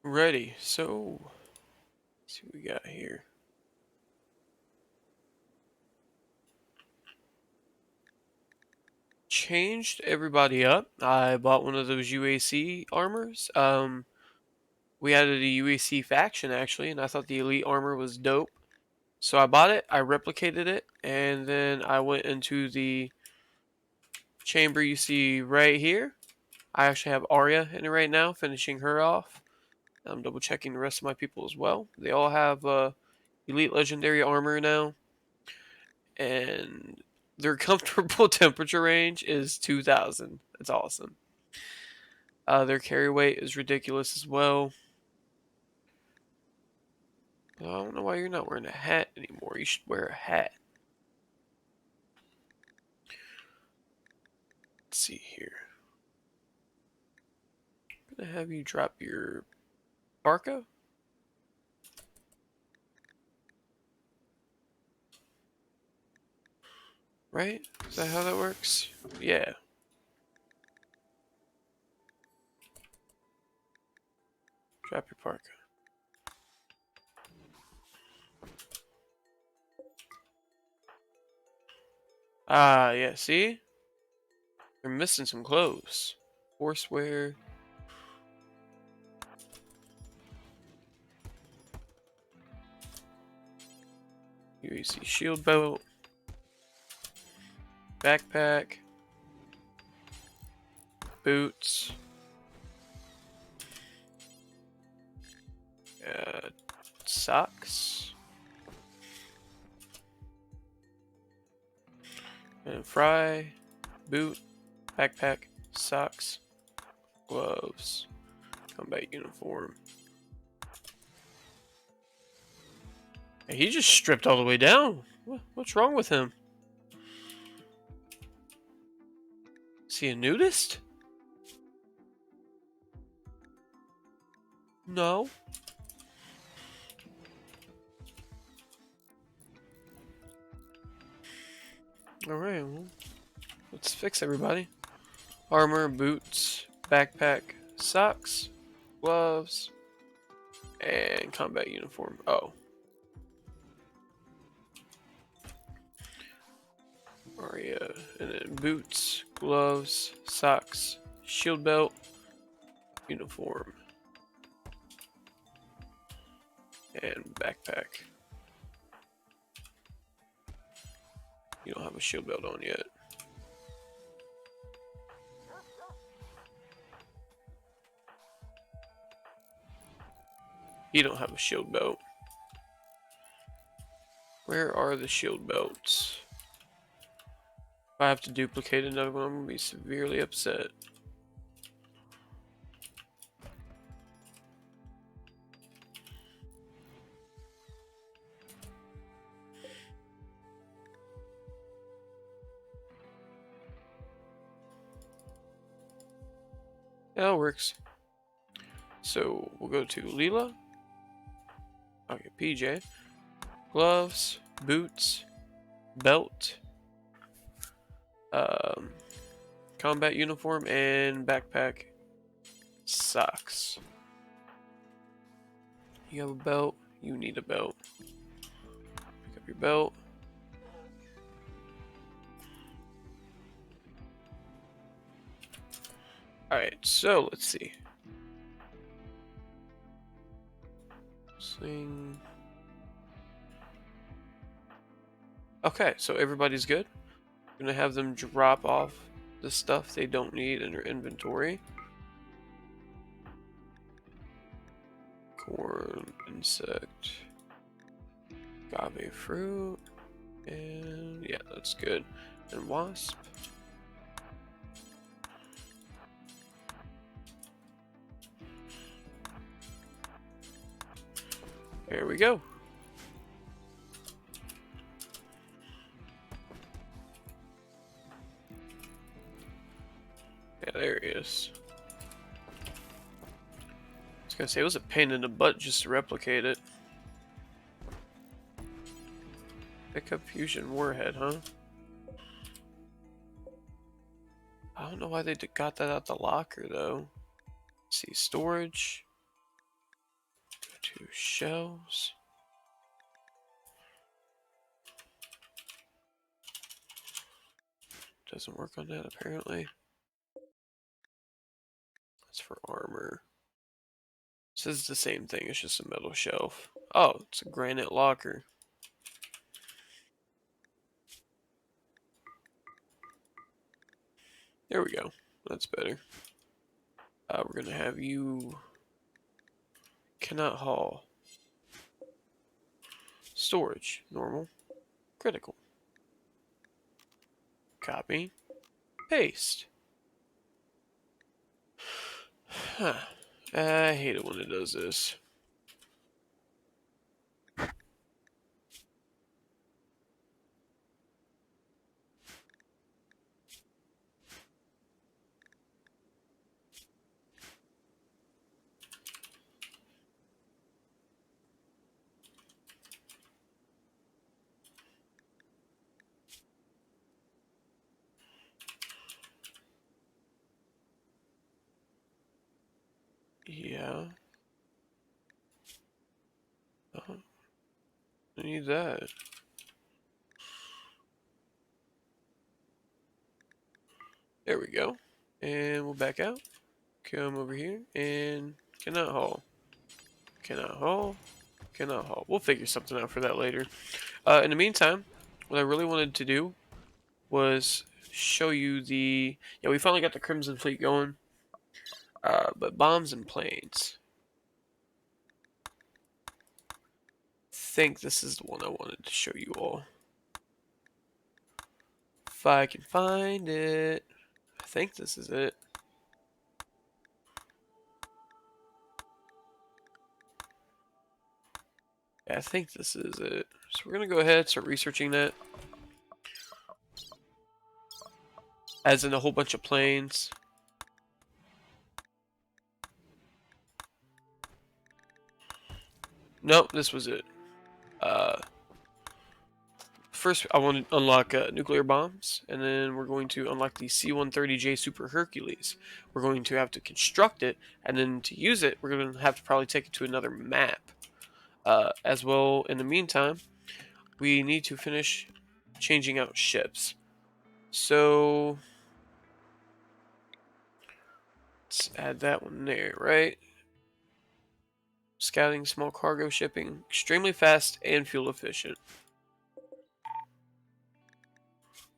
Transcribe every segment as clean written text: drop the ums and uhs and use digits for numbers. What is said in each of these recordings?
Ready. So, let's see what we got here. Changed everybody up. I bought one of those UAC armors. We added a UAC faction actually, and I thought the elite armor was dope. So I bought it, I replicated it, and then I went into the chamber you see right here. I actually have Arya in it right now, finishing her off. I'm double checking the rest of my people as well. They all have elite legendary armor now, and their comfortable temperature range is 2,000. That's awesome. Their carry weight is ridiculous as well. I don't know why you're not wearing a hat anymore. You should wear a hat. Let's see here. I'm gonna have you drop your parka. Right? Is that how that works? Yeah. Drop your parka. Ah, yeah, see? They're missing some clothes. Horsewear. UAC shield belt. Backpack. Boots. Socks. And fry. Boot. Backpack. Socks. Gloves. Combat uniform. Hey, he just stripped all the way down. What's wrong with him? Is he a nudist? No. Alright, well, let's fix everybody. Armor, boots, backpack, socks, gloves, and combat uniform. Oh. Aria, and then boots, gloves, socks, shield belt, uniform, and backpack. You don't have a shield belt on yet. You don't have a shield belt. Where are the shield belts? If I have to duplicate another one, I'm going to be severely upset. Yeah, that works. So we'll go to Leela. Okay, PJ. Gloves, boots, belt, um, combat uniform, and backpack. Socks. You have a belt. You need a belt. Pick up your belt. Alright, so let's see. Sling. Okay, so everybody's good. I'm gonna have them drop off the stuff they don't need in their inventory. Corn, insect, agave fruit, and yeah, that's good. And wasp. There we go. Yeah, there he is. I was gonna say it was a pain in the butt just to replicate it. Pick up fusion warhead, huh? I don't know why they got that out the locker though. Let's see, storage. 2 shells. Doesn't work on that apparently. That's for armor. This is the same thing, it's just a metal shelf. Oh, it's a granite locker. There we go. That's better. We're gonna have you cannot haul. Storage, normal, critical. Copy, paste. Huh. I hate it when it does this. Yeah. I need that. There we go. And we'll back out. Come over here and cannot haul. Cannot haul. Cannot haul. We'll figure something out for that later. In the meantime, what I really wanted to do was show you the... Yeah, we finally got the Crimson Fleet going. But bombs and planes. I think this is the one I wanted to show you all. If I can find it. I think this is it. Yeah, I think this is it. So we're going to go ahead and start researching that. As in a whole bunch of planes. Nope, this was it. First, I want to unlock nuclear bombs, and then we're going to unlock the C-130J Super Hercules. We're going to have to construct it, and then to use it, we're going to have to probably take it to another map. As well, in the meantime, we need to finish changing out ships. So, let's add that one there, right? Scouting, small cargo shipping, extremely fast and fuel efficient.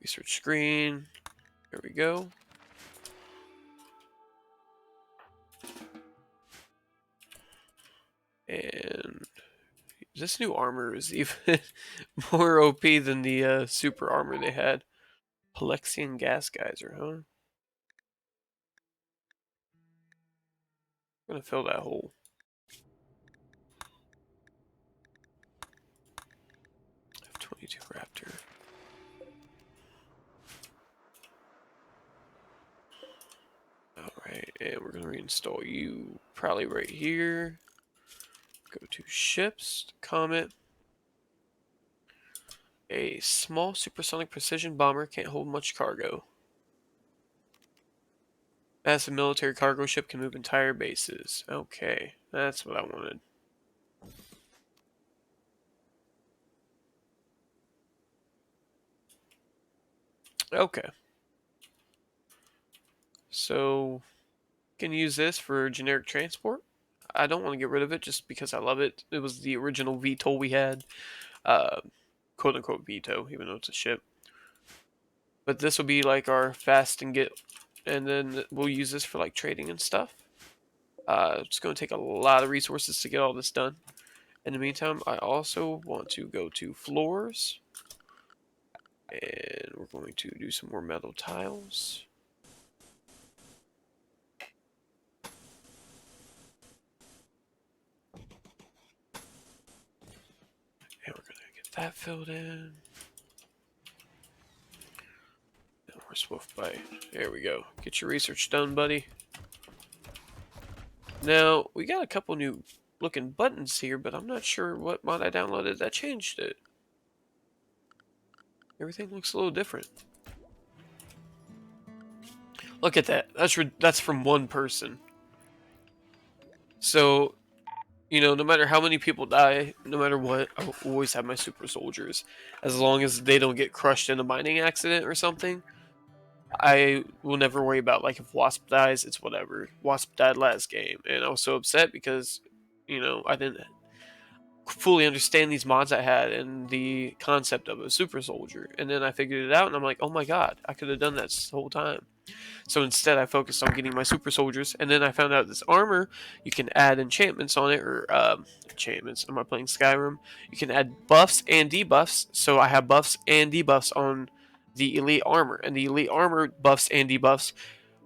Research screen. There we go. And this new armor is even more OP than the super armor they had. Palexian gas geyser, huh? I'm gonna fill that hole. F-22 Raptor. Alright, and we're gonna reinstall you probably right here. Go to ships, Comet. A small supersonic precision bomber can't hold much cargo. Massive military cargo ship can move entire bases. Okay, that's what I wanted. Okay. So, can use this for generic transport. I don't want to get rid of it just because I love it. It was the original VTOL we had. Quote unquote VTOL, even though it's a ship. But this will be like our fast and get, and then we'll use this for like trading and stuff. It's going to take a lot of resources to get all this done. In the meantime, I also want to go to floors. And we're going to do some more metal tiles. And we're going to get that filled in. And we're swift bite. There we go. Get your research done, buddy. Now, we got a couple new looking buttons here, but I'm not sure what mod I downloaded that changed it. Everything looks a little different. Look at that. That's from one person. So, You know, no matter how many people die, no matter what, I will always have my super soldiers. As long as they don't get crushed in a mining accident or something, I will never worry about, like, if Wasp dies, it's whatever. Wasp died last game, and I was so upset because, you know, I didn't fully understand these mods I had and the concept of a super soldier. And then I figured it out, and I'm like, oh my god, I could have done that this whole time. So instead, I focused on getting my super soldiers, and then I found out this armor, you can add enchantments on it, or enchantments. I'm not playing Skyrim. You can add buffs and debuffs, so I have buffs and debuffs on the elite armor, and the elite armor buffs and debuffs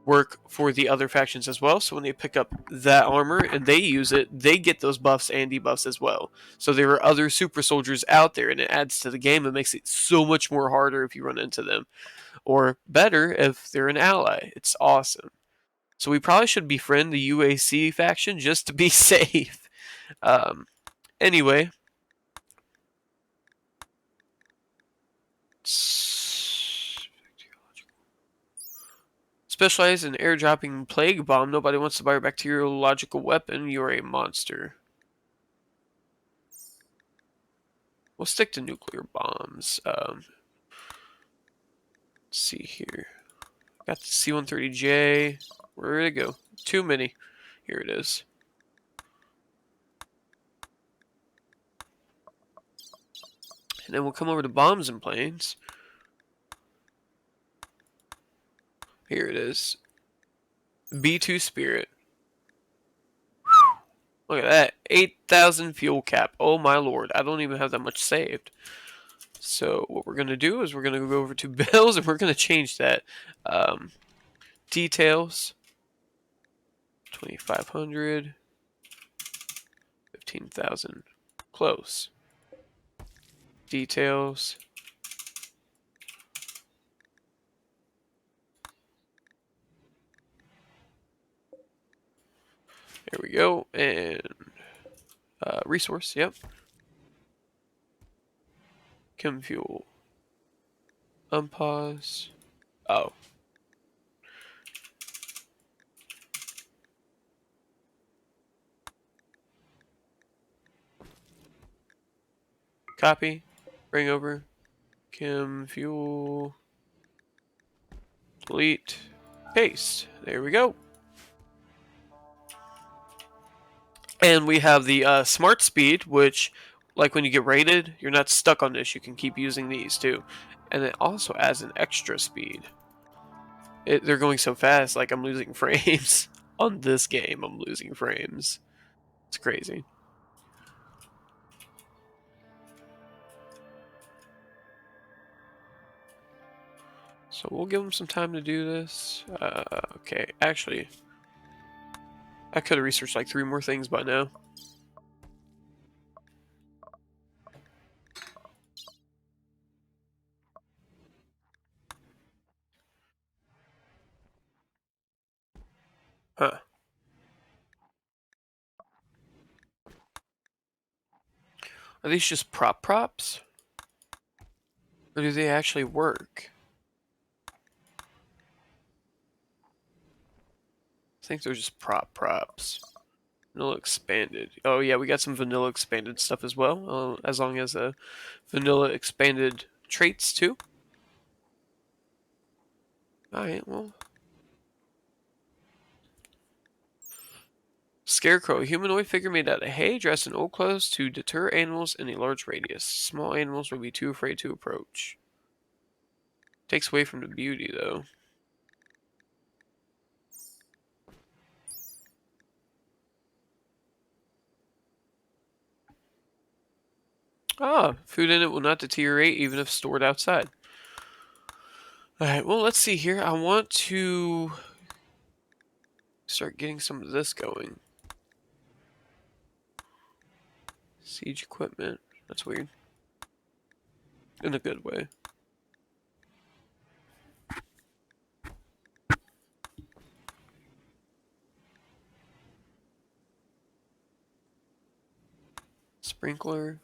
work for the other factions as well. So when they pick up that armor and they use it, they get those buffs and debuffs as well. So there are other super soldiers out there, and it adds to the game and makes it so much more harder if you run into them, or better if they're an ally. It's awesome. So we probably should befriend the UAC faction just to be safe. Um, anyway, specialize in airdropping plague bomb. Nobody wants to buy a bacteriological weapon. You're a monster. We'll stick to nuclear bombs. Let's see here. Got the C-130J. Where did it go? Too many. Here it is. And then we'll come over to bombs and planes. Here it is. B2 Spirit. Look at that. 8,000 fuel cap. Oh my lord. I don't even have that much saved. So what we're going to do is we're going to go over to bills and we're going to change that. Details. 2,500. 15,000. Close. Details. There we go. And resource, yep. Chem fuel. Unpause. Oh. Copy. Bring over. Chem fuel. Delete. Paste. There we go. And we have the smart speed, which, like when you get rated, you're not stuck on this. You can keep using these too. And it also adds an extra speed. They're going so fast, like I'm losing frames. On this game, I'm losing frames. It's crazy. So we'll give them some time to do this. Okay, actually, I could have researched like 3 more things by now. Huh. Are these just props? Or do they actually work? I think they're just props. Vanilla expanded. Oh yeah, we got some vanilla expanded stuff as well, as long as vanilla expanded traits too. Alright, well. Scarecrow, a humanoid figure made out of hay, dressed in old clothes to deter animals in a large radius. Small animals will be too afraid to approach. Takes away from the beauty, though. Ah, food in it will not deteriorate even if stored outside. Alright, well, let's see here. I want to start getting some of this going. Siege equipment. That's weird. In a good way. Sprinkler.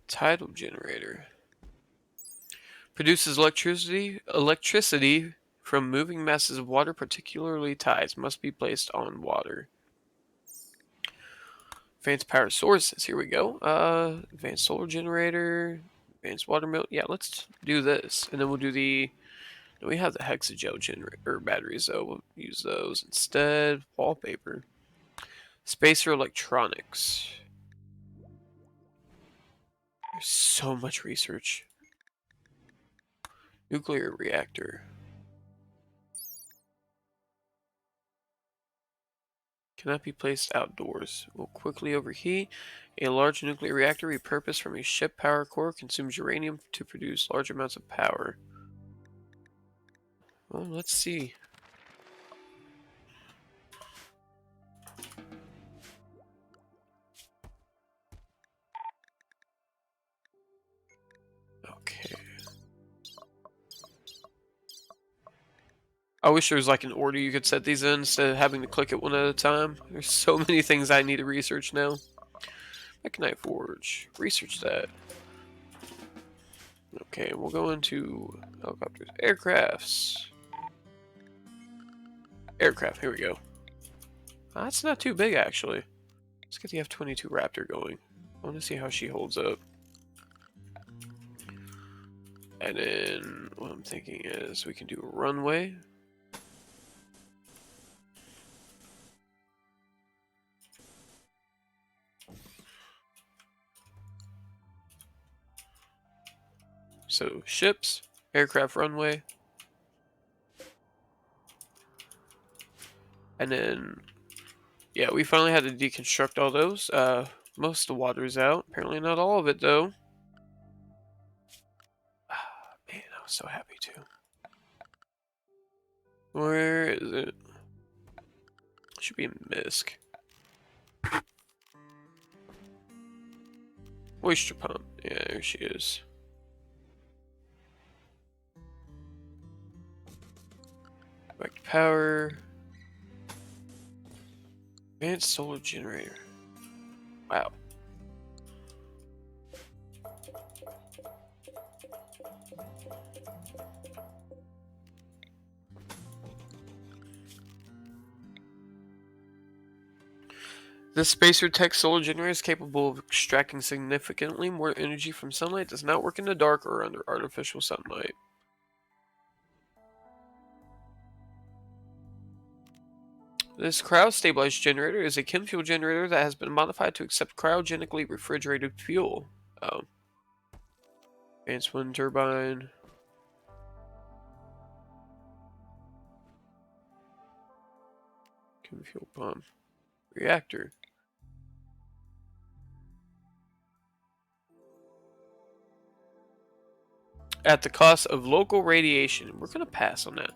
Tidal generator. Produces electricity from moving masses of water, particularly tides, must be placed on water. Advanced power sources. Here we go. Advanced solar generator. Advanced water mill. Yeah, let's do this, and then we'll do the. We have the hexagel generator batteries, though. We'll use those instead. Wallpaper. Spacer electronics. There's so much research. Nuclear reactor. Cannot be placed outdoors. Will quickly overheat. A large nuclear reactor repurposed from a ship power core consumes uranium to produce large amounts of power. Well, let's see. Okay. I wish there was like an order you could set these in instead of having to click it one at a time. There's so many things I need to research now. Mechanite Forge. Research that. Okay, we'll go into helicopters. Aircrafts. Aircraft, here we go. That's not too big, actually. Let's get the F-22 Raptor going. I want to see how she holds up. And then what I'm thinking is we can do a runway. So ships, aircraft runway. And then, yeah, we finally had to deconstruct all those. Most of the water is out. Apparently not all of it, though. Man, I was so happy, too. Where is it? Should be in MISC. Moisture pump. Yeah, there she is. Back to power. Advanced solar generator. Wow. This spacer tech solar generator is capable of extracting significantly more energy from sunlight. Does not work in the dark or under artificial sunlight. This cryo-stabilized generator is a chem fuel generator that has been modified to accept cryogenically refrigerated fuel. Oh. Advanced wind turbine. Chem fuel pump. Reactor. At the cost of local radiation. We're going to pass on that.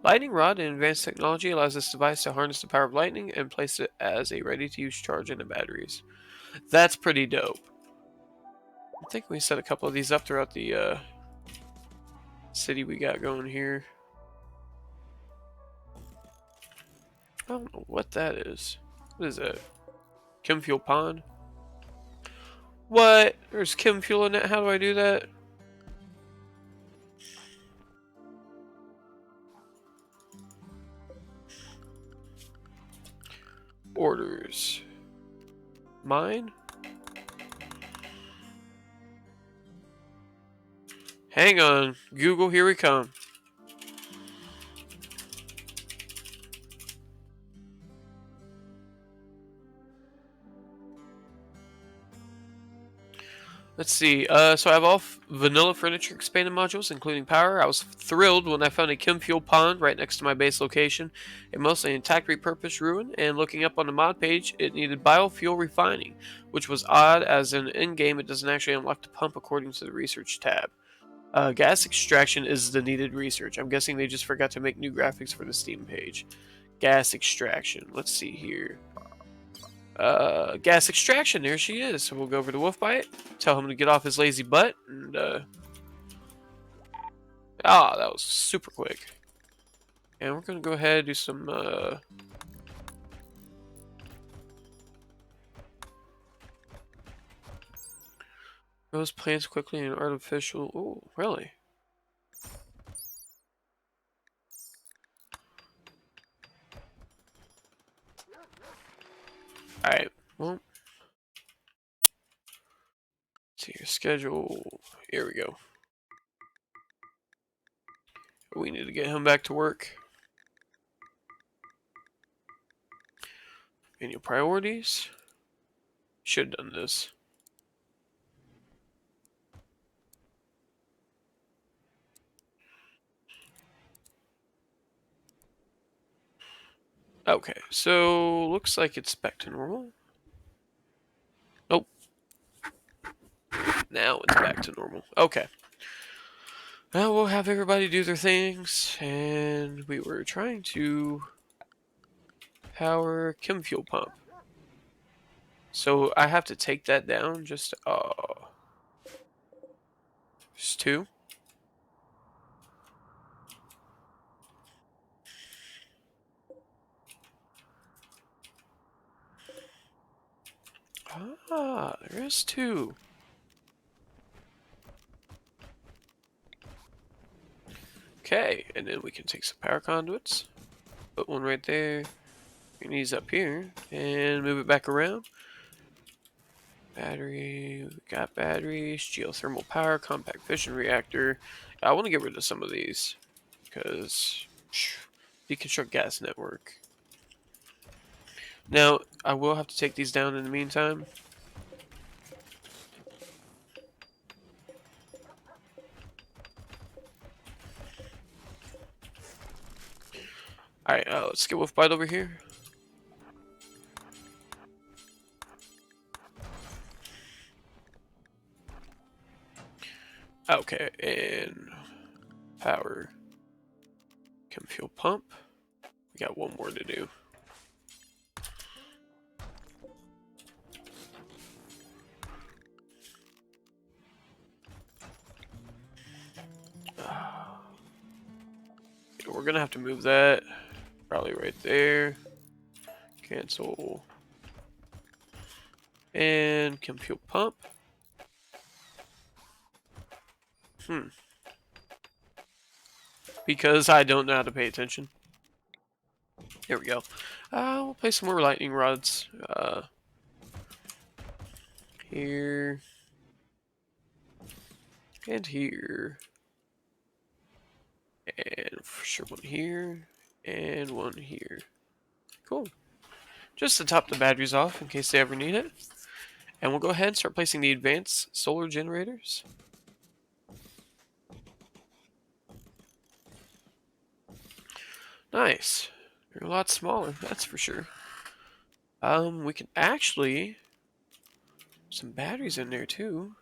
Lightning rod and advanced technology allows this device to harness the power of lightning and place it as a ready-to-use charge in the batteries. That's pretty dope. I think we set a couple of these up throughout the city we got going here. I don't know what that is. What is that? Chem fuel pond? What? There's chem fuel in it? How do I do that? Orders. Mine? Hang on. Google, here we come. Let's see. So I have all vanilla furniture expanded modules, including power. I was thrilled when I found a chem fuel pond right next to my base location, a mostly intact repurposed ruin, and looking up on the mod page, it needed biofuel refining, which was odd as in-game it doesn't actually unlock the pump according to the research tab. Gas extraction is the needed research. I'm guessing they just forgot to make new graphics for the Steam page. Gas extraction. Let's see here. Gas extraction. There she is. So we'll go over to Wolfbite, tell him to get off his lazy butt, and that was super quick. And we're gonna go ahead and do some grows plants quickly in artificial. Oh, really? Alright, well, see your schedule. Here we go. We need to get him back to work. And your priorities. Should have done this. Okay, so looks like it's back to normal. Nope. Now it's back to normal. Okay. Now we'll have everybody do their things, and we were trying to power chem fuel pump. So I have to take that down just just two. Ah, there is two. Okay, and then we can take some power conduits. Put one right there. Your knees up here, and move it back around. Battery, we got batteries, geothermal power, compact fission reactor. I want to get rid of some of these because deconstruct gas network. Now, I will have to take these down in the meantime. Alright, let's get Wolfbite over here. Okay, and power chem fuel pump. We got one more to do. We're gonna have to move that probably right there. Cancel. And chem fuel pump. Because I don't know how to pay attention. Here we go. We'll place some more lightning rods. Here. And here. And for sure one here. And one here. Cool. Just to top the batteries off in case they ever need it. And we'll go ahead and start placing the advanced solar generators. Nice. They're a lot smaller, that's for sure. We can actually some batteries in there too.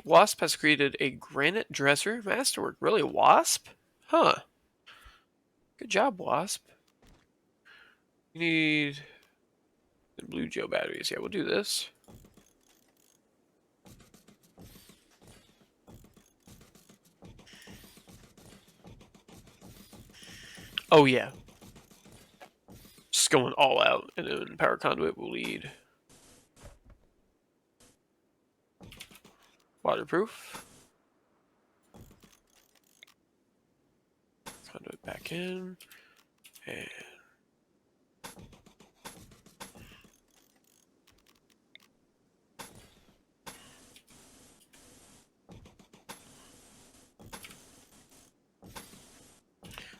Wasp has created a granite dresser masterwork. Really, a wasp? Huh. Good job, Wasp. You need the blue gel batteries. Yeah, we'll do this. Oh, yeah. Just going all out. And then power conduit will lead. Waterproof. Conduit back in. And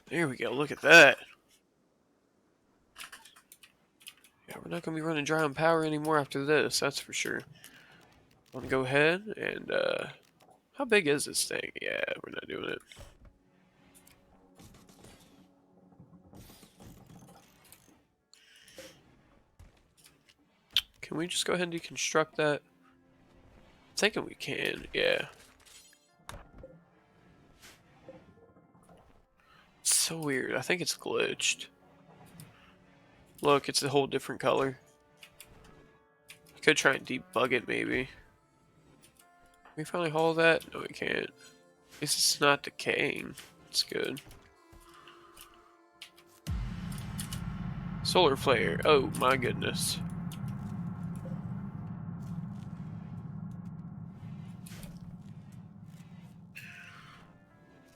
there we go. Look at that. Yeah, we're not going to be running dry on power anymore after this. That's for sure. I'm going to go ahead and, how big is this thing? Yeah, we're not doing it. Can we just go ahead and deconstruct that? I'm thinking we can, yeah. It's so weird. I think it's glitched. Look, it's a whole different color. I could try and debug it, maybe. Can we finally haul that? No, we can't. At least it's not decaying. It's good. Solar flare. Oh, my goodness.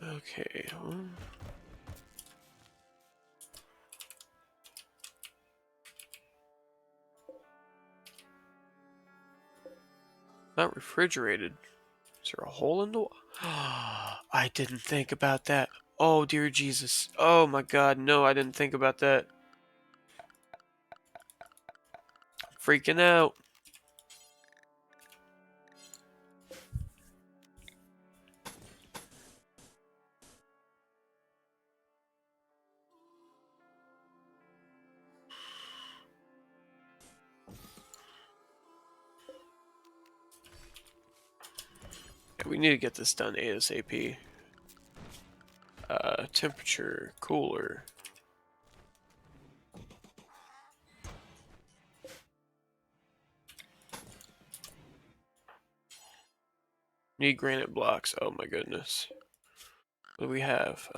Okay. Not refrigerated. Is there a hole in the wall? I didn't think about that. Oh, dear Jesus. Oh, my God. No, I didn't think about that. Freaking out. Yeah, we need to get this done ASAP. Temperature, cooler. Need granite blocks. Oh my goodness. What do we have?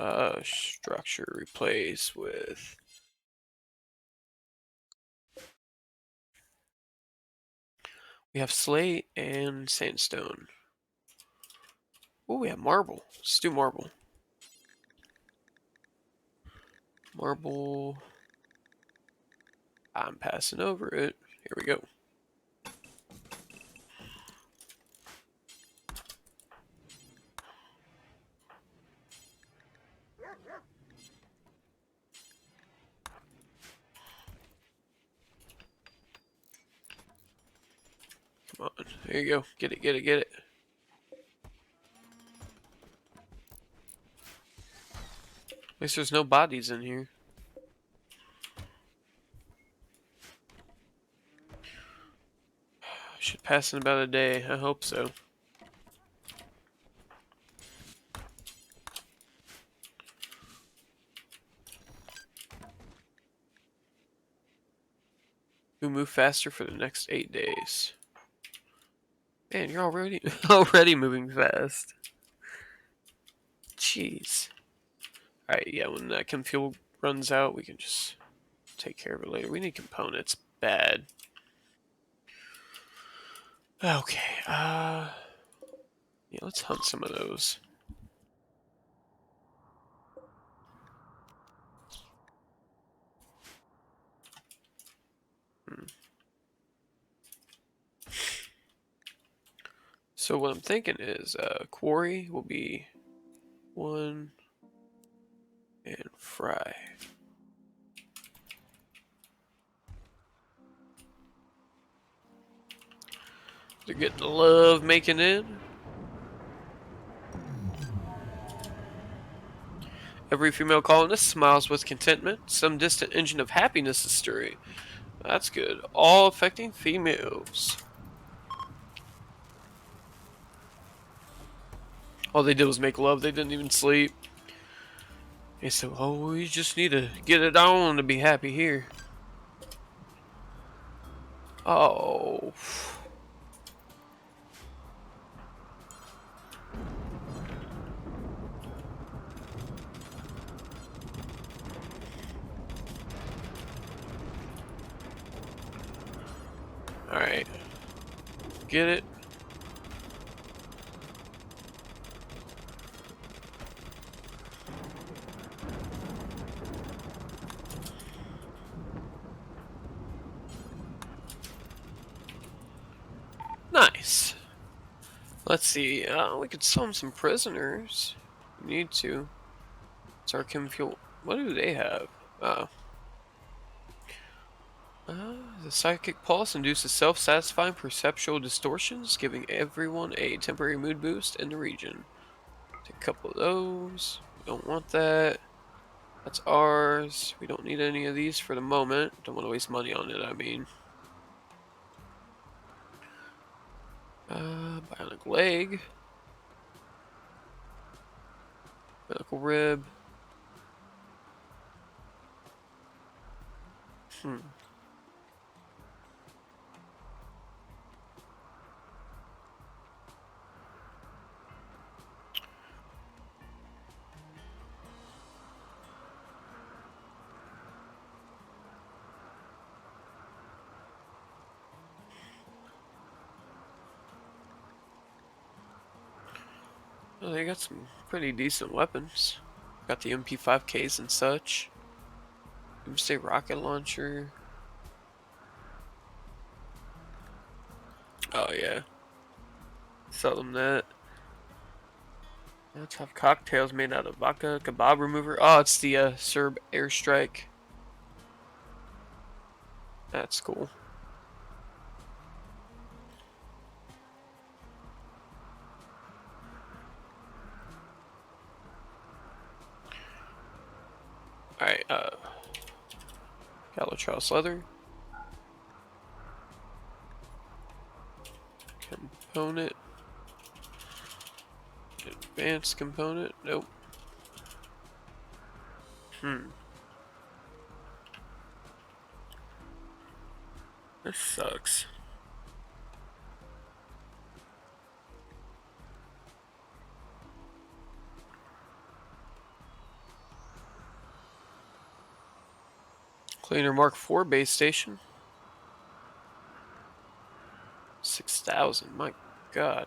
Structure replace with. We have slate and sandstone. Oh, we have marble. Let's do marble. Marble. I'm passing over it. Here we go. Come on. There you go. Get it, get it, get it. At least there's no bodies in here. Should pass in about a day. I hope so. We move faster for the next 8 days. Man, you're already already moving fast. Jeez. Alright, yeah, when that chem fuel runs out, we can just take care of it later. We need components. Bad. Okay, yeah, let's hunt some of those. So what I'm thinking is, quarry will be 1 and fry. They're getting the love making in. Every female colonist smiles with contentment. Some distant engine of happiness is stirring. That's good. All affecting females. All they did was make love. They didn't even sleep. They said, "Oh, we just need to get it on to be happy here." Oh. Alright. Get it? Nice. Let's see. We could sell them some prisoners. We need to. It's our chem fuel. What do they have? Uh, the psychic pulse induces self-satisfying perceptual distortions, giving everyone a temporary mood boost in the region. Take a couple of those. We don't want that. That's ours. We don't need any of these for the moment. Don't want to waste money on it, I mean. Bionic leg. Medical rib. Oh, they got some pretty decent weapons. Got the MP5Ks and such. Doomsday rocket launcher. Oh yeah. Sell them that. Let's have cocktails made out of vodka, kebab remover. Oh, it's the Serb airstrike. That's cool. Alright, Galvatros leather. Component. Advanced component. Nope. This sucks. Cleaner Mark IV base station. 6,000. My God.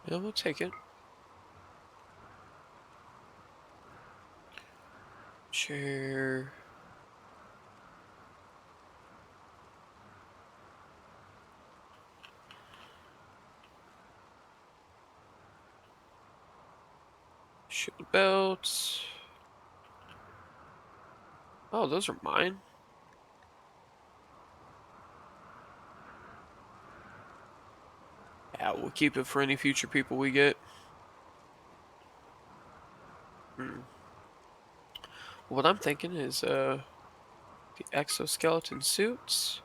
Yeah, we'll take it. Chair. Shield belts. Oh, those are mine. Yeah, we'll keep it for any future people we get. What I'm thinking is the exoskeleton suits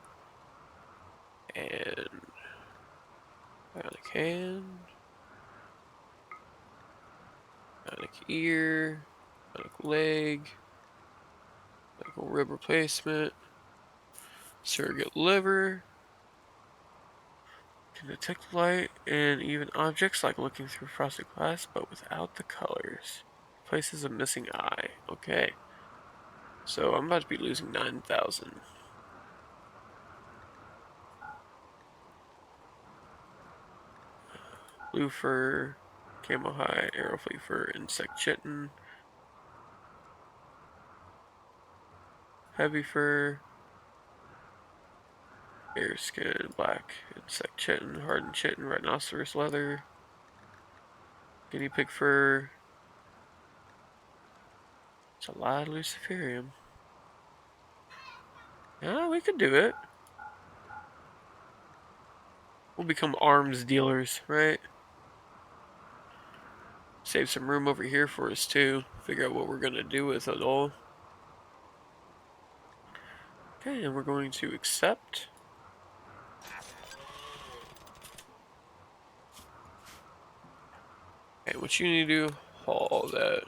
and bionic hand, bionic ear, bionic leg, medical rib replacement, surrogate liver. Can detect light in even objects like looking through frosted glass, but without the colors. Places a missing eye. Okay. So I'm about to be losing 9,000. Blue fur, camo hide, arrow flea fur, insect chitin, heavy fur, bear skin, black, insect chitin, hardened chitin, rhinoceros leather, guinea pig fur. It's a lot of luciferium. Yeah, we could do it. We'll become arms dealers, right? Save some room over here for us too. Figure out what we're gonna do with it all. Okay, and we're going to accept. Okay, what you need to do, haul that.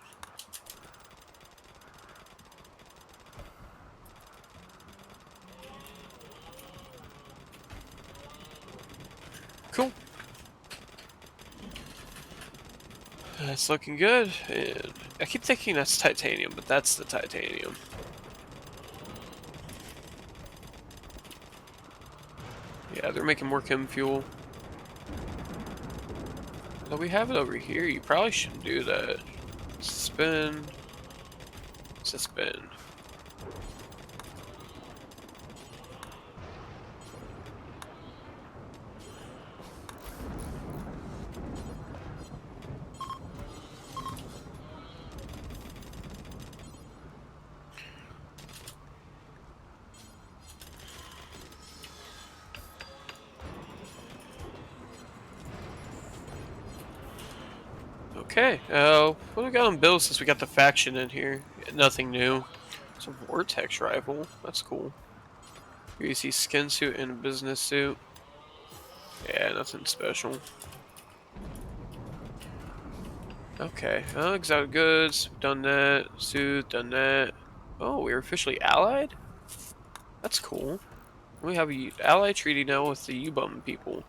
Cool. That's looking good. And I keep thinking that's titanium, but that's the titanium. Yeah, they're making more chem fuel. But we have it over here. You probably shouldn't do that. Spin. Suspend. Okay, what do we got on bills since we got the faction in here? Nothing new. It's a Vortex rifle. That's cool. Here you see skin suit and a business suit. Yeah, nothing special. Okay, exotic goods, done that. Suit, done that. Oh, we're officially allied? That's cool. We have a ally treaty now with the U-Bum people.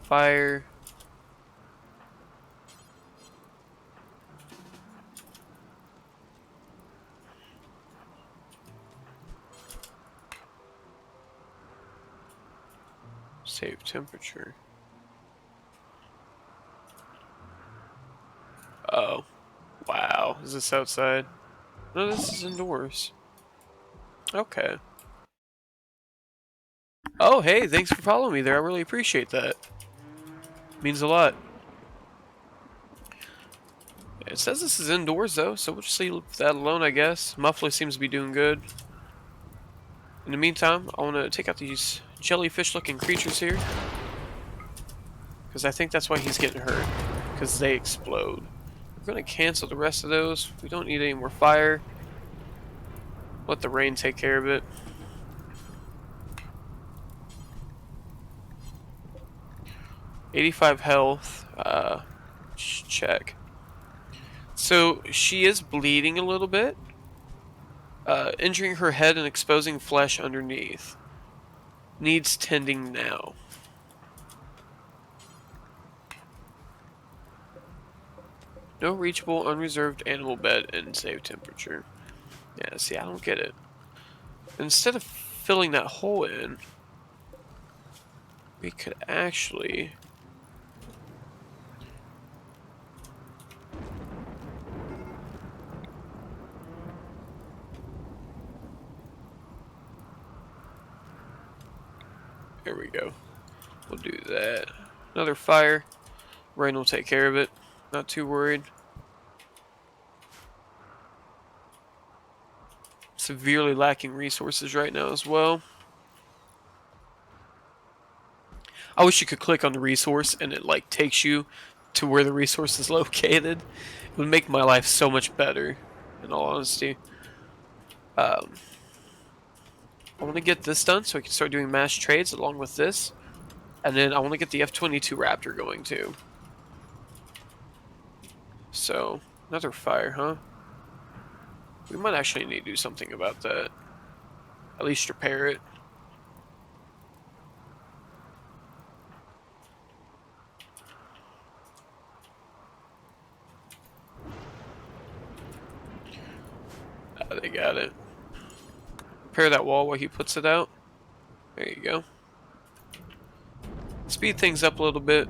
Fire. Save temperature. Oh. Wow. is this outside? No, this is indoors. Okay. Oh, hey, thanks for following me there. I really appreciate that. Means a lot. It says this is indoors, though, so we'll just leave that alone, I guess. Muffler seems to be doing good. In the meantime, I want to take out these jellyfish-looking creatures here. Because I think that's why he's getting hurt. Because they explode. We're going to cancel the rest of those. We don't need any more fire. Let the rain take care of it. $85 health. Check. So she is bleeding a little bit. Injuring her head and exposing flesh underneath. Needs tending now. No reachable, unreserved animal bed and safe temperature. Yeah, see, I don't get it. Instead of filling that hole in, we could actually... There we go. We'll do that. Another fire. Rain will take care of it. Not too worried. Severely lacking resources right now as well. I wish you could click on the resource and it like takes you to where the resource is located. It would make my life so much better, in all honesty. I want to get this done so I can start doing mass trades along with this. And then I want to get the F-22 Raptor going too. So, another fire, huh? We might actually need to do something about that. At least repair it. They got it. Repair that wall while he puts it out. There you go. Speed things up a little bit.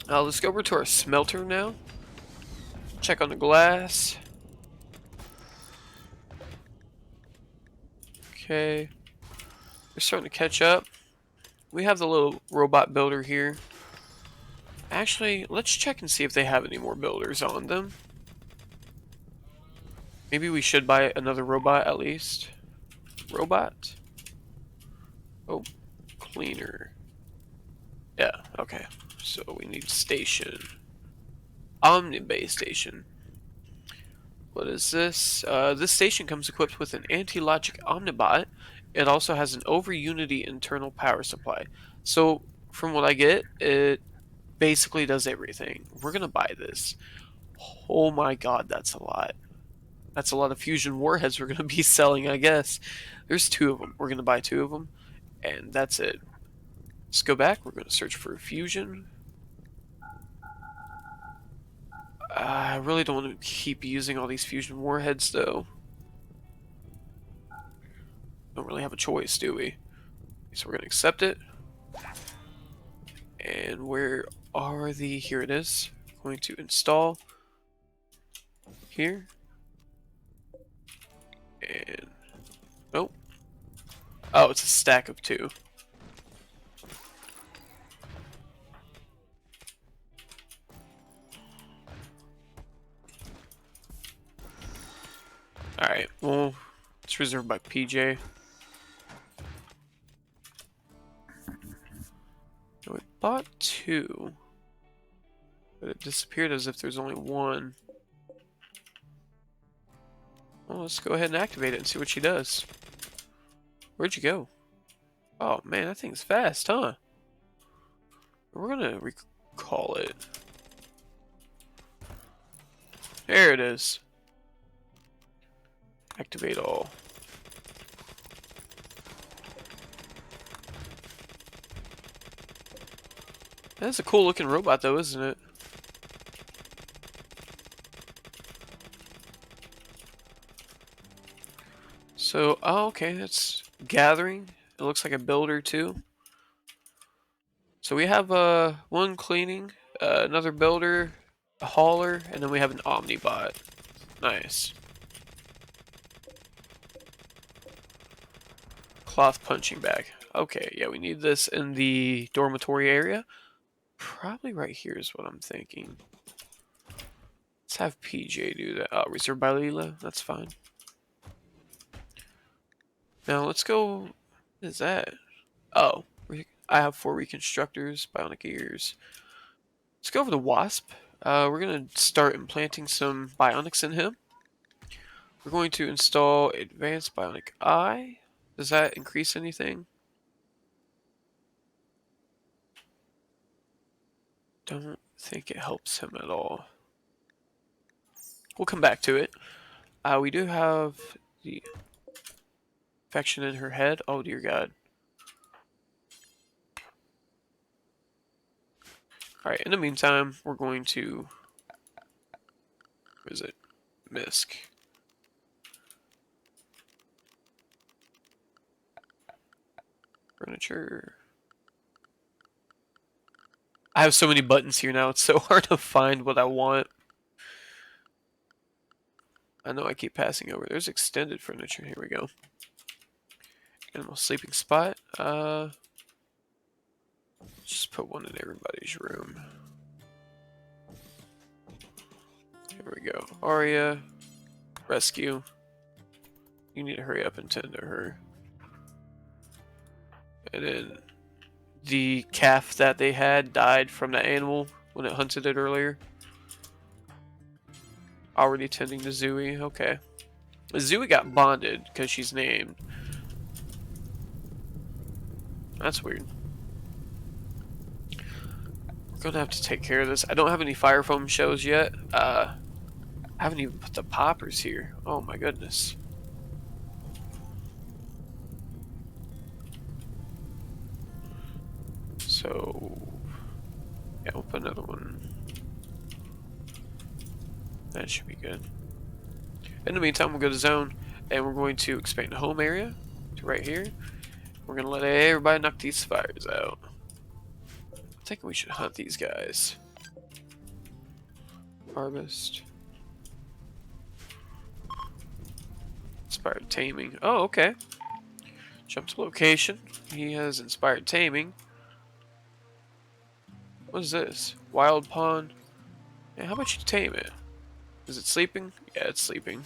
Let's go over to our smelter now. Check on the glass. Okay. We're starting to catch up. We have the little robot builder here. Actually, let's check and see if they have any more builders on them. Maybe we should buy another robot at least. Robot? Oh, cleaner. Yeah, okay. So we need station. Omnibay station. What is this? This station comes equipped with an anti-logic Omnibot. It also has an over-unity internal power supply. So, from what I get, it basically does everything. We're gonna buy this. Oh my god, that's a lot. That's a lot of fusion warheads we're gonna be selling, I guess. There's 2 of them. We're gonna buy 2 of them, and that's it. Let's go back. We're gonna search for fusion. I really don't want to keep using all these fusion warheads, though. Don't really have a choice, do we? So we're gonna accept it. And where are the... Here it is. Going to install. Here. And... Oh. Oh, it's a stack of 2. Alright, well, it's reserved by PJ. So we bought 2. But it disappeared as if there's only 1. Well, let's go ahead and activate it and see what she does. Where'd you go? Oh man, that thing's fast, huh? We're gonna recall it. There it is. Activate all. That's a cool looking robot though, isn't it? So, oh, okay, that's gathering. It looks like a builder too. So we have one cleaning, another builder, a hauler, and then we have an omnibot. Nice. Cloth punching bag. Okay, yeah, we need this in the dormitory area. Probably right here is what I'm thinking. Let's have PJ do that. Oh, reserved by Leela. That's fine. Now let's go. What is that? Oh, I have 4 reconstructors, bionic ears. Let's go over to Wasp. We're gonna start implanting some bionics in him. We're going to install advanced bionic eye. Does that increase anything? Don't think it helps him at all. We'll come back to it. We do have the infection in her head. Oh dear God. Alright, in the meantime, we're going to... Where is it? Misc. Furniture. I have so many buttons here now, it's so hard to find what I want. I know I keep passing over. There's extended furniture. Here we go. Animal sleeping spot. Just put one in everybody's room. Here we go. Aria, rescue. You need to hurry up and tend to her. And then the calf that they had died from the animal when it hunted it earlier. Already tending to Zooey. Okay. Zooey got bonded because she's named. That's weird. We're gonna have to take care of this. I don't have any fire foam shows yet. I haven't even put the poppers here. Oh my goodness. So, yeah, we'll put another one. That should be good. In the meantime, we'll go to zone, and we're going to expand the home area to right here. We're gonna let everybody knock these fires out. I think we should hunt these guys. Harvest. Inspired taming. Oh, okay. Jump to location. He has inspired taming. What is this? Wild pawn. Yeah, how about you tame it? Is it sleeping? Yeah, it's sleeping.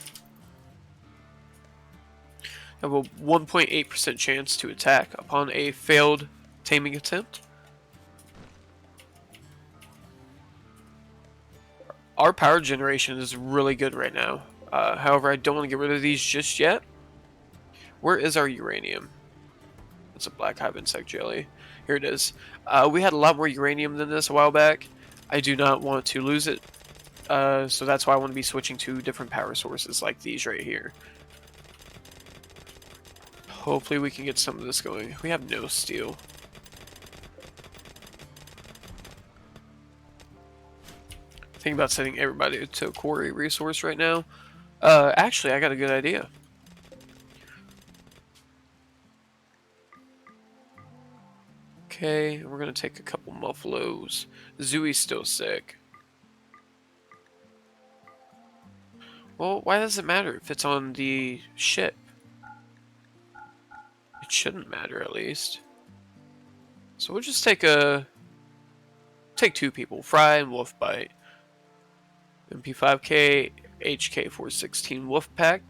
Have a 1.8% chance to attack upon a failed taming attempt. Our power generation is really good right now. However, I don't want to get rid of these just yet. Where is our uranium? It's a black hive insect jelly. Here it is. We had a lot more uranium than this a while back. I do not want to lose it. So that's why I want to be switching to different power sources like these right here. Hopefully we can get some of this going. We have no steel. Think about sending everybody to a quarry resource right now. Actually, I got a good idea. Okay, we're gonna take a couple muffaloes. Zooey's still sick. Well, why does it matter if it's on the ship? It shouldn't matter, at least. So we'll just take 2 people, Fry and Wolfbite. MP5K, HK416 Wolfpack.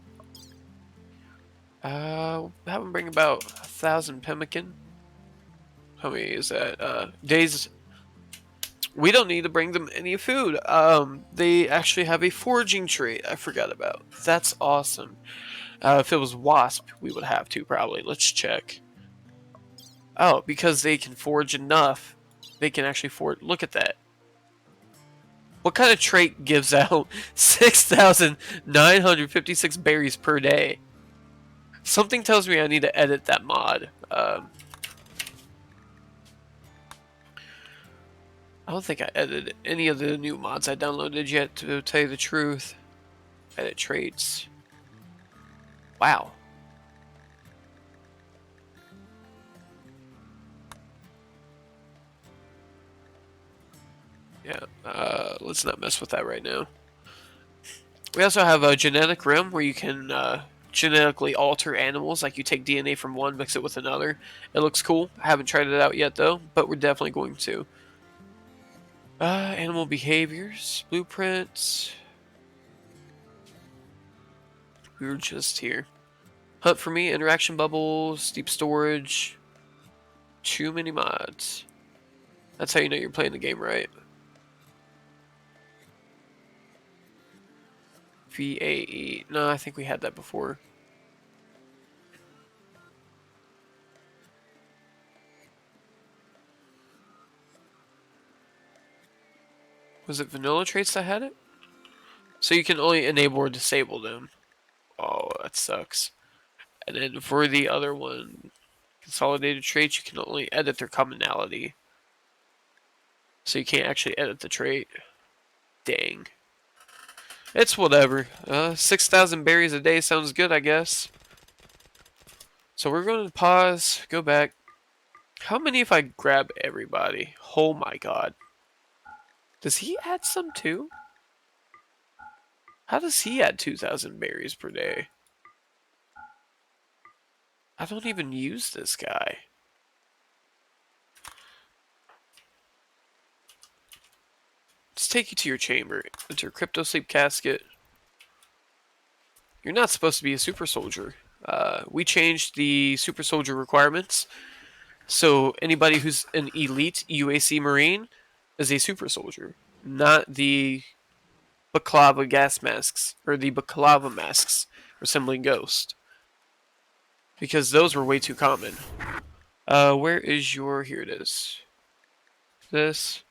Have them bring about 1,000 pemmican. How many is that? Days. We don't need to bring them any food. They actually have a foraging tree. I forgot about. That's awesome. If it was Wasp, we would have to probably. Let's check. Oh, because they can forage enough, they can actually forage. Look at that. What kind of trait gives out 6,956 berries per day? Something tells me I need to edit that mod. I don't think I edited any of the new mods I downloaded yet, to tell you the truth. Edit traits. Wow. Yeah, let's not mess with that right now. We also have a genetic rim where you can genetically alter animals. Like you take DNA from one, mix it with another. It looks cool. I haven't tried it out yet though, but we're definitely going to. Animal behaviors, blueprints. We were just here. Hunt for me, interaction bubbles, deep storage. Too many mods. That's how you know you're playing the game right. VAE. No, I think we had that before. Was it vanilla traits that had it? So you can only enable or disable them. Oh, that sucks. And then for the other one, consolidated traits, you can only edit their commonality. So you can't actually edit the trait. Dang. It's whatever. 6,000 berries a day sounds good, I guess. So we're going to pause, go back. How many if I grab everybody? Oh my god. Does he add some too? How does he add 2,000 berries per day? I don't even use this guy. Let's take you to your chamber. Enter Crypto Sleep Casket. You're not supposed to be a super soldier. We changed the super soldier requirements. So anybody who's an elite UAC Marine is a super soldier, not the baklava gas masks or the baklava masks resembling Ghost. Because those were way too common. Where is your... Here it is. This.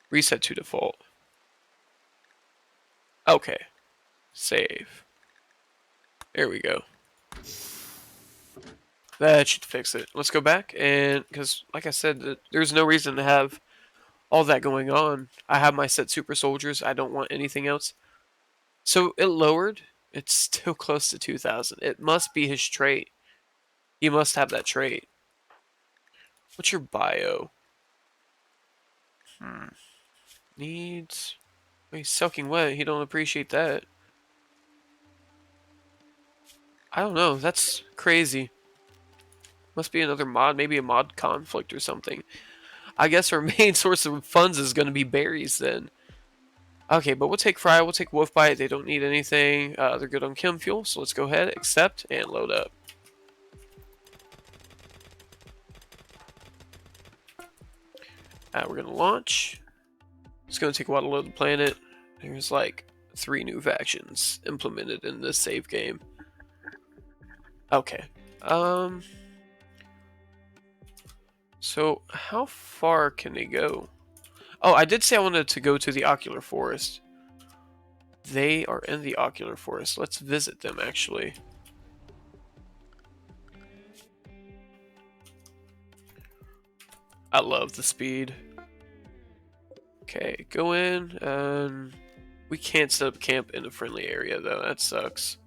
Reset to default. Okay. Save. There we go. That should fix it. Let's go back and... Because, like I said, there's no reason to have all that going on. I have my set super soldiers. I don't want anything else. So it lowered. It's still close to 2,000. It must be his trait. He must have that trait. What's your bio? Needs... He's soaking wet. He don't appreciate that. I don't know. That's crazy. Must be another mod. Maybe a mod conflict or something. I guess our main source of funds is going to be berries then. Okay, but we'll take Fry. We'll take Wolfbite. They don't need anything. They're good on Chem Fuel. So let's go ahead, accept, and load up. We're going to launch. It's going to take a while to load the planet. There's like 3 new factions implemented in this save game. Okay. So how far can they go? Oh, I did say I wanted to go to the Ocular Forest. They are in the Ocular Forest. Let's visit them, actually. I love the speed. Okay, go in, and we can't set up camp in a friendly area, though. That sucks.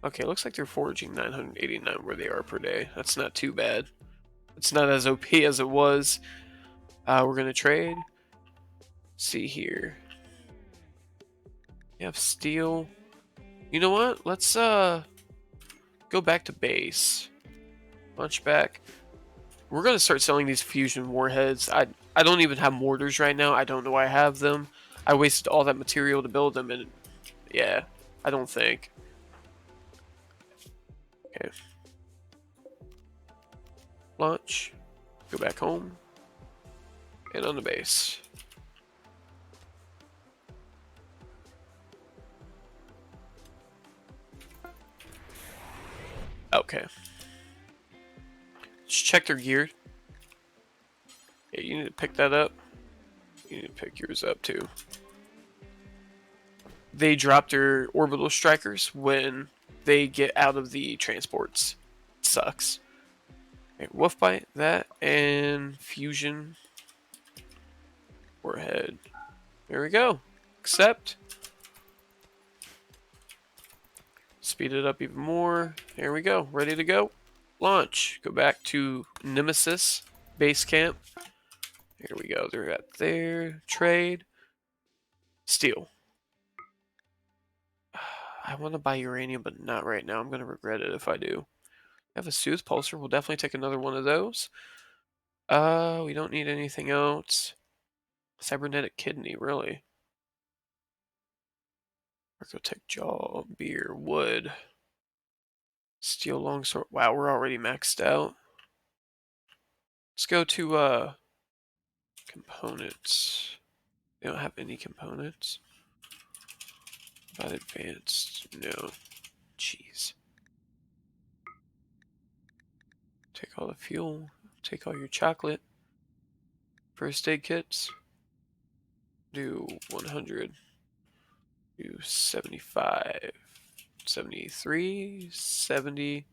Okay, looks like they're foraging 989 where they are per day. That's not too bad. It's not as OP as it was. We're gonna trade. See here. You have steel. You know what? Let's go back to base. Launch back. We're gonna start selling these fusion warheads. I don't even have mortars right now. I don't know why I have them. I wasted all that material to build them, and yeah, I don't think. Okay. Launch. Go back home. And on the base. Okay. Let's check their gear. Yeah, you need to pick that up. You need to pick yours up too. They drop their orbital strikers when they get out of the transports. It sucks. Okay, Wolfbite, that, and fusion warhead. There we go. Accept. Speed it up even more. There we go. Ready to go. launch. Go back to Nemesis base camp. Here we go. They're at there. Trade. Steal. I want to buy uranium, but not right now. I'm going to regret it if I do. I have a Soothe Pulsar. We'll definitely take another one of those. We don't need anything else. Cybernetic Kidney, really. Archotech Jaw, Beer, Wood. Steel Longsword. Wow, we're already maxed out. Let's go to, components. They don't have any components. About advanced. No. Jeez. Take all the fuel. Take all your chocolate. First aid kits. Do 100. Do 75. 73. 70.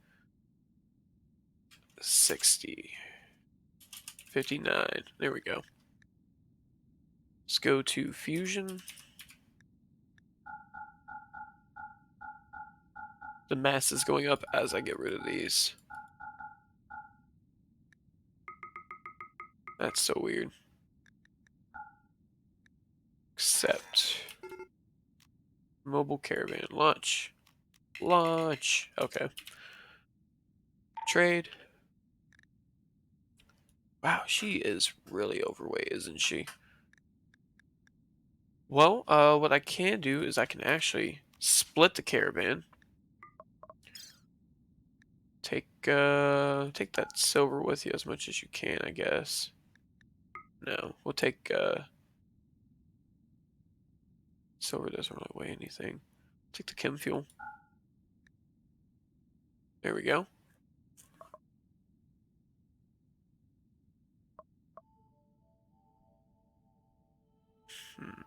60. 59. There we go. Let's go to fusion. The mass is going up as I get rid of these. That's so weird. Accept. Mobile caravan. Launch. Launch. Okay. Trade. Wow, she is really overweight, isn't she? Well, what I can do is I can actually split the caravan. Take that silver with you as much as you can, I guess. No, we'll take, silver doesn't really weigh anything. Take the chem fuel. There we go. Hmm.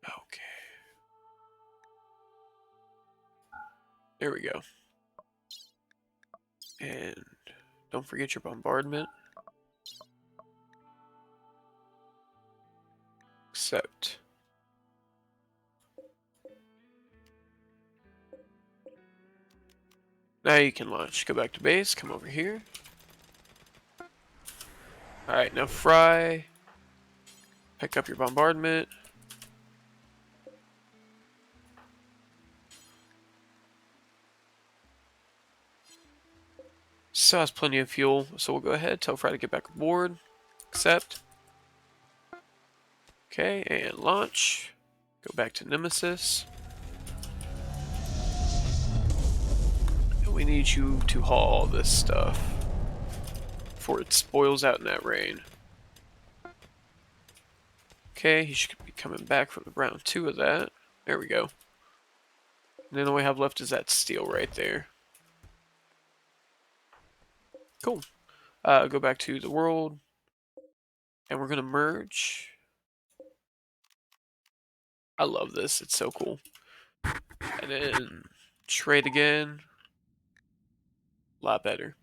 Okay. There we go. And don't forget your bombardment. Accept. Now you can launch. Go back to base. Come over here. Alright, now fry. Pick up your bombardment. Still has plenty of fuel, so we'll go ahead. Tell Fry to get back aboard. Accept. Okay, and launch. Go back to Nemesis. And we need you to haul all this stuff before it spoils out in that rain. Okay, he should be coming back from the round 2 of that. There we go. And then all we have left is that steel right there. Cool. Go back to the world. And we're going to merge. I love this. It's so cool. And then trade again. A lot better.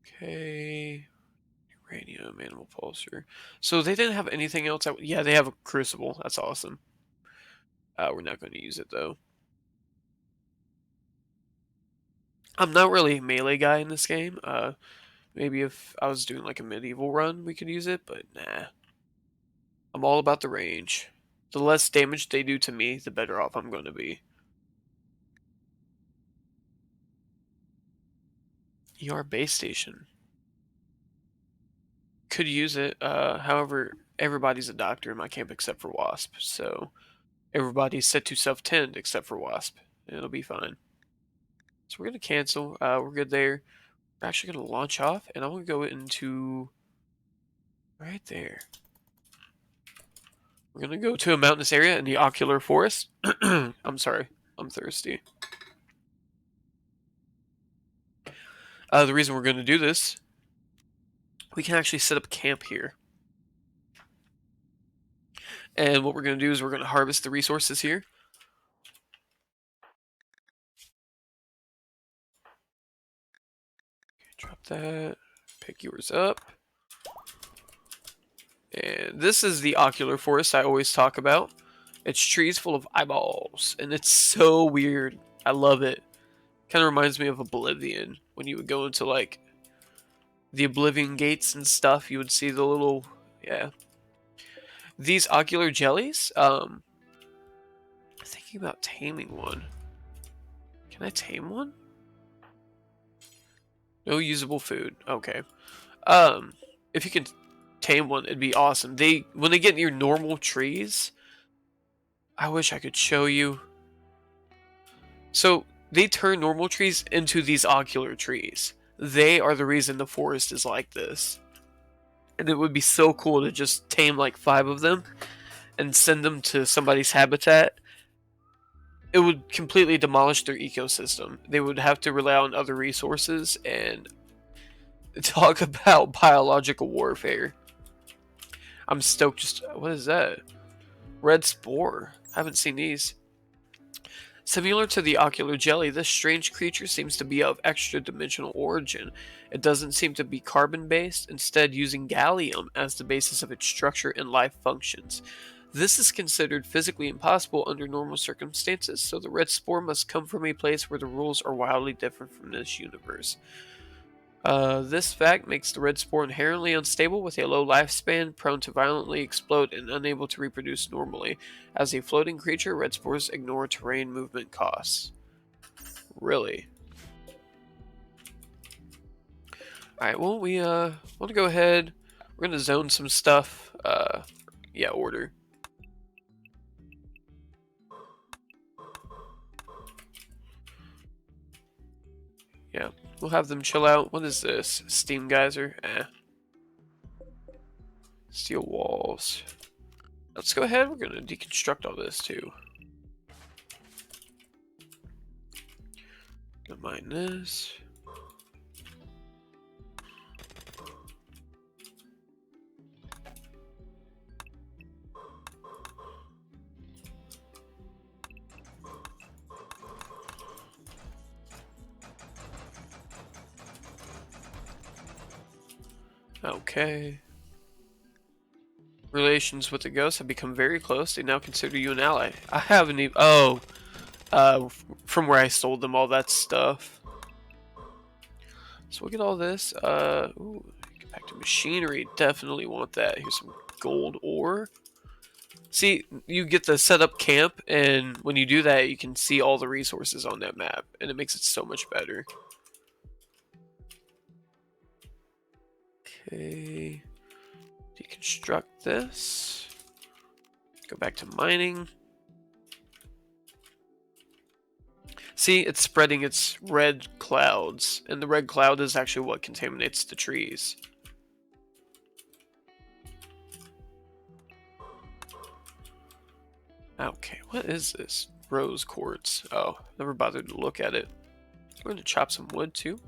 Okay. Uranium, animal pulsar. So they didn't have anything else. Yeah, they have a crucible. That's awesome. We're not going to use it though. I'm not really a melee guy in this game. Maybe if I was doing like a medieval run, we could use it, but nah. I'm all about the range. The less damage they do to me, the better off I'm going to be. ER base station. Could use it. However, everybody's a doctor in my camp except for Wasp, so everybody's set to self-tend except for Wasp. It'll be fine. So we're going to cancel. We're good there. We're actually going to launch off, and I'm going to go into right there. We're going to go to a mountainous area in the ocular forest. I'm sorry. I'm thirsty. The reason we're going to do this, we can actually set up camp here. And what we're going to do is we're going to harvest the resources here. Okay, drop that. Pick yours up. And this is the ocular forest I always talk about. It's trees full of eyeballs, and it's so weird. I love it. Kind of reminds me of Oblivion, when you would go into like the Oblivion gates and stuff. You would see the little, yeah. These ocular jellies. Thinking about taming one. Can I tame one? No usable food. Okay. Um, if you can tame one, it'd be awesome. When they get near normal trees, I wish I could show you. So they turn normal trees into these ocular trees. They are the reason the forest is like this. And it would be so cool to just tame like 5 of them and send them to somebody's habitat. It would completely demolish their ecosystem. They would have to rely on other resources and talk about biological warfare. I'm stoked. Just what is that? Red spore. I haven't seen these. Similar to the ocular jelly, this strange creature seems to be of extra-dimensional origin. It doesn't seem to be carbon-based, instead using gallium as the basis of its structure and life functions. This is considered physically impossible under normal circumstances, so the red spore must come from a place where the rules are wildly different from this universe. This fact makes the red spore inherently unstable with a low lifespan, prone to violently explode, and unable to reproduce normally. As a floating creature, red spores ignore terrain movement costs. Really? Alright, well, we want to go ahead. We're going to zone some stuff. Yeah, order. Yeah, we'll have them chill out. What is this? Steam geyser? Steel walls. Let's go ahead. We're going to deconstruct all this too. Gonna mine this. Okay. Relations with the ghosts have become very close. They now consider you an ally. I haven't even. Oh, from where I sold them all that stuff. So we'll get all this. Ooh, get back to machinery. Definitely want that. Here's some gold ore. See, you get to set up camp, and when you do that, you can see all the resources on that map, and it makes it so much better. Okay. Deconstruct this. Go back to mining. See, it's spreading its red clouds, and the red cloud is actually what contaminates the trees. Okay, what is this? Rose quartz. Oh, never bothered to look at it. We're going to chop some wood too.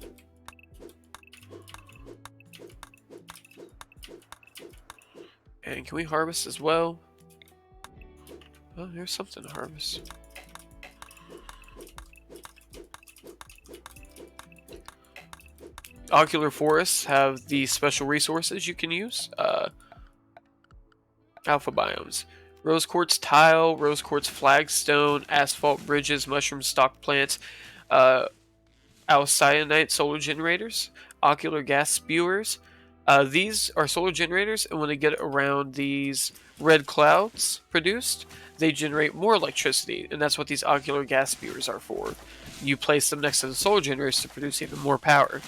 And can we harvest as well? Oh, there's something to harvest. Ocular forests have these special resources you can use. Alpha biomes. Rose quartz tile, rose quartz flagstone, asphalt bridges, mushroom stock plants, alcyanite solar generators, ocular gas spewers. These are solar generators, and when they get around these red clouds produced, they generate more electricity, and that's what these ocular gas spewers are for. You place them next to the solar generators to produce even more power.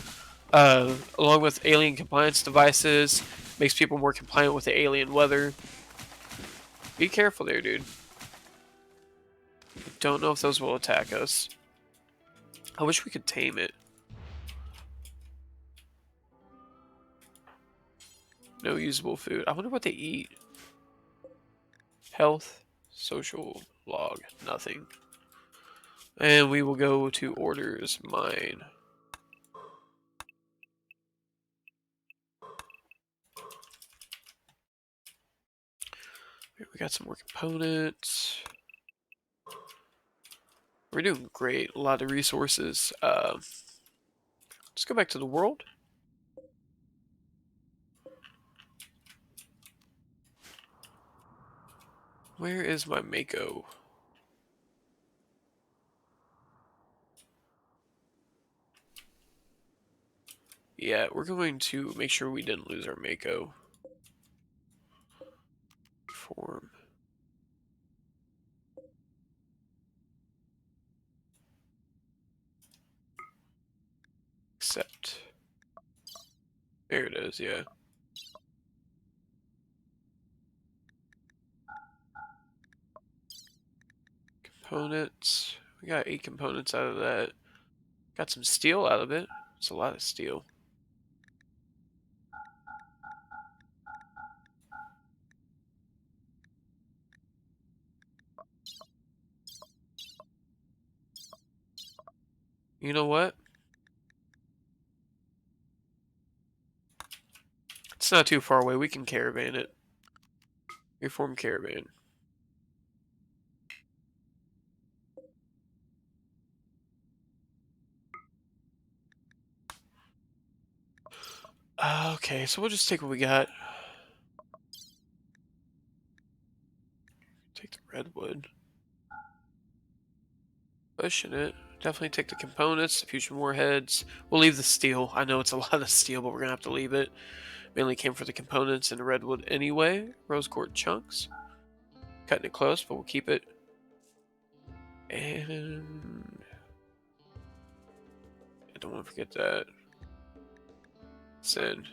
Along with alien compliance devices, makes people more compliant with the alien weather. Be careful there, dude. Don't know if those will attack us. I wish we could tame it. No usable food. I wonder what they eat. Health, social, log, nothing. And we will go to orders, mine. We got some more components. We're doing great. A lot of resources. Let's go back to the world. Where is my Mako? Yeah, we're going to make sure we didn't lose our Mako. Form. Accept. There it is, yeah. Components. We got 8 components out of that. Got some steel out of it. It's a lot of steel. You know what? It's not too far away. We can caravan it. Reform caravan. Okay, so we'll just take what we got. Take the redwood. Pushing it. Definitely take the components, the fusion warheads. We'll leave the steel. I know it's a lot of steel, but we're gonna have to leave it. Mainly came for the components and the redwood anyway. Rose quartz chunks. Cutting it close, but we'll keep it. And I don't want to forget that. Send.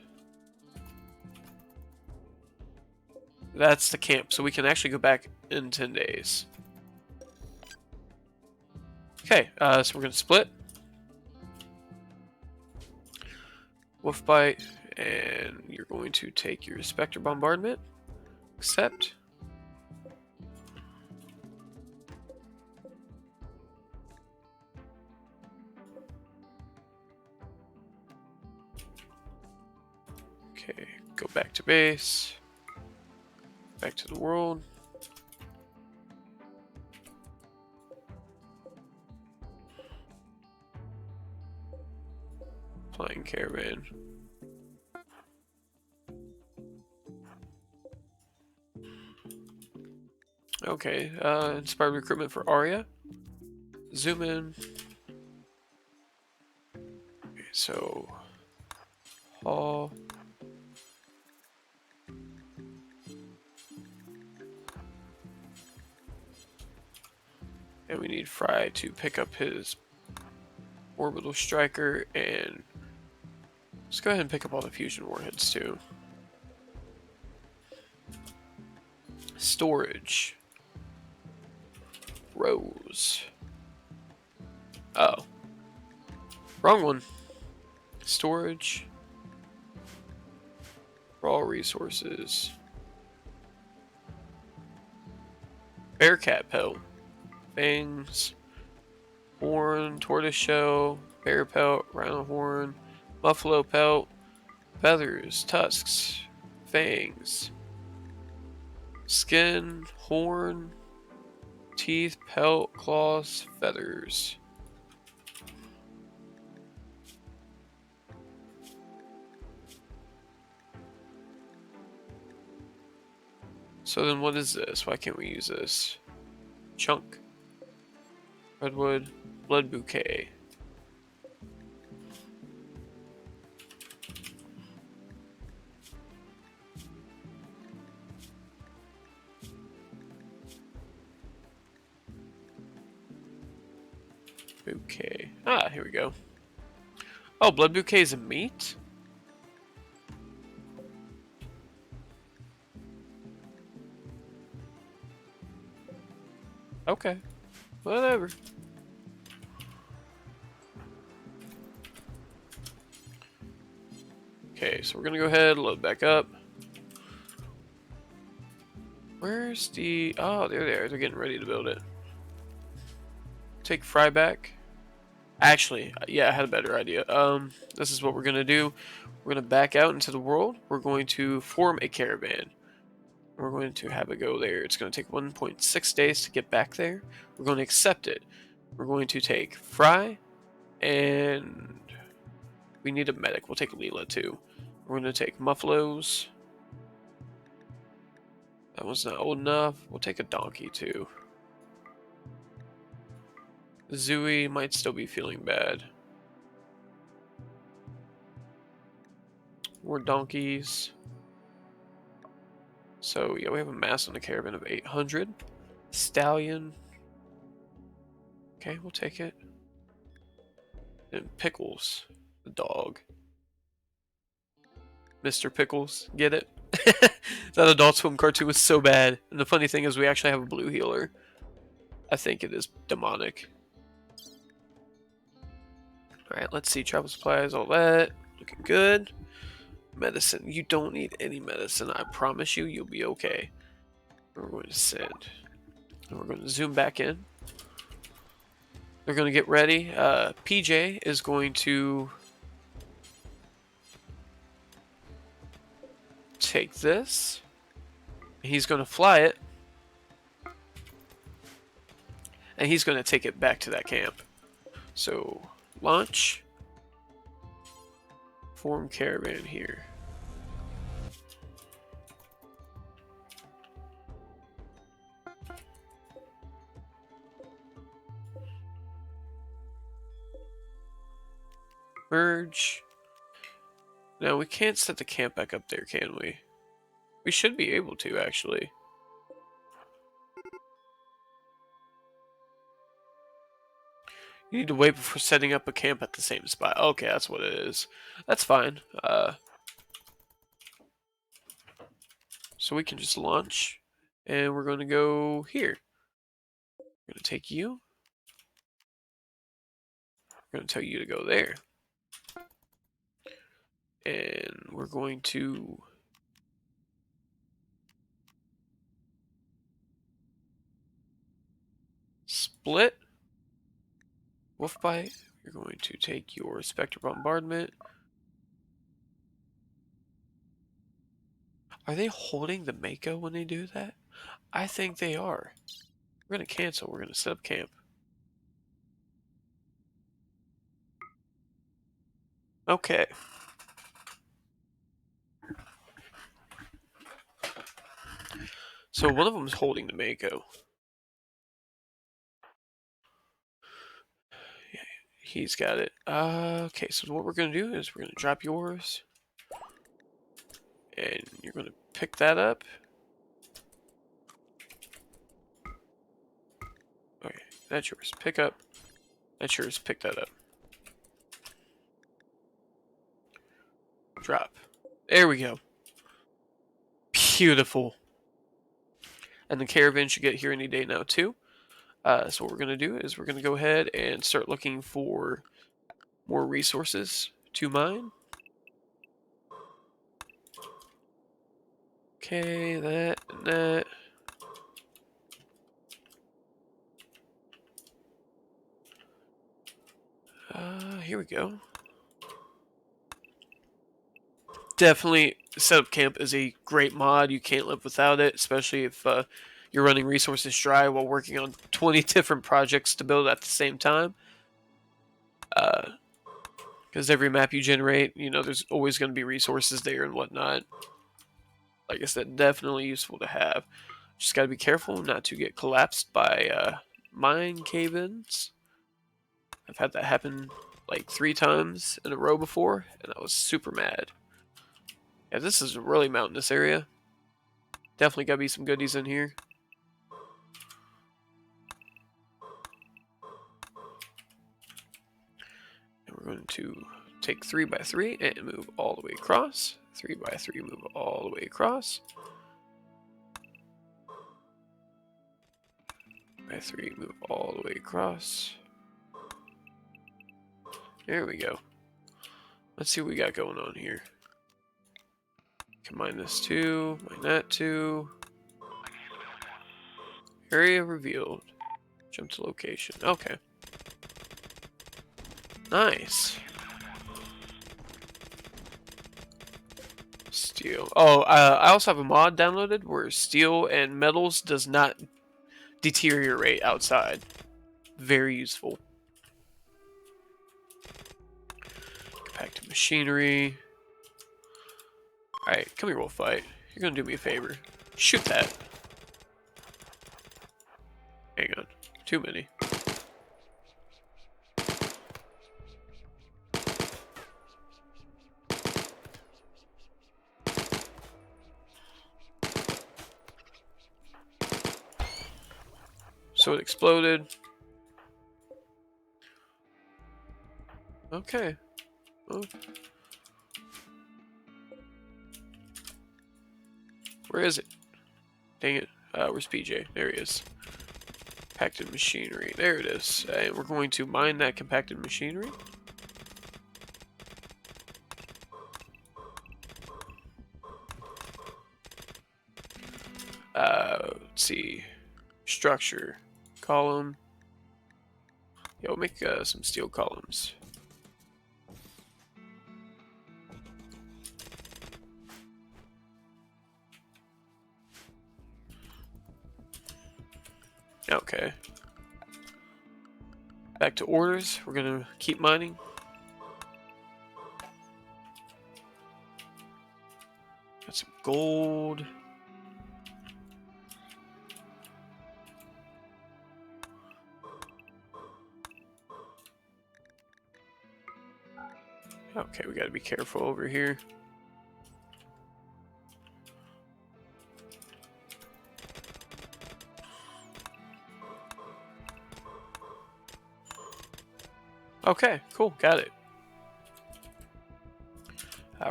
That's the camp, so we can actually go back in 10 days. Okay, so we're gonna split. Wolf bite, and you're going to take your Spectre bombardment. Accept. Okay, go back to base. Back to the world. Flying caravan. Okay, inspired recruitment for Arya. Zoom in. Okay, so Hall. And we need Fry to pick up his orbital striker, and let's go ahead and pick up all the fusion warheads too. Storage. Rose. Oh. Wrong one. Storage. Raw resources. Bearcat pelt. Fangs. Horn. Tortoiseshell. Bear pelt. Rhino horn. Buffalo pelt. Feathers. Tusks. Fangs. Skin. Horn. Teeth. Pelt. Claws. Feathers. So then what is this? Why can't we use this? Chunk. Redwood. Blood bouquet. Bouquet. Ah, here we go. Oh, blood bouquet is a meat? Okay. Whatever. Okay, so we're gonna go ahead, load back up. Where's the... Oh, they're there. They're getting ready to build it. Take Fry back. Actually, yeah, I had a better idea. This is what we're gonna do. We're gonna back out into the world. We're going to form a caravan. We're going to have it go there. It's going to take 1.6 days to get back there. We're going to accept it. We're going to take Fry, and we need a medic. We'll take Leela too. We're going to take Muffalo's. That one's not old enough. We'll take a donkey too. Zooey might still be feeling bad. More donkeys. So yeah, we have a mass on the caravan of 800. Stallion. Okay, we'll take it. And Pickles, the dog. Mr. Pickles, get it? That Adult Swim cartoon was so bad. And the funny thing is we actually have a blue healer. I think it is demonic. Alright, let's see. Travel supplies, all that. Looking good. Medicine. You don't need any medicine. I promise you, you'll be okay. We're going to send. And we're going to zoom back in. They're going to get ready. PJ is going to take this. He's going to fly it. And he's going to take it back to that camp. So, launch. Form caravan here. Merge. Now, we can't set the camp back up there, can we? We should be able to, actually. You need to wait before setting up a camp at the same spot. Okay, that's what it is. That's fine. So we can just launch. And we're going to go here. We're going to take you. We're going to tell you to go there. And we're going to split. Wolfbite. You're going to take your Spectre Bombardment. Are they holding the Mako when they do that? I think they are. We're going to cancel. We're going to set up camp. Okay. So one of them is holding the Mako. Yeah, he's got it. Okay, so what we're going to do is we're going to drop yours. And you're going to pick that up. Okay, that's yours. Pick up. That's yours. Pick that up. Drop. There we go. Beautiful. And the caravan should get here any day now too. So what we're going to do is we're going to go ahead and start looking for more resources to mine. Okay, that and that. Here we go. Definitely, Setup Camp is a great mod. You can't live without it, especially if you're running resources dry while working on 20 different projects to build at the same time. Because every map you generate, you know, there's always going to be resources there and whatnot. Like I said, definitely useful to have. Just got to be careful not to get collapsed by mine cave-ins. I've had that happen like 3 times in a row before, and I was super mad. Yeah, this is a really mountainous area. Definitely got to be some goodies in here. And we're going to take 3x3 and move all the way across. 3x3, move all the way across. By 3, move all the way across. There we go. Let's see what we got going on here. Can mine this too, mine that too. Area revealed. Jump to location. Okay. Nice. Steel. Oh, I also have a mod downloaded where steel and metals does not deteriorate outside. Very useful. Compacted machinery. Alright, come here, we'll fight. You're gonna do me a favor. Shoot that. Hang on. Too many. So it exploded. Okay. Oh. Where is it? Dang it. Where's PJ? There he is. Compacted machinery. There it is. And we're going to mine that compacted machinery. Let's see. Structure. Column. Yeah, we'll make some steel columns. Okay. Back to orders. We're gonna keep mining. Got some gold. Okay, we gotta be careful over here. Okay, cool, got it.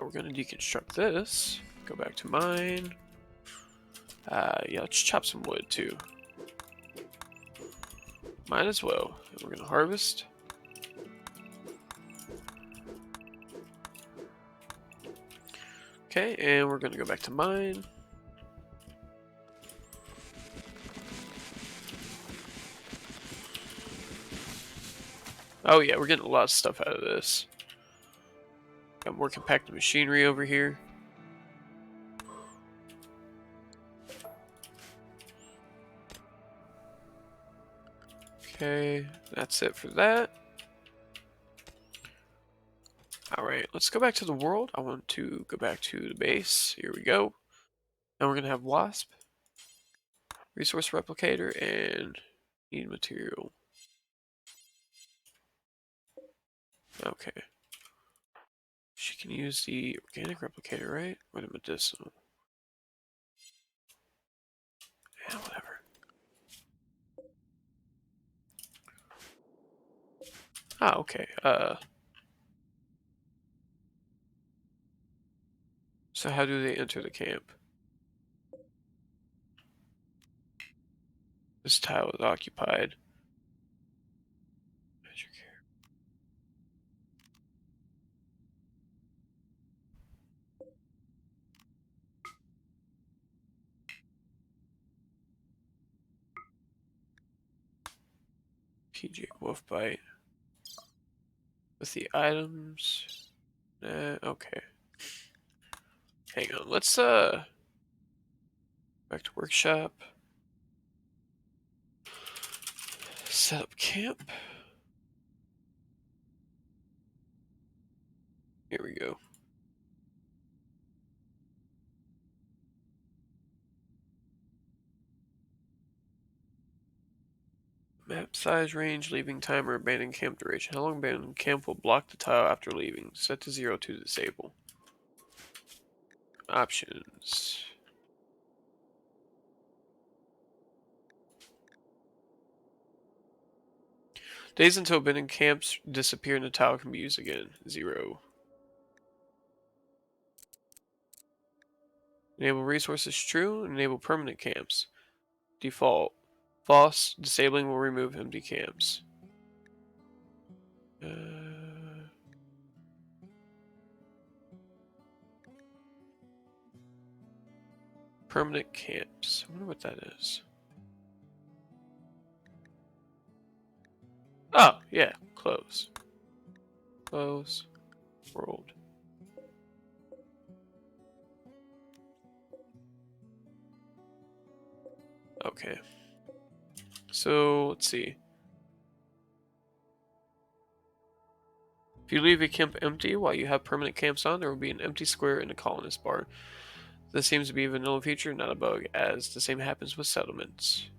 We're gonna deconstruct this. Go back to mine. Yeah, let's chop some wood too. Might as well. And we're gonna harvest. Okay, and we're gonna go back to mine. Oh yeah, we're getting a lot of stuff out of this. Got more compacted machinery over here. Okay, that's it for that. Alright, let's go back to the world. I want to go back to the base. Here we go. Now we're gonna have wasp, resource replicator, and need material. Okay. She can use the organic replicator, right? Or the medicinal. Yeah, whatever. Ah, okay. So how do they enter the camp? This tile is occupied. Measure care. PJ wolf bite. With the items. Okay. Hang on. Let's back to workshop. Set up camp. Here we go. Map size, range, leaving timer, abandoned camp duration. How long abandoned camp will block the tile after leaving? Set to 0 to disable. Options. Days until abandoned camps disappear and the tile can be used again. 0. Enable resources true. Enable permanent camps. Default. False. Disabling will remove empty camps. Permanent camps. I wonder what that is. Oh, yeah. Close. Close. World. Okay. So, let's see. If you leave a camp empty while you have permanent camps on, there will be an empty square in the colonist bar. This seems to be a vanilla feature, not a bug, as the same happens with settlements.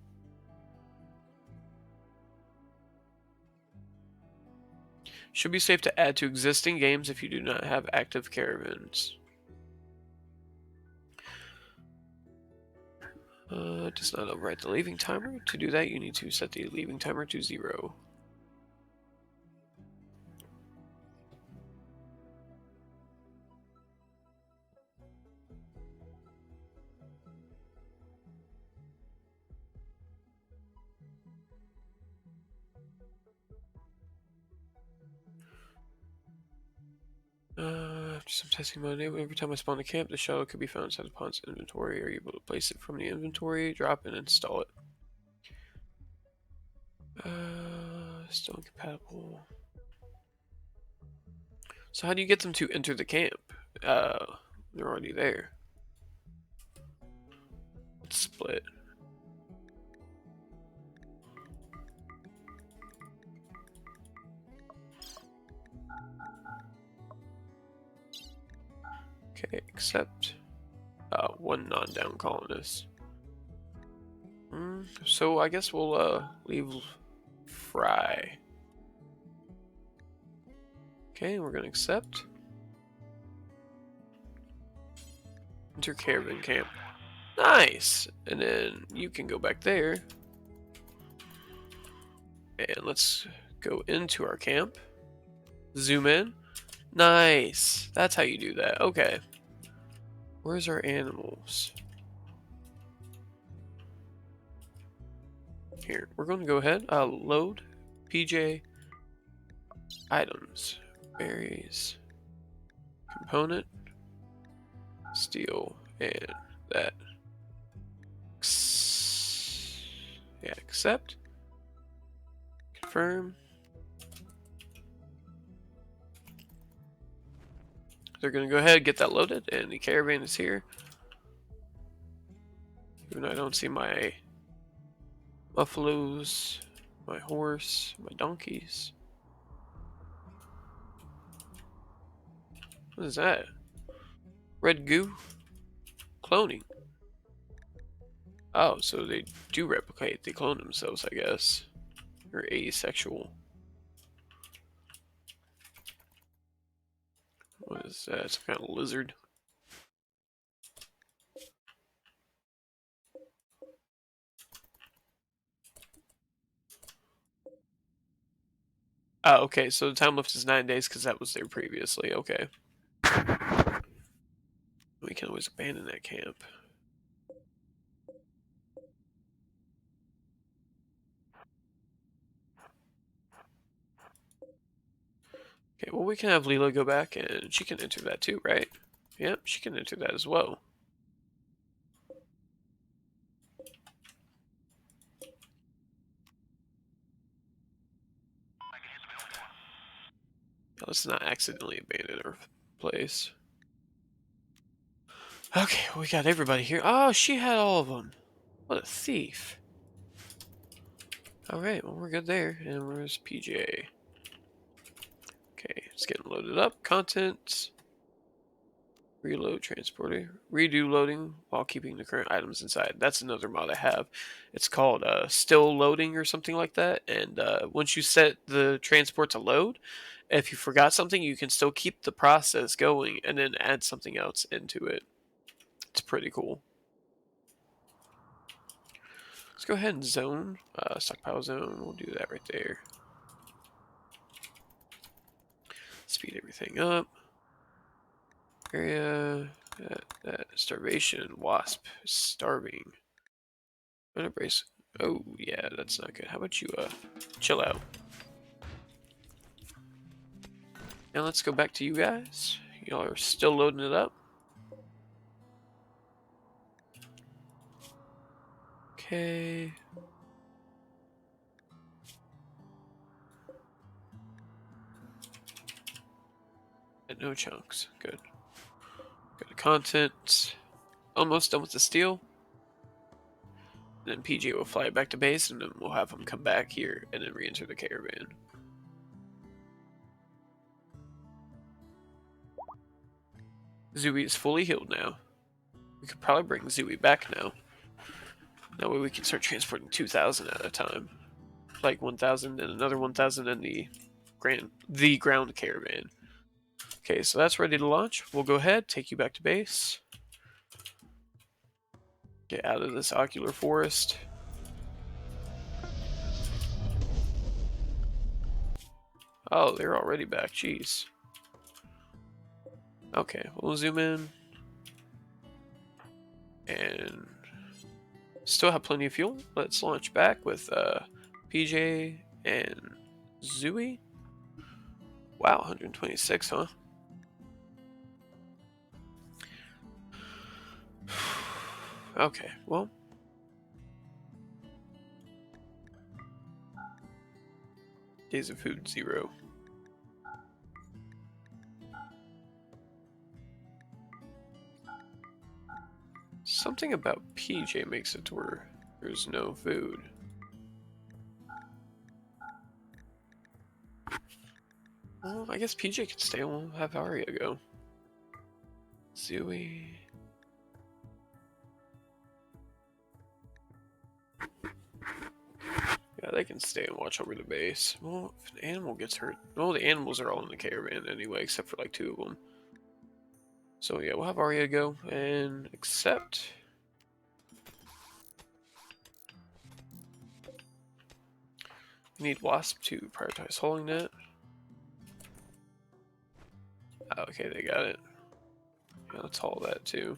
Should be safe to add to existing games if you do not have active caravans. Does not overwrite the leaving timer. To do that, you need to set the leaving timer to 0. After some testing mode, every time I spawn a camp, the shuttle could be found inside the pond's inventory. Are you able to place it from the inventory, drop and install it? Still incompatible. So how do you get them to enter the camp? They're already there. Let's split. Okay, accept. One non-down colonist. So I guess we'll leave Fry. Okay, we're gonna accept. Enter caravan camp. Nice! And then you can go back there. And let's go into our camp. Zoom in. Nice! That's how you do that. Okay. Where's our animals? Here, we're going to go ahead. Load PJ items. Berries. Component. Steel. And that. Yeah, accept. Confirm. They're going to go ahead and get that loaded, and the caravan is here. Even though I don't see my buffaloes, my horse, my donkeys. What is that? Red goo? Cloning. Oh, so they do replicate. They clone themselves, I guess. Or asexual. What is that? Some kind of lizard. Oh, okay, so the time lift is 9 days because that was there previously. Okay. We can always abandon that camp. Okay, well, we can have Leela go back and she can enter that too, right? Yep, she can enter that as well. Let's not accidentally abandon our place. Okay, we got everybody here. Oh, she had all of them. What a thief. Alright, well, we're good there. And where's PJ? Okay, it's getting loaded up. Contents. Reload transporter. Redo loading while keeping the current items inside. That's another mod I have. It's called still loading or something like that. And once you set the transport to load, if you forgot something, you can still keep the process going and then add something else into it. It's pretty cool. Let's go ahead and zone. Stockpile zone. We'll do that right there. Speed everything up. Area. Starvation. Wasp. Starving. Embrace. Oh, yeah, that's not good. How about you, chill out? Now let's go back to you guys. Y'all are still loading it up. Okay. And no chunks. Good. Go to content. Almost done with the steel. And then PJ will fly back to base, and then we'll have him come back here and then re-enter the caravan. Zooey is fully healed now. We could probably bring Zooey back now. That way we can start transporting 2,000 at a time. Like 1,000 and another 1,000 in the the ground caravan. Okay, so that's ready to launch. We'll go ahead, take you back to base. Get out of this ocular forest. Oh, they're already back. Jeez. Okay, we'll zoom in. And still have plenty of fuel. Let's launch back with PJ and Zooey. Wow, 126, huh? Okay, well. Days of food, 0. Something about PJ makes it to where there's no food. Well, I guess PJ can stay. We'll have Arya go. Zooey. Yeah, they can stay and watch over the base. Well, if an animal gets hurt... Well, the animals are all in the caravan anyway, except for like 2 of them. So yeah, we'll have Arya go and accept. We need Wasp to prioritize holding that. Okay, they got it. Yeah, let's haul that too.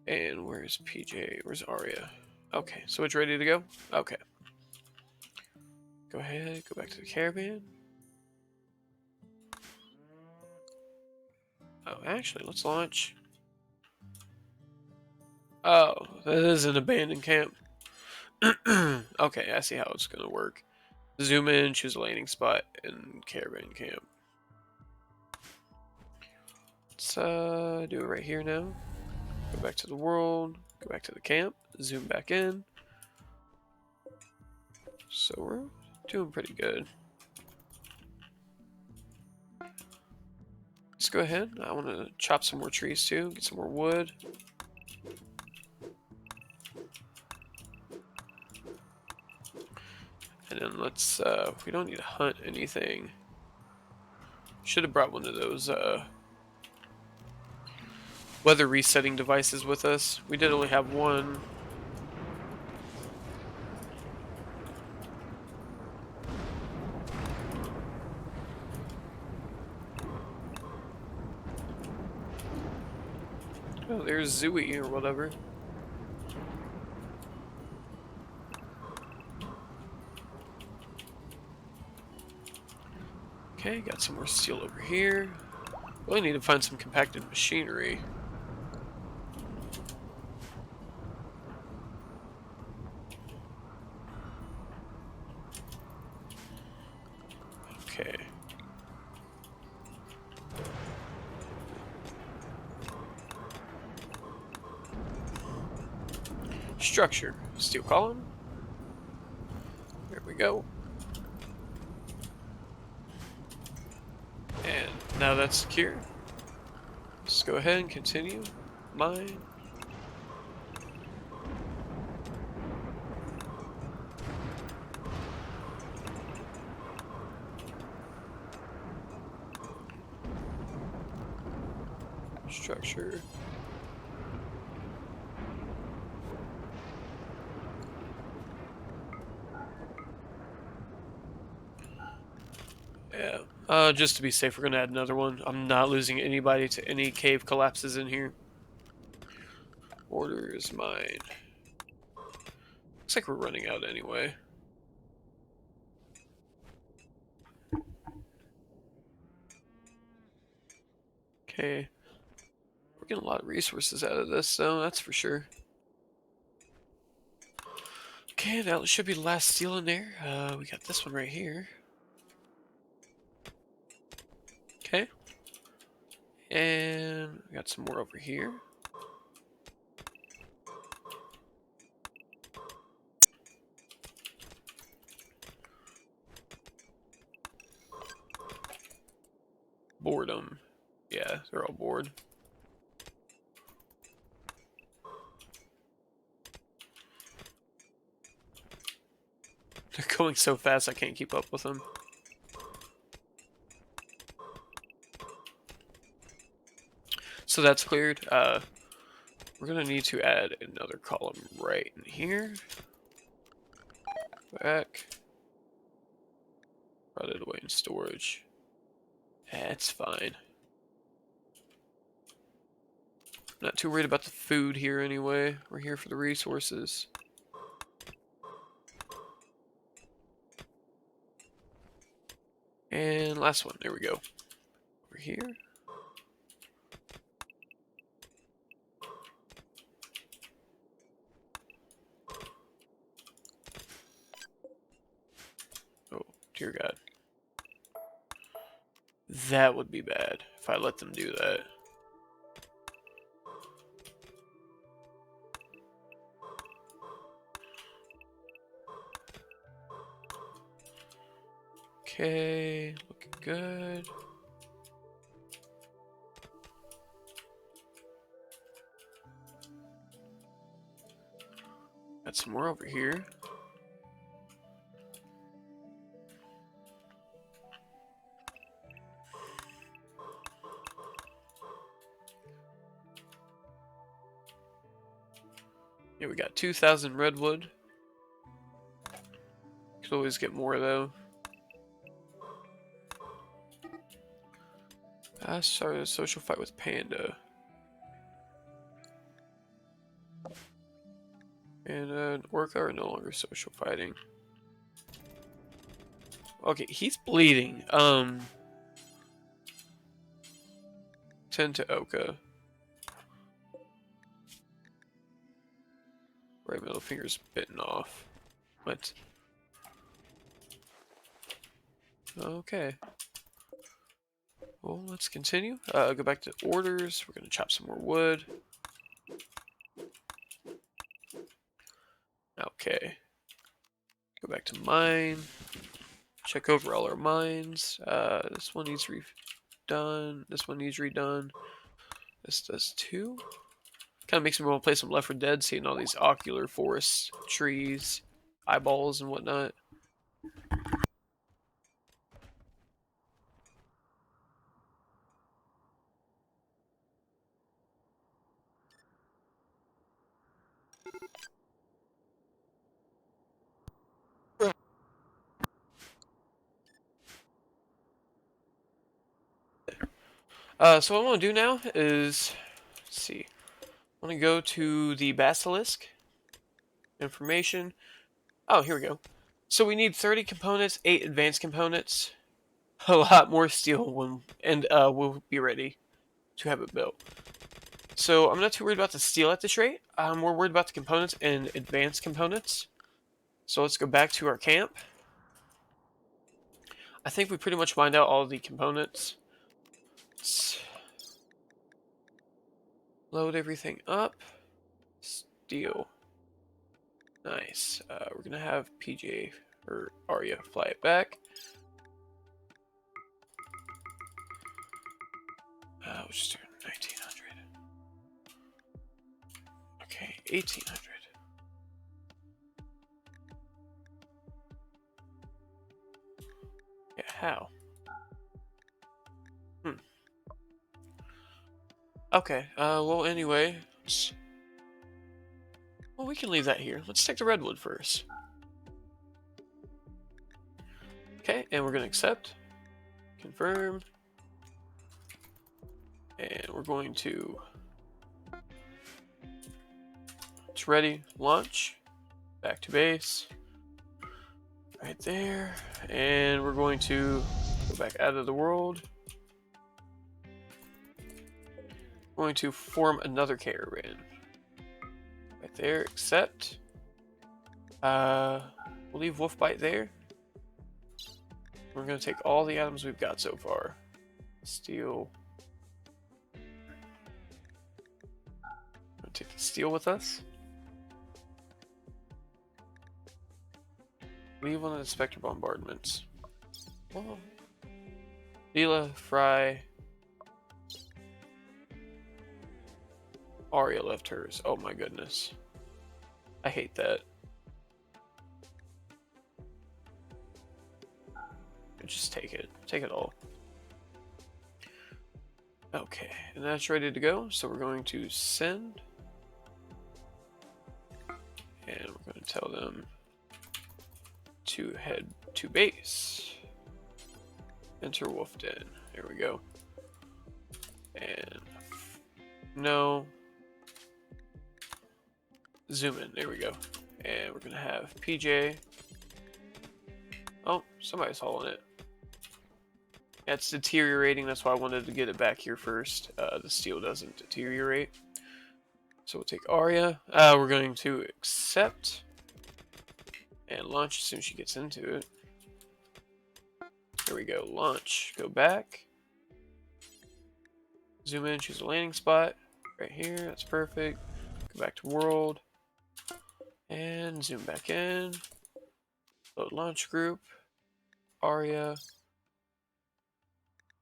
And where's PJ? Where's Arya? Okay, so it's ready to go? Okay. Go ahead, go back to the caravan. Oh, actually, let's launch. Oh, that is an abandoned camp. Okay, I see how it's gonna work. Zoom in, choose a landing spot, and caravan camp. Let's do it right here now. Go back to the world, go back to the camp, zoom back in. So we're doing pretty good. Let's go ahead. I want to chop some more trees too, get some more wood. And then let's, we don't need to hunt anything. Should have brought one of those weather resetting devices with us. We did only have one. Oh, there's Zooey or whatever. Okay, got some more steel over here. Really need to find some compacted machinery. Okay. Structure. Steel column. There we go. And now that's secure. Let's go ahead and continue. Mine. Structure. Yeah. Just to be safe, we're gonna add another one. I'm not losing anybody to any cave collapses in here. Order is mine. Looks like we're running out anyway. Okay. We're getting a lot of resources out of this, so that's for sure. Okay, now it should be the last steel in there. We got this one right here. Okay. And we got some more over here. Boredom. Yeah, they're all bored. They're going so fast I can't keep up with them. So that's cleared. We're gonna need to add another column right in here. Back. Put it away in storage. That's fine. Not too worried about the food here anyway. We're here for the resources. And last one. There we go. Over here. Oh, dear God. That would be bad if I let them do that. Okay, looking good. Got some more over here. Yeah, we got 2,000 redwood. Could always get more though. I started a social fight with Panda. And Orca are no longer social fighting. Okay, he's bleeding. 10 to Oka. Right middle finger's bitten off. What? Okay. Well, let's continue. Go back to orders. We're gonna chop some more wood. Okay. Go back to mine. Check over all our mines. This one needs redone. This one needs redone. This does too. Kind of makes me want to play some Left 4 Dead, seeing all these ocular forests, trees, eyeballs, and whatnot. So what I want to do now is, let's see, I want to go to the Basilisk information. Oh, here we go. So we need 30 components, 8 advanced components, a lot more steel and we'll be ready to have it built. So I'm not too worried about the steel at this rate. I'm more worried about the components and advanced components. So let's go back to our camp. I think we pretty much mined out all the components. Let's load everything up. Steel. Nice. We're gonna have PJ or Arya fly it back. We'll just do 1900. Okay, 1800. Yeah, how? Okay, well, anyway, well, we can leave that here. Let's take the redwood first. Okay, and we're gonna accept, confirm, and we're going to, it's ready, launch, back to base, right there, and we're going to go back out of the world. Going to form another caravan. Right there, accept. We'll leave Wolfbite there. We're gonna take all the items we've got so far. Steel. Gonna take the steel with us. Leave one of the Spectre bombardments. Oh. Leela, Fry. Arya left hers. Oh my goodness. I hate that. Just take it. Take it all. Okay, and that's ready to go. So we're going to send, and we're going to tell them to head to base. Enter wolf den. There we go. And no. Zoom in. There we go. And we're going to have PJ. Oh, somebody's hauling it. Yeah, it's deteriorating. That's why I wanted to get it back here first. The steel doesn't deteriorate. So we'll take Arya. We're going to accept and launch as soon as she gets into it. Here we go. Launch. Go back. Zoom in. Choose a landing spot. Right here. That's perfect. Go back to world. And zoom back in. Load launch group. Arya.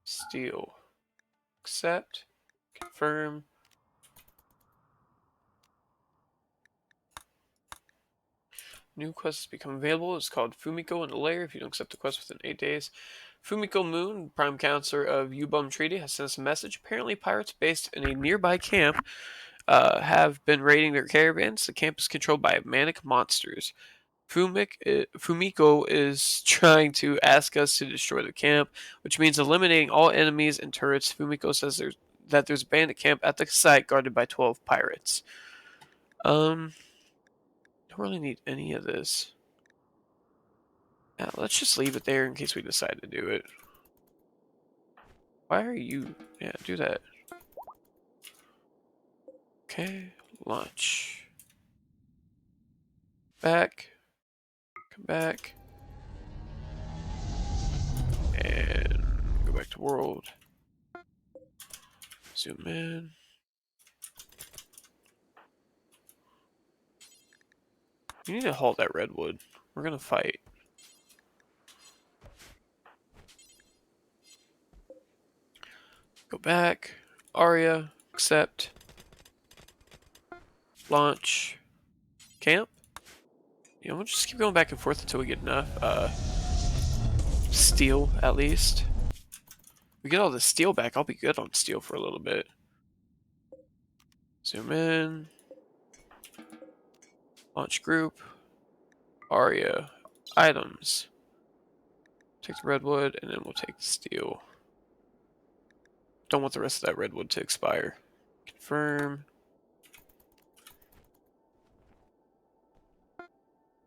Steel. Accept. Confirm. New quest has become available. It's called Fumiko in the Lair. If you don't accept the quest within 8 days. Fumiko Moon, Prime Counselor of Yubum Treaty, has sent us a message. Apparently, pirates based in a nearby camp have been raiding their caravans. The camp is controlled by manic monsters. Fumiko is trying to ask us to destroy the camp, which means eliminating all enemies and turrets. Fumiko says there's a bandit camp at the site guarded by 12 pirates. Don't really need any of this. Yeah, let's just leave it there in case we decide to do it. Why are you... Yeah, do that. Okay, launch. Back. Come back. And go back to world. Zoom in. You need to haul that redwood. We're gonna fight. Go back. Arya. Accept. Launch. Camp. You know, we'll just keep going back and forth until we get enough. Steel, at least. We get all the steel back. I'll be good on steel for a little bit. Zoom in. Launch group. Arya. Items. Take the redwood, and then we'll take the steel. Don't want the rest of that redwood to expire. Confirm.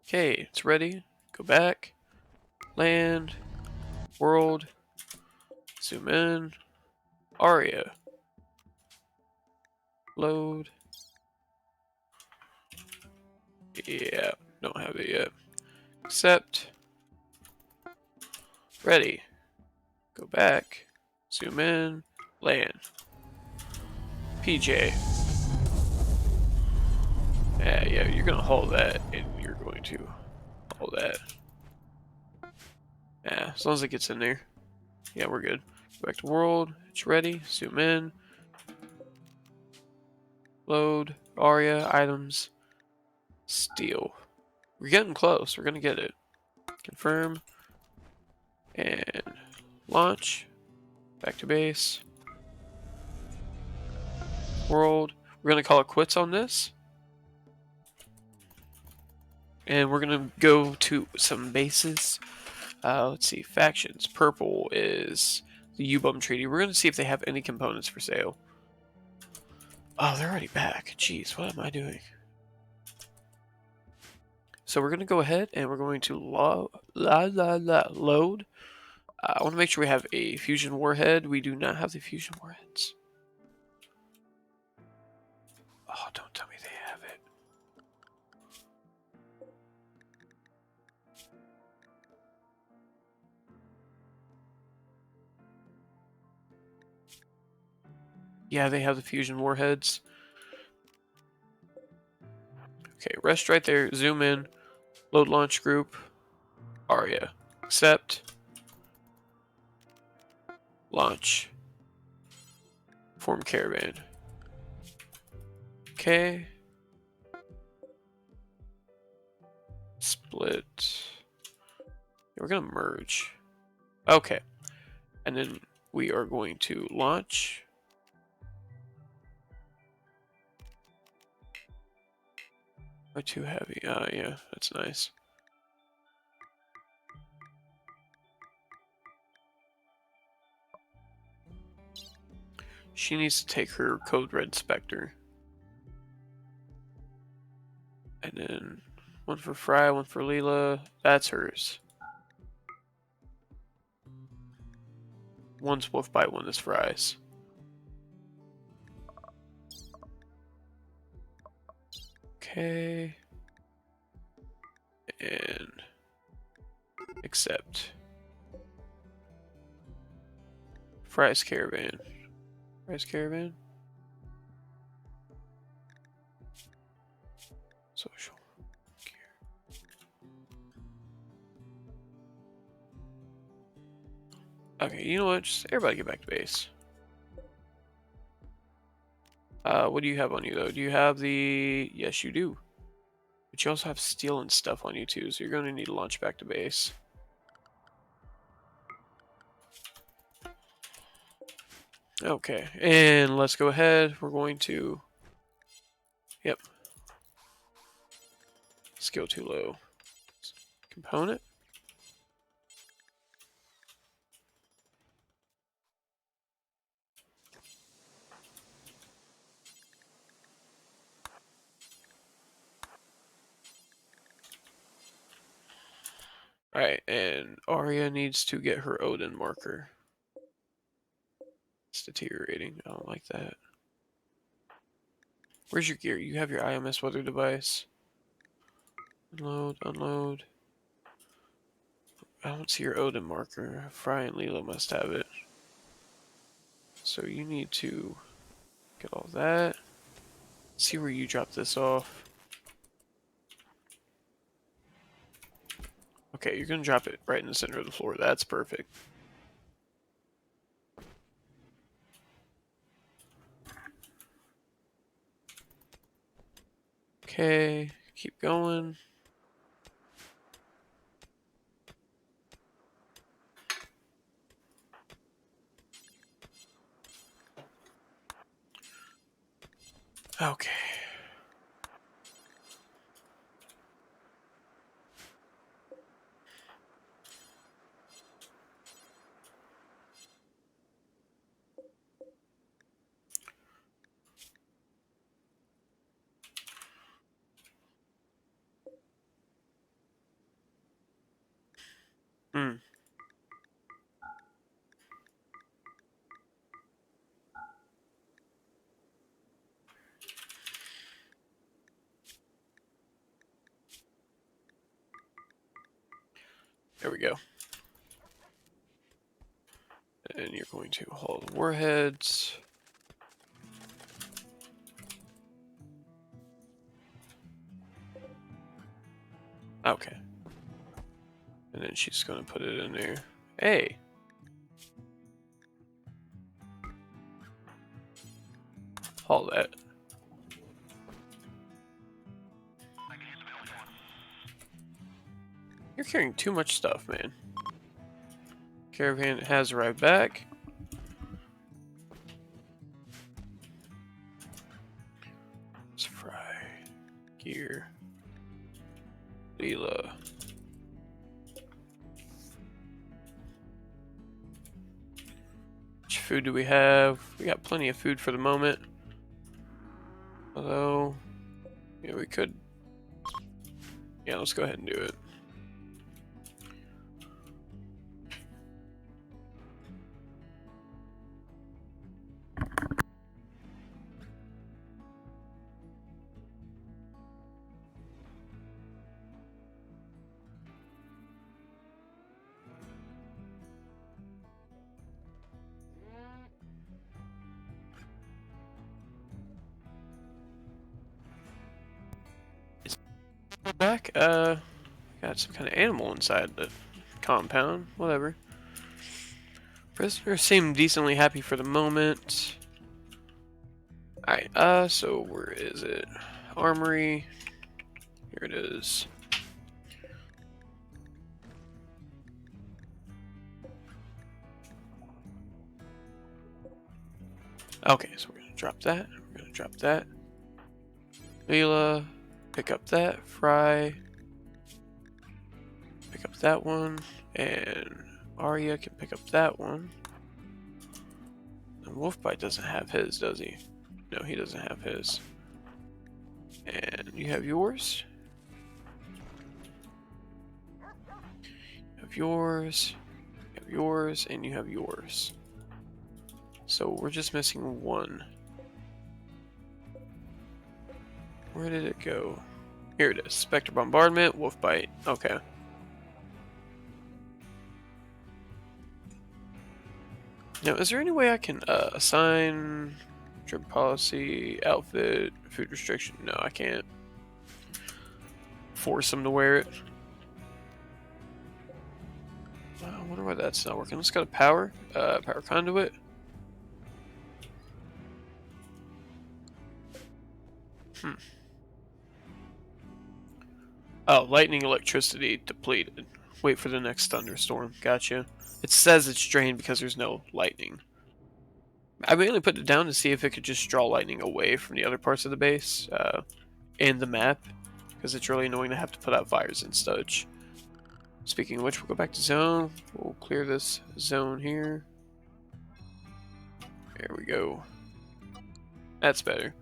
Okay, it's ready. Go back. Land. World. Zoom in. Arya. Load. Yeah, don't have it yet. Accept. Ready. Go back. Zoom in. Land. PJ. Yeah, you're gonna haul that, and you're going to haul that. Yeah, as long as it gets in there. Yeah, we're good. Go back to world. It's ready. Zoom in. Load. Arya. Items. Steel. We're getting close. We're gonna get it. Confirm. And launch. Back to base. World. We're gonna call it quits on this. And we're gonna go to some bases. Let's see. Factions. Purple is the Yubum Treaty. We're gonna see if they have any components for sale. Oh, they're already back. Jeez, what am I doing? So we're gonna go ahead and we're going to load. I want to make sure we have a fusion warhead. We do not have the fusion warheads. Oh, don't tell me they have it. Yeah, they have the fusion warheads. Okay, rest right there. Zoom in. Load launch group. Arya. Accept. Launch. Form caravan. Okay. Split. Yeah, we're gonna merge. Okay. And then we are going to launch. Or too heavy. Oh, yeah, that's nice. She needs to take her Code Red Spectre. And then one for Fry, one for Leela. That's hers. One's Wolf Bite, one is Fry's. Okay. And accept. Fry's Caravan. Fry's Caravan. Social. Okay, you know what? Just everybody get back to base. What do you have on you, though? Do you have the... Yes, you do. But you also have steel and stuff on you, too, so you're going to need to launch back to base. Okay, and let's go ahead. We're going to... Yep. Skill too low. Component. Alright, and Arya needs to get her Odin marker. It's deteriorating. I don't like that. Where's your gear? You have your IMS weather device. Unload, unload. I don't see your Odin marker. Fry and Leela must have it. So you need to get all that. See where you drop this off. Okay, you're gonna drop it right in the center of the floor. That's perfect. Okay, keep going. Okay. Hmm. There we go. And you're going to haul the warheads. Okay. And then she's going to put it in there. Hey. Haul that. You're carrying too much stuff, man. Caravan has arrived back. Let's Fry. Gear. Leela. Which food do we have? We got plenty of food for the moment. Although, yeah, we could. Yeah, let's go ahead and do it. Back, got some kind of animal inside the compound. Whatever. Prisoners seem decently happy for the moment. Alright, so where is it? Armory. Here it is. Okay, so we're gonna drop that. We're gonna drop that. Leela. Pick up that. Fry. Pick up that one. And Arya can pick up that one. And Wolfbite doesn't have his, does he? No, he doesn't have his. And you have yours. You have yours. You have yours. And you have yours. So we're just missing one. Where did it go? Here it is. Spectre Bombardment, Wolfbite. Okay. Now, is there any way I can assign trip policy, outfit, food restriction? No, I can't force them to wear it. I wonder why that's not working. Let's go to power. Power conduit. Oh, lightning electricity depleted. Wait for the next thunderstorm. Gotcha. It says it's drained because there's no lightning. I mainly put it down to see if it could just draw lightning away from the other parts of the base and the map, because it's really annoying to have to put out fires and such. Speaking of which, we'll go back to zone. We'll clear this zone here. There we go. That's better.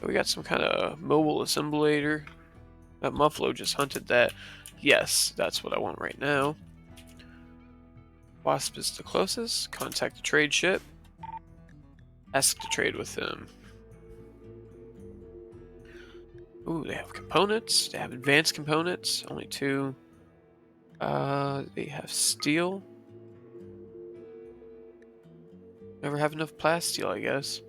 We got some kind of mobile assemblator. That Muffalo just hunted that. Yes, that's what I want right now. Wasp is the closest. Contact the trade ship. Ask to trade with them. Ooh, they have components. They have advanced components. Only 2. They have steel. Never have enough plasteel, I guess.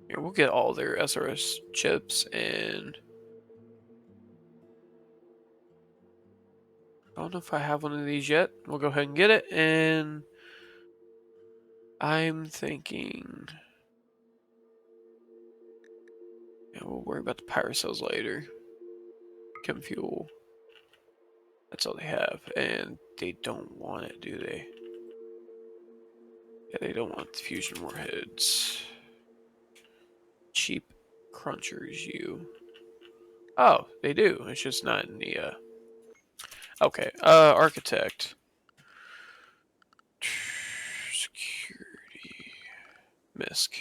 Here, we'll get all their SRS chips, and I don't know if I have one of these yet. We'll go ahead and get it, and I'm thinking... Yeah, we'll worry about the power cells later. Chem fuel. That's all they have, and they don't want it, do they? Yeah, they don't want the fusion warheads. Cheap crunchers, you. Oh, they do. It's just not in the, Okay, architect. Security. MISC.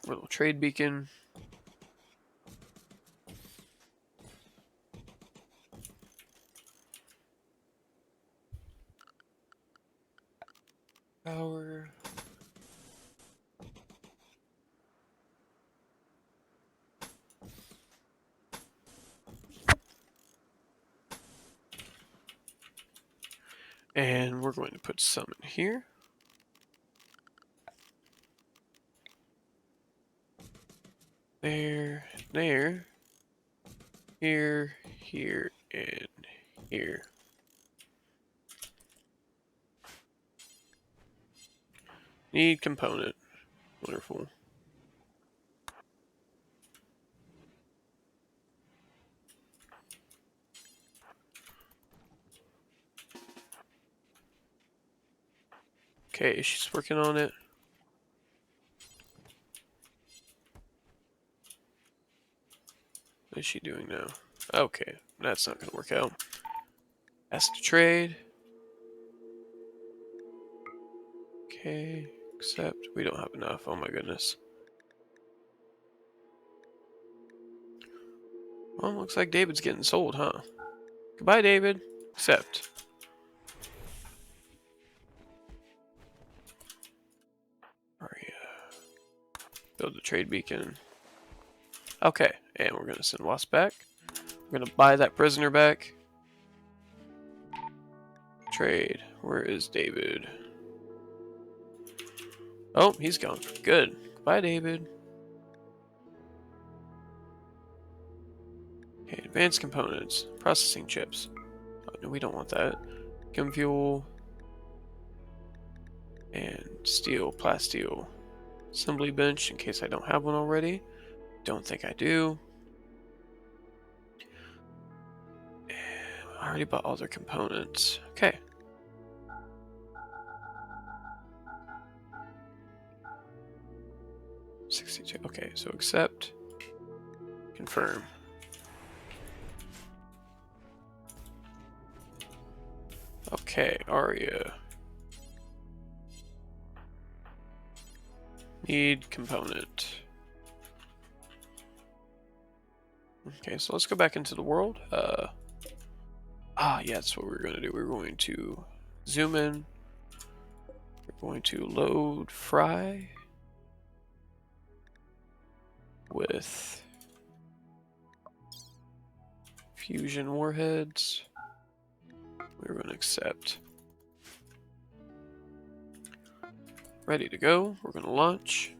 Little trade beacon. Power. And we're going to put some in here. There, there. Here, here, and here. Need component. Wonderful. Okay, she's working on it. What is she doing now? Okay, that's not going to work out. Ask to trade. Okay, accept. We don't have enough. Oh my goodness. Well, looks like David's getting sold, huh? Goodbye, David. Accept. Build a trade beacon. Okay, and we're going to send Wasp back. We're going to buy that prisoner back. Trade. Where is David? Oh, he's gone. Good. Bye, David. Okay, advanced components. Processing chips. Oh, no, we don't want that. Chem fuel. And steel, plasteel. Assembly bench, in case I don't have one already. Don't think I do. I already bought all their components. Okay. 62. Okay, so accept. Confirm. Okay, Aria. Need component. Okay, so let's go back into the world. Yeah, that's what we're going to do. We're going to zoom in. We're going to load fry with fusion warheads. We're going to accept. Ready to go. We're going to launch.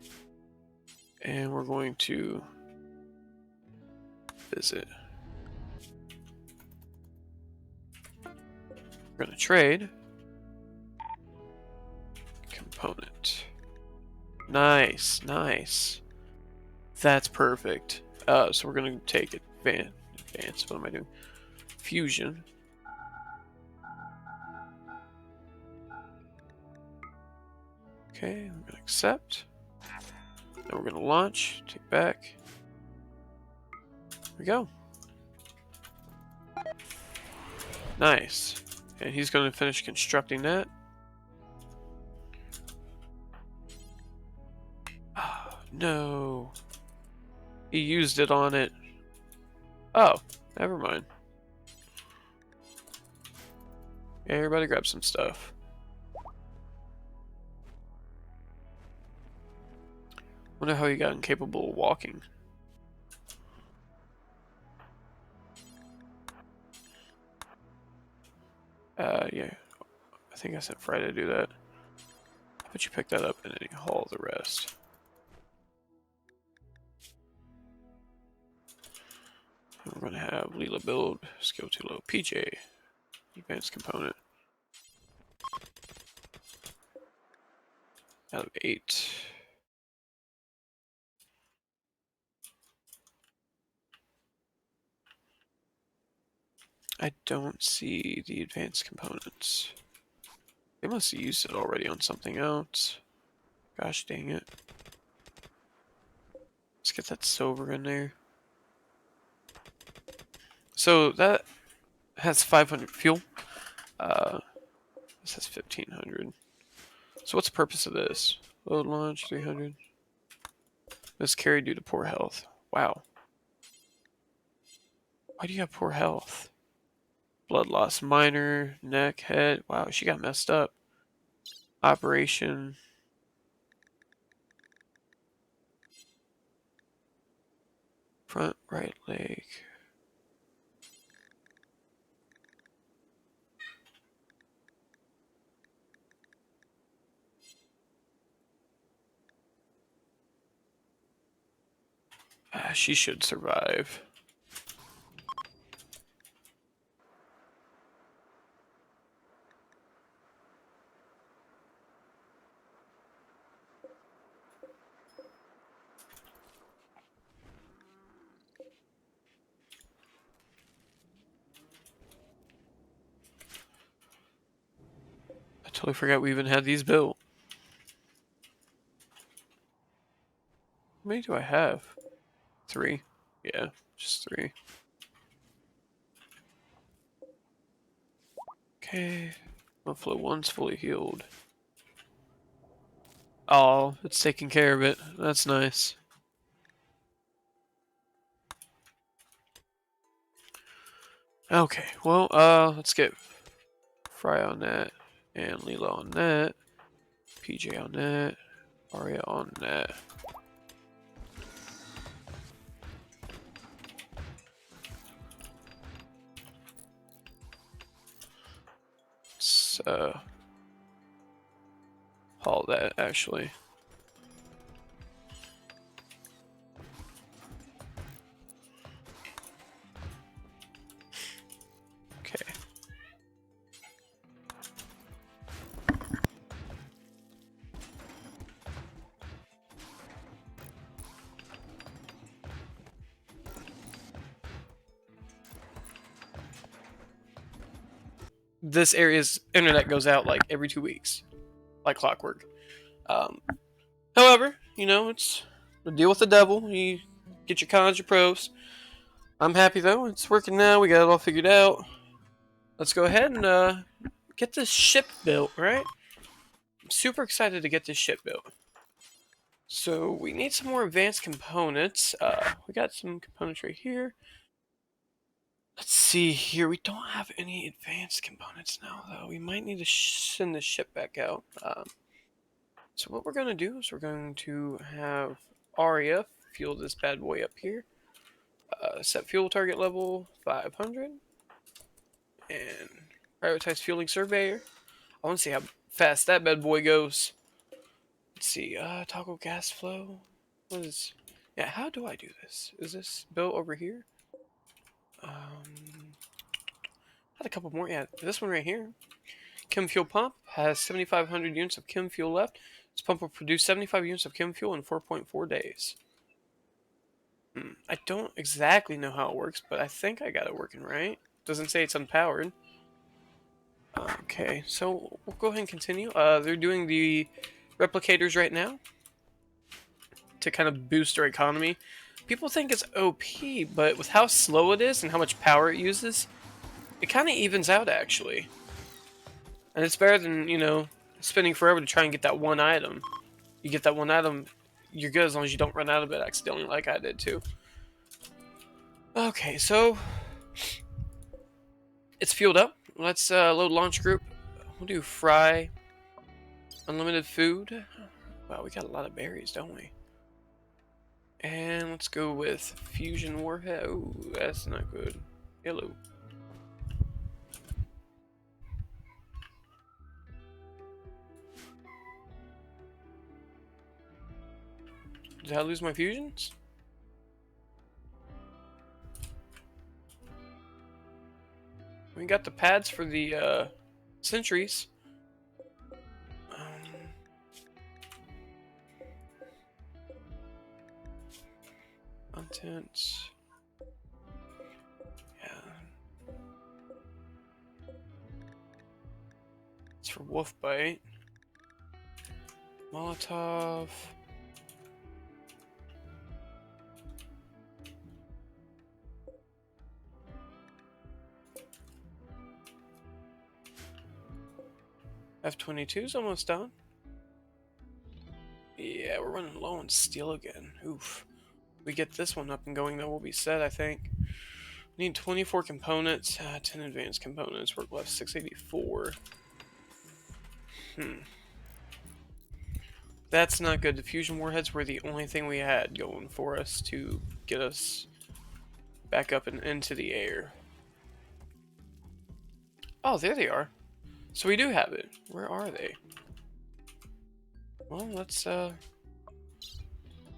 And we're going to visit. We're going to trade. Component. Nice, nice. That's perfect. So we're going to take advance. What am I doing? Fusion. Okay, we're going to accept. Then we're going to launch. Take back. Here we go. Nice. And he's going to finish constructing that. Oh, no. He used it on it. Oh, never mind. Everybody grab some stuff. Wonder how he got incapable of walking. Yeah. I think I sent Fry to do that. How about you pick that up and then you haul the rest? And we're going to have Leela build, skill too low, PJ, advanced component. Out of 8. I don't see the advanced components. They must have used it already on something else. Gosh dang it. Let's get that silver in there. So that has 500 fuel. This has 1500. So what's the purpose of this? Load launch 300. Miscarried due to poor health. Wow. Why do you have poor health? Blood loss minor, neck, head. Wow, she got messed up. Operation. Front right leg. She should survive. I totally forgot we even had these built. How many do I have? 3. Yeah, just 3. Okay. Buffalo 1's fully healed. Oh, it's taking care of it. That's nice. Okay, well, let's get Fry on that, and Leela on that, PJ on that, Arya on that. Let's, haul that, actually. Okay. This area's internet goes out like every 2 weeks, like clockwork. However, you know, it's Deal with the devil. You get your cons, your pros. I'm happy though. It's working now. We got it all figured out. Let's go ahead and get this ship built, right? I'm super excited to get this ship built. So we need some more advanced components. We got some components right here. Let's see here. We don't have any advanced components now, though. We might need to send this ship back out. So what we're going to do is we're going to have Aria fuel this bad boy up here. Set fuel target level 500. And prioritize fueling surveyor. I want to see how fast that bad boy goes. Let's see. Toggle gas flow. What is... Yeah, how do I do this? Is this built over here? Had a couple more. Yeah, this one right here. Chem fuel pump has 7,500 units of chem fuel left. This pump will produce 75 units of chem fuel in 4.4 days. I don't exactly know how it works, but I think I got it working right. Doesn't say it's unpowered. Okay, so we'll go ahead and continue. They're doing the replicators right now to kind of boost our economy. People think it's OP, but with how slow it is and how much power it uses, it kind of evens out, actually. And it's better than, you know, spending forever to try and get that one item. You get that one item, you're good as long as you don't run out of it accidentally like I did, too. Okay, so it's fueled up. Let's load launch group. We'll do fry. Unlimited food. Wow, we got a lot of berries, don't we? And let's go with fusion warhead. Oh, that's not good. Hello. Did I lose my fusions? We got the pads for the sentries. Contents. Yeah. It's for wolf bite. Molotov. F-22 is almost done. Yeah, we're running low on steel again. Oof. We get this one up and going, though, we'll be set, I think. We need 24 components, 10 advanced components. Work left 684. That's not good. The fusion warheads were the only thing we had going for us to get us back up and into the air. Oh, there they are. So we do have it. Where are they? Well, let's,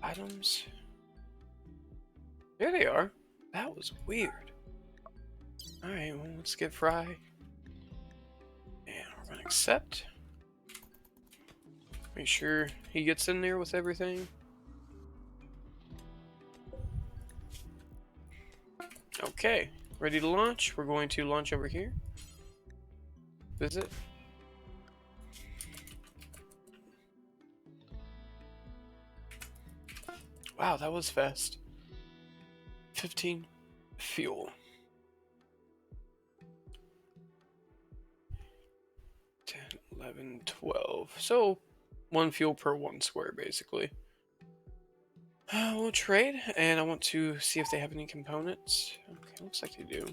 items. There they are. That was weird. Alright, well, let's get Fry. And we're gonna accept. Make sure he gets in there with everything. Okay, ready to launch. We're going to launch over here. Visit. Wow, that was fast. 15 fuel. 10, 11, 12. So, 1 fuel per 1 square, basically. We'll trade, and I want to see if they have any components. Okay, looks like they do.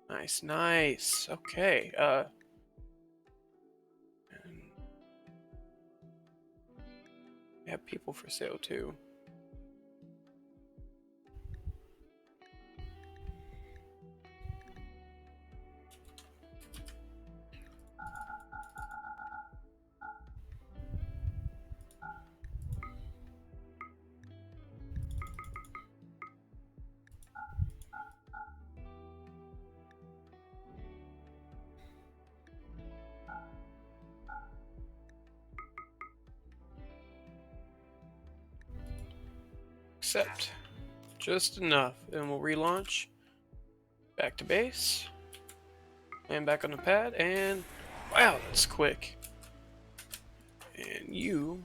Nice, nice. Okay, and they have people for sale, too. Accept. Just enough. And we'll relaunch. Back to base. And back on the pad. And wow, that's quick. And you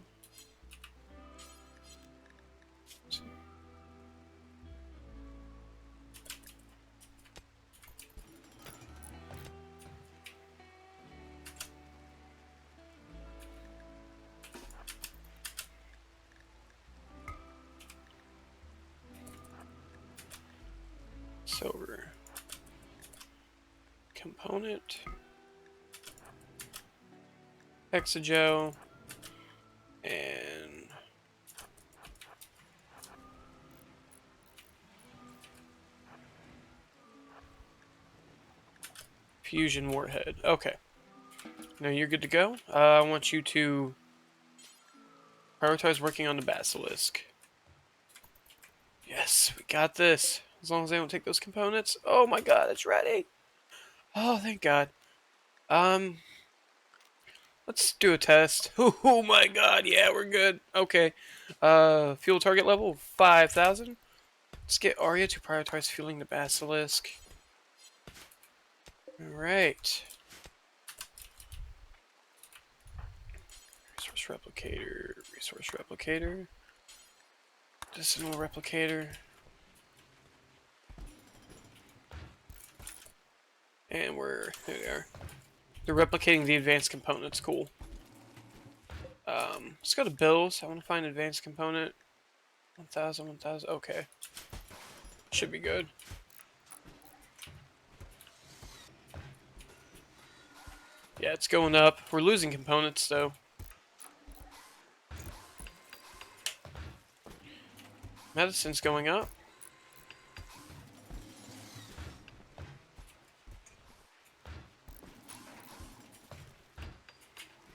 Silver. Component. Hexagel. And fusion warhead. Okay. Now you're good to go. I want you to prioritize working on the basilisk. Yes, we got this. As long as they don't take those components. Oh my god, it's ready. Oh, thank god. Um, let's do a test. Oh my god, yeah, we're good. Okay. Fuel target level 5,000. Let's get Arya to prioritize fueling the basilisk. Alright. Resource replicator. Resource replicator. Medicinal replicator. And there they are. They're replicating the advanced components. Cool. Let's go to bills. I want to find advanced component. 1,000, 1,000. Okay. Should be good. Yeah, it's going up. We're losing components, though. Medicine's going up.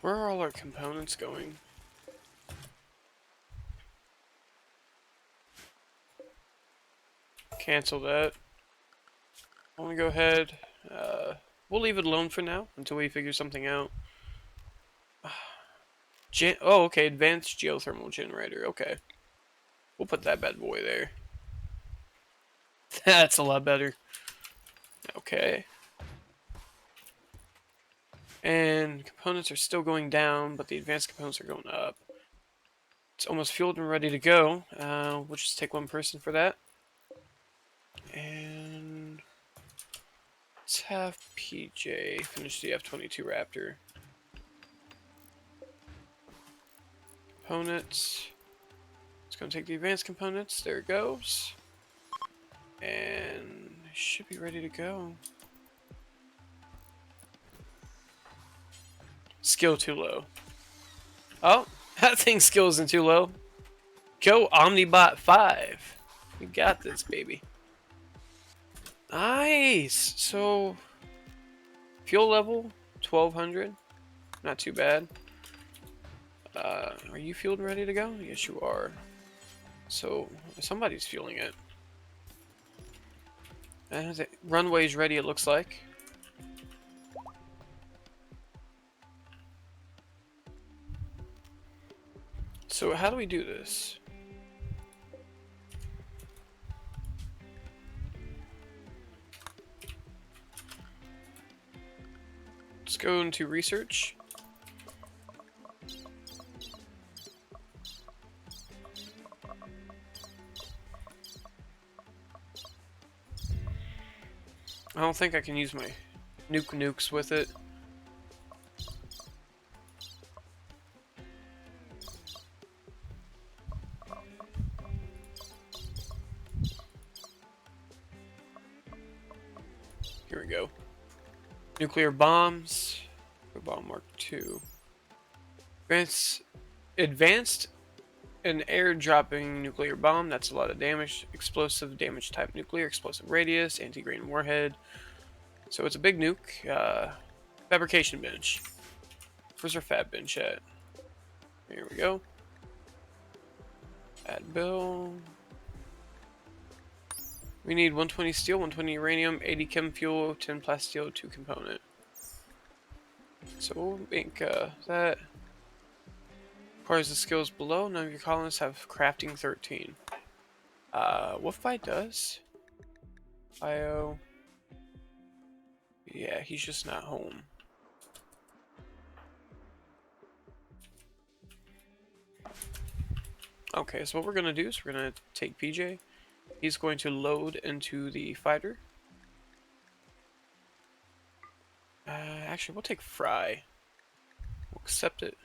Where are all our components going? Cancel that. I want to go ahead. We'll leave it alone for now until we figure something out. Oh, okay. Advanced geothermal generator. Okay. We'll put that bad boy there. That's a lot better. Okay. And components are still going down, but the advanced components are going up. It's almost fueled and ready to go. We'll just take one person for that. And let's have PJ finish the F-22 Raptor. Components. It's going to take the advanced components. There it goes. And it should be ready to go. Skill too low. Oh, that thing's skill isn't too low. Go Omnibot 5. We got this, baby. Nice. So, fuel level 1,200. Not too bad. Are you fueled and ready to go? Yes, you are. So, somebody's fueling it. And the runway's ready, it looks like. So, how do we do this? Let's go into research. I don't think I can use my nukes with it. Here we go. Nuclear bombs. Bomb Mark II. Advanced an air-dropping nuclear bomb. That's a lot of damage. Explosive damage type nuclear. Explosive radius. Anti-grain warhead. So it's a big nuke. Fabrication bench. Where's our fab bench at? Here we go. Add bill. We need 120 steel, 120 uranium, 80 chem fuel, 10 plasteel, 2 component. So we'll make that. Requires the skills below. None of your colonists have crafting 13. What fight does? Bio. Yeah, he's just not home. Okay, so what we're gonna do is we're gonna take PJ. He's going to load into the fighter. Actually, we'll take Fry. We'll accept it.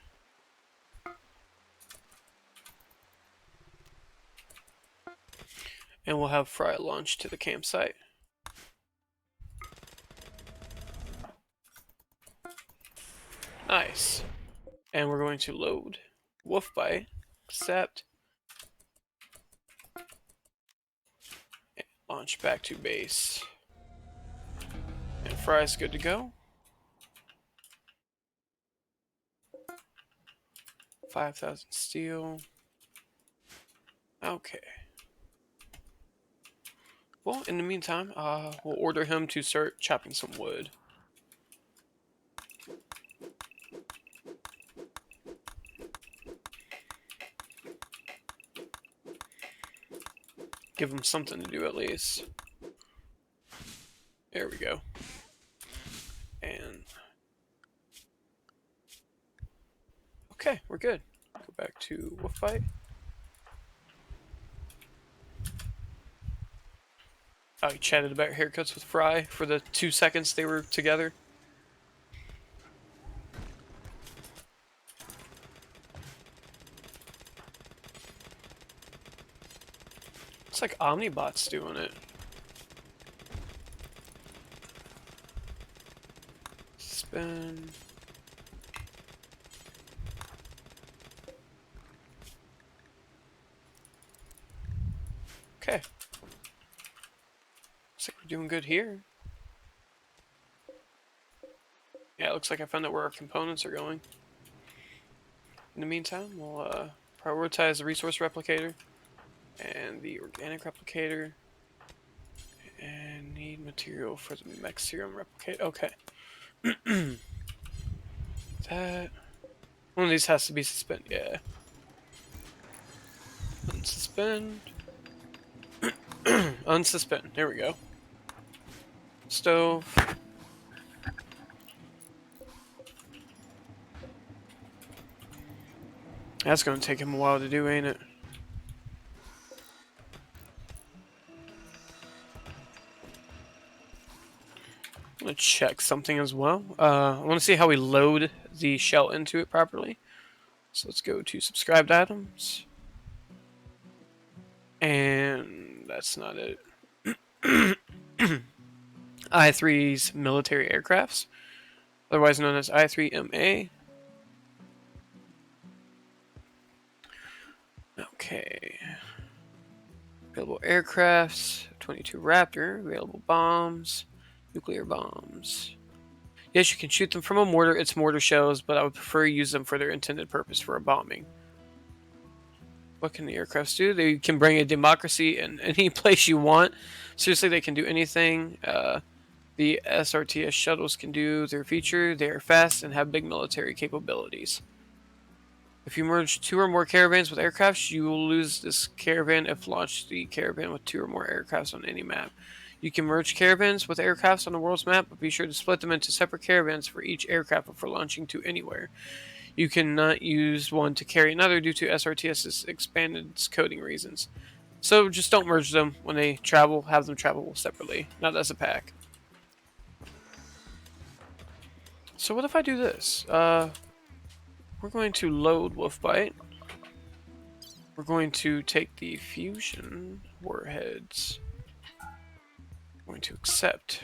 And we'll have Fry launch to the campsite. Nice. And we're going to load wolf bite, accept, launch back to base. And fry's good to go. 5,000 steel. Okay. Well, in the meantime, we'll order him to start chopping some wood. Give him something to do at least. There we go. And okay, we're good. Go back to wolf fight. Oh, he chatted about haircuts with Fry for the 2 seconds they were together. It's like Omnibot's doing it. Spin. Okay. Looks like we're doing good here. Yeah, it looks like I found out where our components are going. In the meantime, we'll prioritize the resource replicator and the organic replicator. And need material for the mech serum replicator. Okay. That one of these has to be suspended. Yeah. Unsuspend. Unsuspend. There we go. Stove. That's gonna take him a while to do, ain't it? I'm gonna check something as well. I want to see how we load the shell into it properly. So let's go to subscribed items. And that's not it. I3's military aircrafts, otherwise known as I3MA. Okay. Available aircrafts, 22 Raptor, available bombs, nuclear bombs. Yes, you can shoot them from a mortar. It's mortar shells, but I would prefer you use them for their intended purpose for a bombing. What can the aircrafts do? They can bring a democracy in any place you want. Seriously, they can do anything. The SRTS shuttles can do their feature. They are fast and have big military capabilities. If you merge 2 or more caravans with aircrafts, you will lose this caravan if launched the caravan with 2 or more aircrafts on any map. You can merge caravans with aircrafts on the world's map, but be sure to split them into separate caravans for each aircraft before launching to anywhere. You cannot use one to carry another due to SRTS's expanded coding reasons. So just don't merge them when they travel, have them travel separately, not as a pack. So what if I do this? We're going to load Wolfbite. We're going to take the fusion warheads. We're going to accept.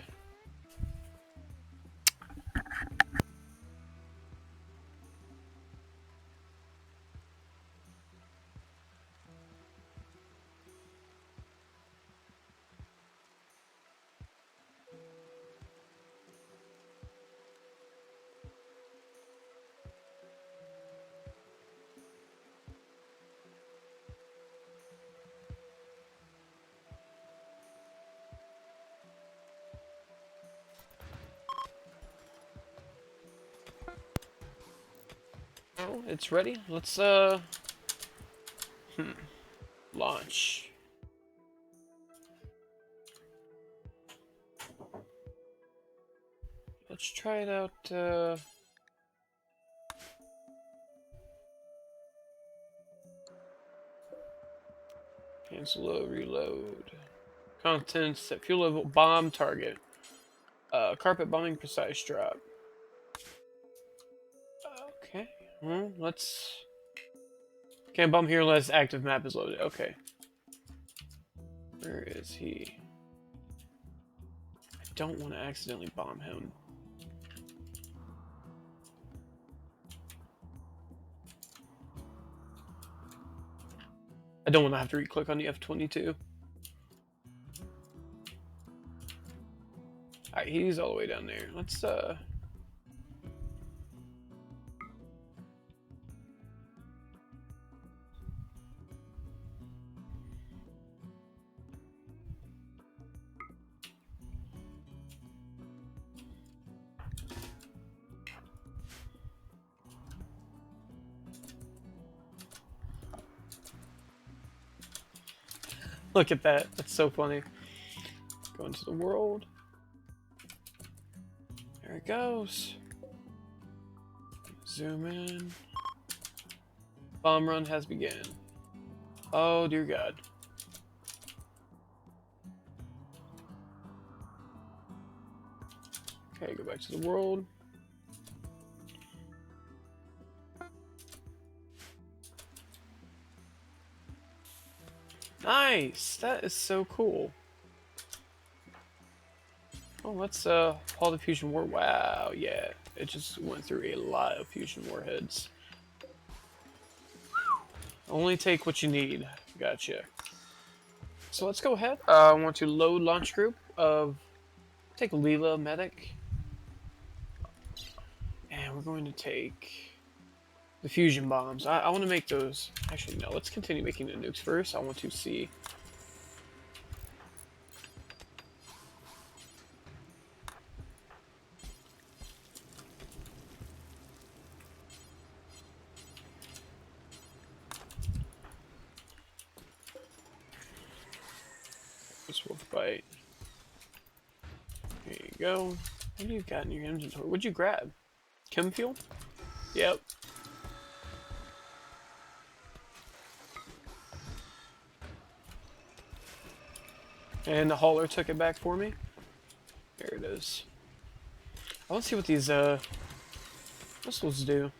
Oh, it's ready. Let's launch. Let's try it out. Cancel, reload. Contents, set fuel level, bomb target. Carpet bombing, precise drop. Okay. Let's. Can't bomb here unless active map is loaded. Okay. Where is he? I don't want to accidentally bomb him. I don't want to have to re-click on the F-22. Alright, he's all the way down there. Let's, look at that. That's so funny. Go into the world. There it goes. Zoom in. Bomb run has begun. Oh, dear God. Okay, go back to the world. Nice! That is so cool. Oh, let's haul the fusion war. Wow, yeah. It just went through a lot of fusion warheads. Only take what you need. Gotcha. So let's go ahead. I want to load launch group of... Take Leela Medic. And we're going to take the fusion bombs. I want to make those. Actually, no. Let's continue making the nukes first. I want to see. This wolf bite. There you go. What do you got in your inventory? What'd you grab? Chem fuel? Yep. And the hauler took it back for me. There it is. I want to see what these missiles do.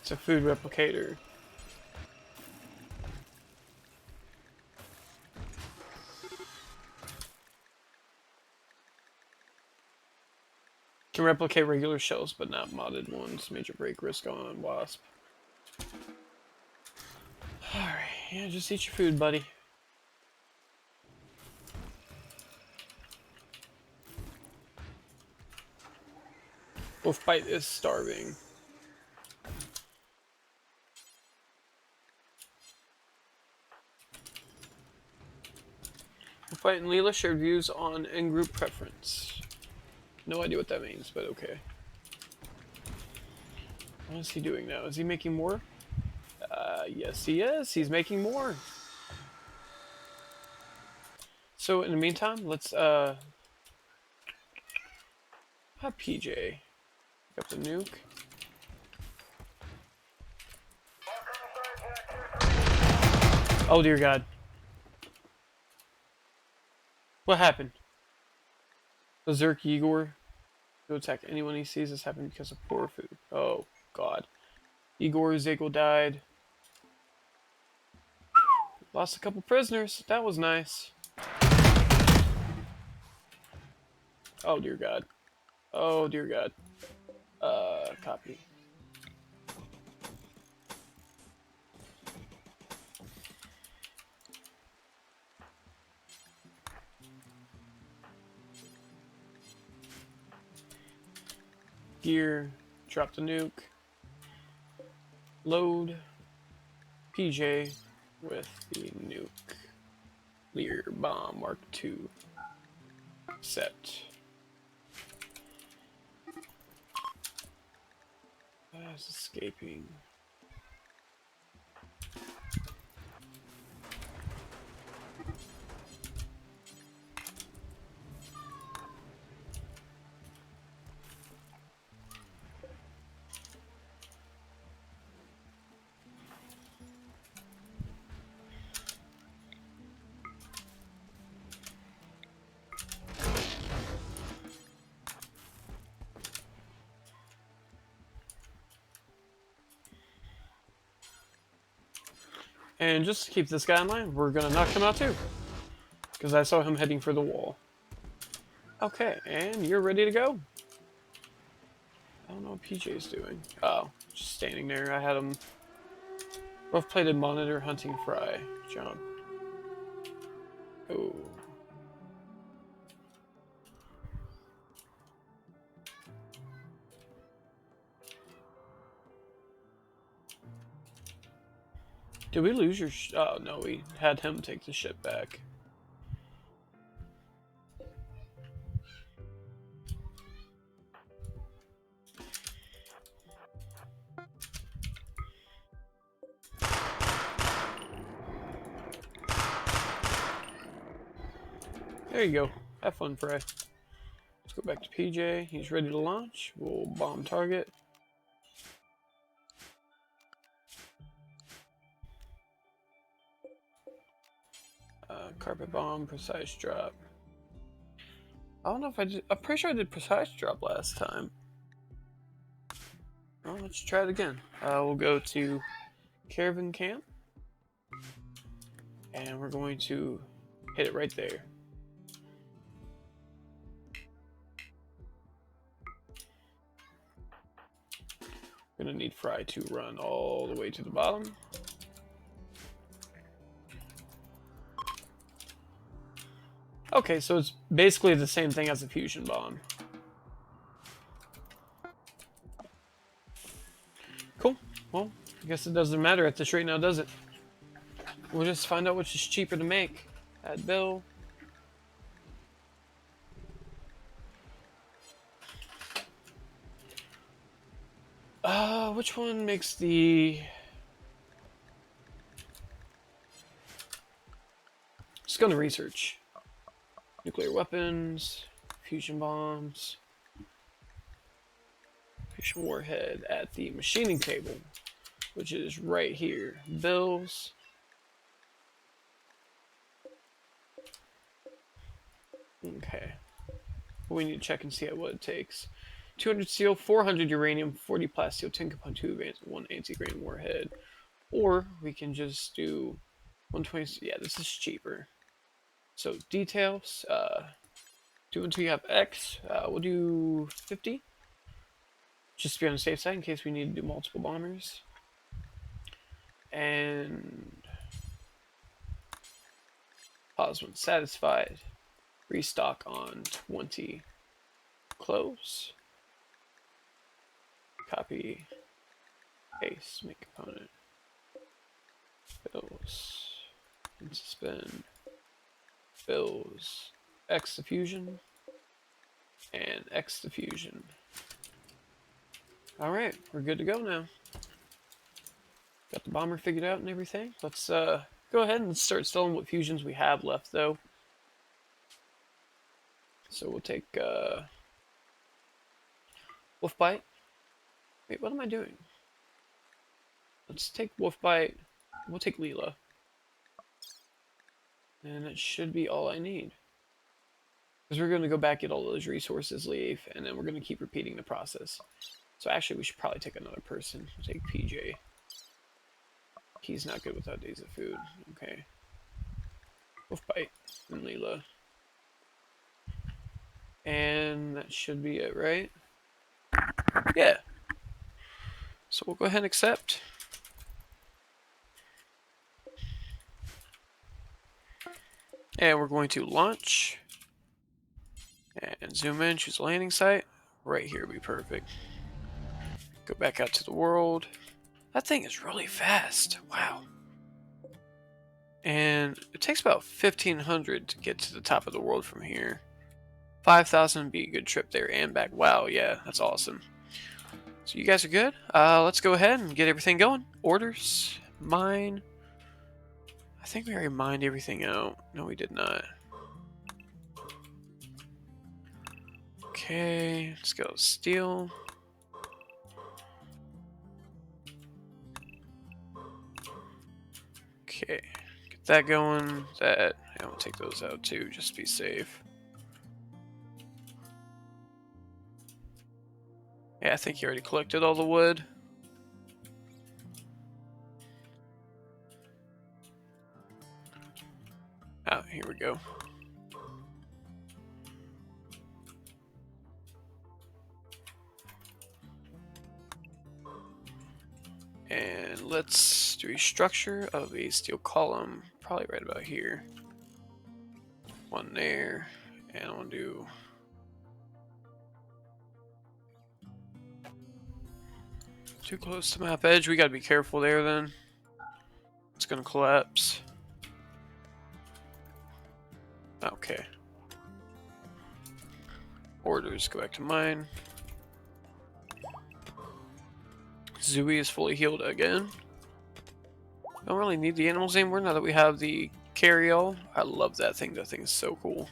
It's a food replicator. Can replicate regular shells, but not modded ones. Major break risk on Wasp. Alright, yeah, just eat your food, buddy. Wolfbite is starving. Wolfbite and Leela shared views on in-group preference. No idea what that means, but okay. What is he doing now? Is he making more? Yes he is. He's making more. So in the meantime, let's have PJ pick up the nuke. Oh dear God. What happened? Berserk Igor to attack anyone he sees. This happened because of poor food. Oh God. Igor Zagel died. Lost a couple prisoners. That was nice. Oh dear God. Oh dear God. Copy. Gear. Drop the nuke. Load. PJ with the nuke. Lear bomb Mark II. Set. That's escaping. And just to keep this guy in line, we're gonna knock him out too. because I saw him heading for the wall. Okay, and you're ready to go. I don't know what PJ's doing. Oh, just standing there. I had him rough-plated monitor hunting fry. Jump. Oh. Did we lose your oh, no, we had him take the ship back. There you go. Have fun, Fry. Let's go back to PJ. He's ready to launch. We'll bomb target. Carpet bomb, precise drop. I don't know if I did. I'm pretty sure I did precise drop last time. Well, let's try it again. We'll go to Caravan Camp. And we're going to hit it right there. We're going to need Fry to run all the way to the bottom. Okay, so it's basically the same thing as a fusion bomb. Cool. Well, I guess it doesn't matter at this rate now, does it? We'll just find out which is cheaper to make. Add bill. Which one makes the... Just go to research. Nuclear weapons, fusion bombs, fusion warhead at the machining table, which is right here. Bills. Okay. We need to check and see what it takes. 200 steel, 400 uranium, 40 plasteel, 10 compound 2 advanced, 1 anti-grain warhead. Or we can just do 120. Yeah, this is cheaper. So details, do until you have X. We'll do 50, just to be on the safe side in case we need to do multiple bombers. And pause when satisfied. Restock on 20. Close. Copy. Paste. Make component. Bills. And suspend. Bills, X diffusion, and X diffusion. Alright, we're good to go now. Got the bomber figured out and everything. Let's go ahead and start selling what fusions we have left, though. So we'll take Wolfbite. Wait, what am I doing? Let's take Wolfbite. We'll take Leela. And that should be all I need. Because we're going to go back, get all those resources, leave, and then we're going to keep repeating the process. So actually, we should probably take another person. We'll take PJ. He's not good without days of food. Okay. Wolfbite and Leela. And that should be it, right? Yeah. So we'll go ahead and accept. And we're going to launch. And zoom in, choose landing site. Right here would be perfect. Go back out to the world. That thing is really fast. Wow. And it takes about 1,500 to get to the top of the world from here. 5,000 would be a good trip there and back. Wow, yeah, that's awesome. So you guys are good. Let's go ahead and get everything going. Orders, mine. I think we already mined everything out. No, we did not. Okay, let's go steel. Okay, get that going. That, I will take those out too, just to be safe. Yeah, I think you already collected all the wood. Oh, here we go. And let's do a structure of a steel column, probably right about here. One there, and I want to do too close to map edge. We gotta be careful there then. It's gonna collapse. Okay. Orders, go back to mine. Zooey is fully healed again. Don't really need the animals anymore now that we have the carry-all. I love that thing. That thing is so cool.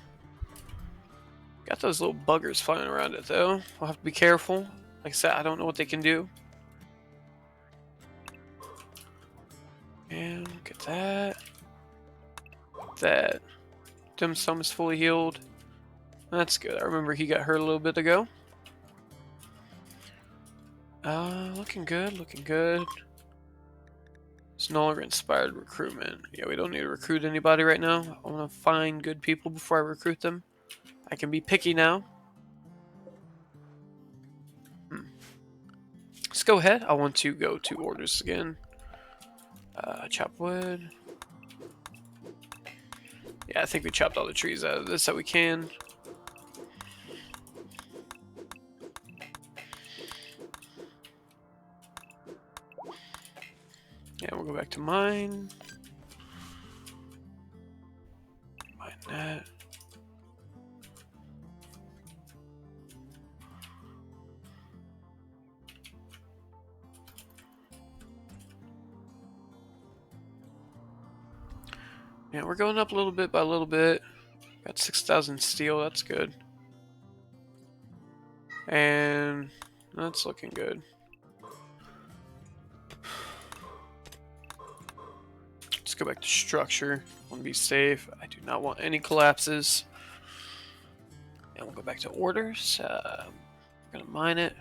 Got those little buggers flying around it though. I'll have to be careful. Like I said, I don't know what they can do. And get that. That. Dim Sum is fully healed. That's good. I remember he got hurt a little bit ago. Looking good, looking good. It's no longer inspired recruitment. Yeah, we don't need to recruit anybody right now. I want to find good people before I recruit them. I can be picky now. Let's go ahead. I want to go to orders again. Chop wood. Yeah, I think we chopped all the trees out of this that we can. Yeah, we'll go back to mine. Mine that. Yeah, we're going up a little bit by a little bit. Got 6,000 steel, that's good. And that's looking good. Let's go back to structure. I want to be safe. I do not want any collapses. And we'll go back to orders. I'm gonna mine it.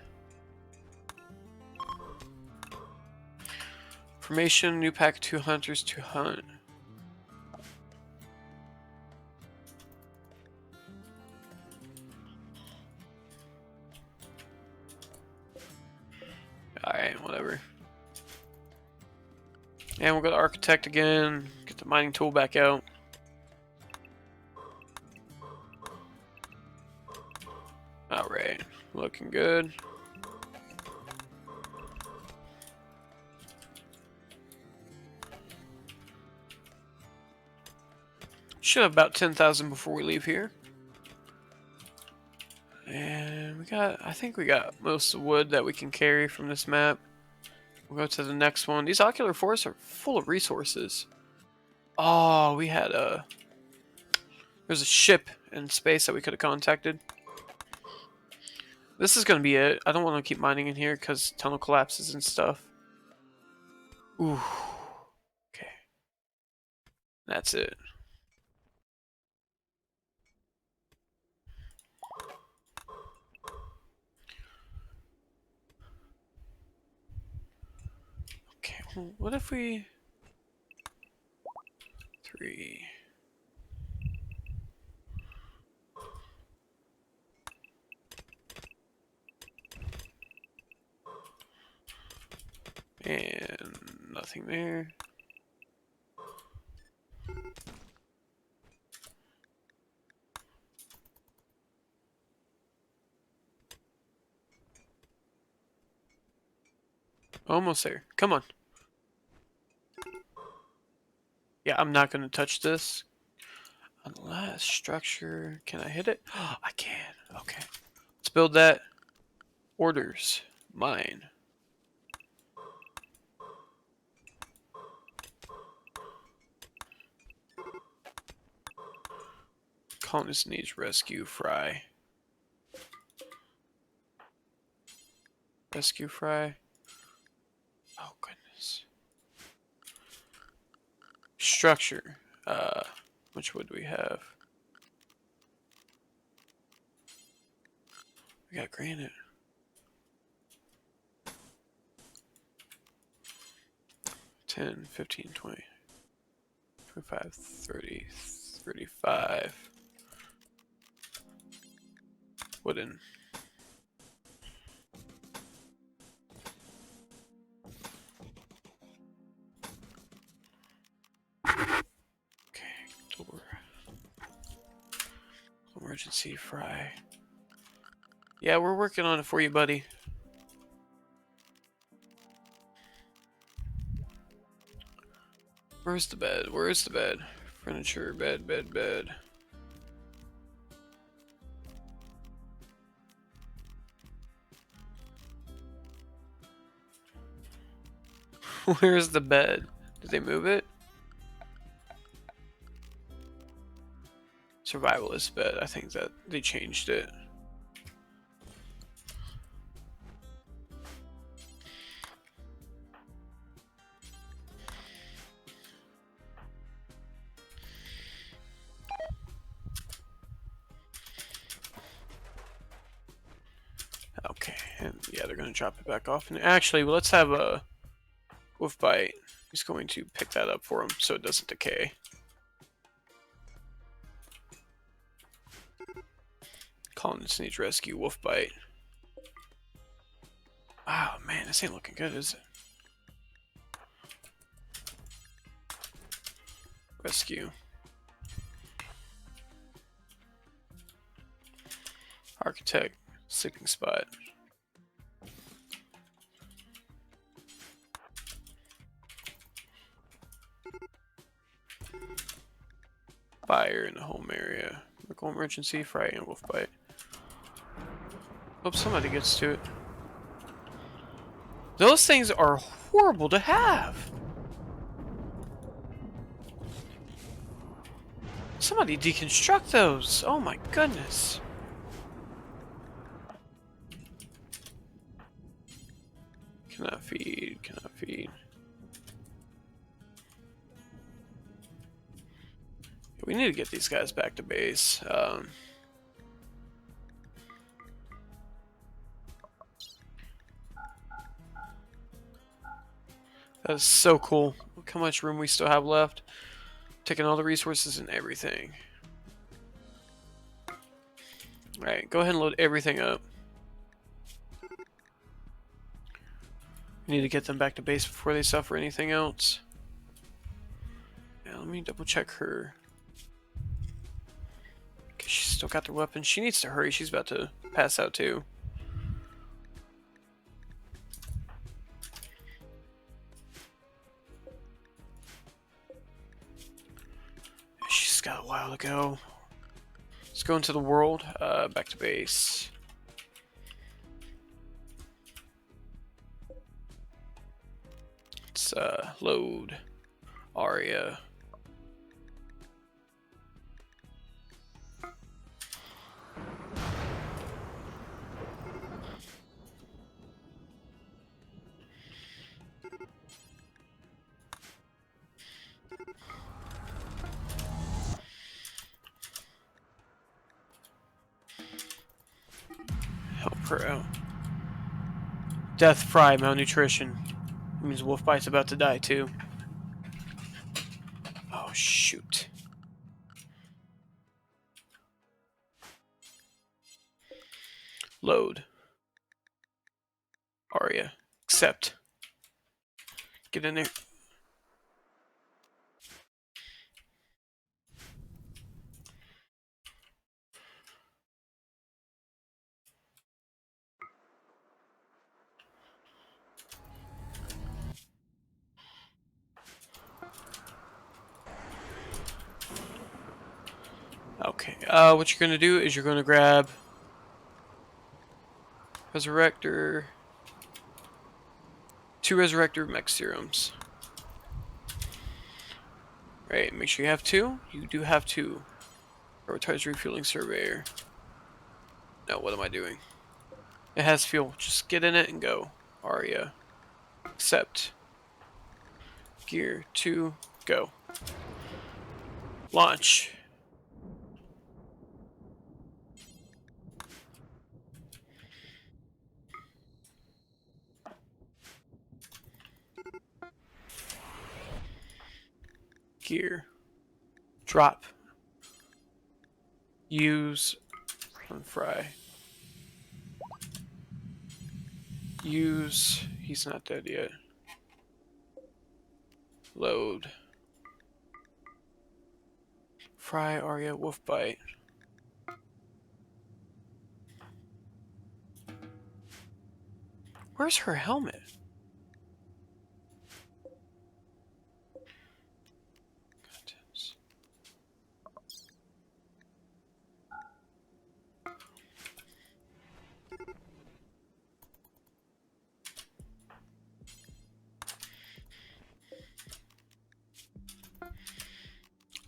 Formation, new pack, 2 hunters to hunt. Alright, whatever. And we'll go to architect again. Get the mining tool back out. Alright, looking good. Should have about 10,000 before we leave here. And I think we got most of the wood that we can carry from this map. We'll go to the next one. These ocular forests are full of resources. Oh, there's a ship in space that we could have contacted. This is going to be it. I don't want to keep mining in here because tunnel collapses and stuff. Ooh. Okay. That's it. Okay, well, what if we... 3... And nothing there. Almost there. Come on. Yeah, I'm not going to touch this. Unless structure... Can I hit it? Oh, I can. Okay. Let's build that. Orders. Mine. Colonist needs rescue. Fry. Rescue Fry. Oh, goodness. Structure. Which wood do we have? We got granite. 10, 15, 20, 25, 30, 35. Wooden. emergency fry. Yeah, we're working on it for you, buddy. Where's the bed? Where's the bed? Furniture, bed, bed, bed. Where's the bed? Did they move it? Survivalist bed. I think that they changed it. Okay, and yeah, they're gonna drop it back off. And actually, let's have a wolf bite. He's going to pick that up for him so it doesn't decay. Colonist needs rescue. Wolf bite. Wow, man, this ain't looking good, is it? Rescue. Architect. Sleeping spot. Fire in the home area. Local emergency. Fry and wolf bite. Hope somebody gets to it. Those things are horrible to have. Somebody deconstruct those. Oh my goodness. Cannot feed. Cannot feed. We need to get these guys back to base. That's so cool. Look how much room we still have left. Taking all the resources and everything. Alright, go ahead and load everything up. We need to get them back to base before they suffer anything else. Yeah, let me double check her. Okay, she's still got the weapon. She needs to hurry. She's about to pass out too. She's got a while to go. Let's go into the world. Back to base. Let's load Aria. Help her out. Death Fry, malnutrition. That means Wolfbite's about to die too. Oh shoot. Load. Aria. Accept. Get in there. Okay, what you're gonna do is you're gonna grab Resurrector, 2 Resurrector Mech Serums. Right, make sure you have 2. You do have 2. Prioritize Refueling Surveyor. No, what am I doing? It has fuel. Just get in it and go. Aria. Accept. Gear 2. Go. Launch. Gear. Drop. Use. And fry. Use. He's not dead yet. Load. Fry Aria Wolf Bite. Where's her helmet? Contents.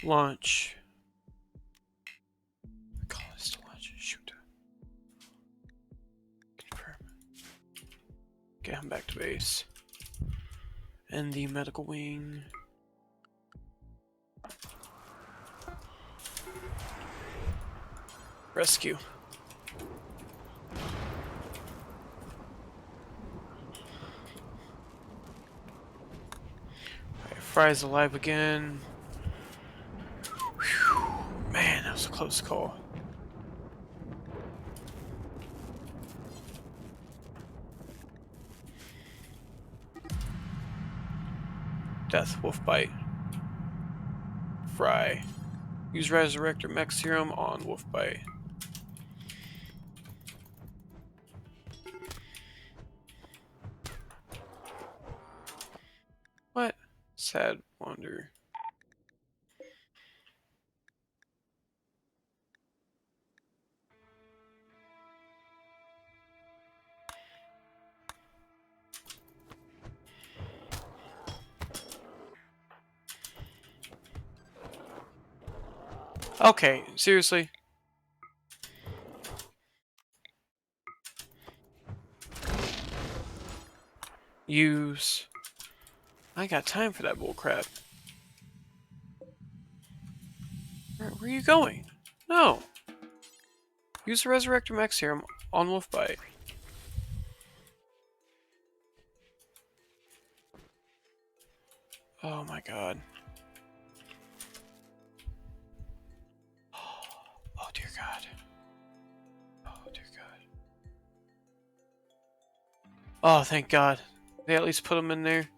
Launch. Call this to launch. Shoot. Confirm. Okay, I'm back to base. And the medical wing. Rescue. Right, Fry's alive again. Whew. Man, that was a close call. Death, wolf bite. Fry. Use Resurrector Mech Serum on wolf bite. What? Sad wonder. Okay, seriously? Use. I ain't got time for that bullcrap. Where are you going? No. Use the Resurrector Mech Serum on Wolfbite. Oh my god. Oh dear god. Oh dear god. Oh, thank god. They at least put him in there.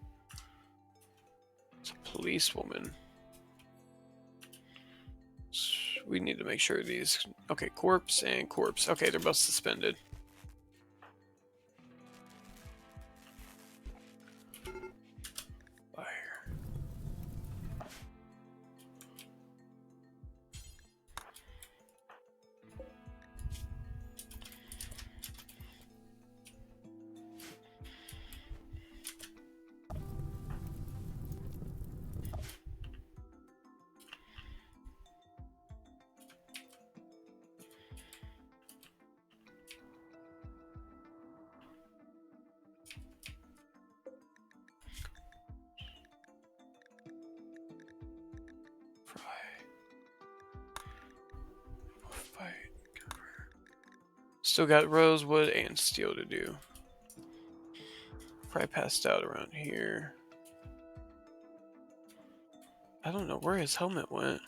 It's a policewoman. We need to make sure these... Okay, corpse and corpse. Okay, they're both suspended. Fire. Still got rosewood and steel to do. Probably passed out around here. I don't know where his helmet went.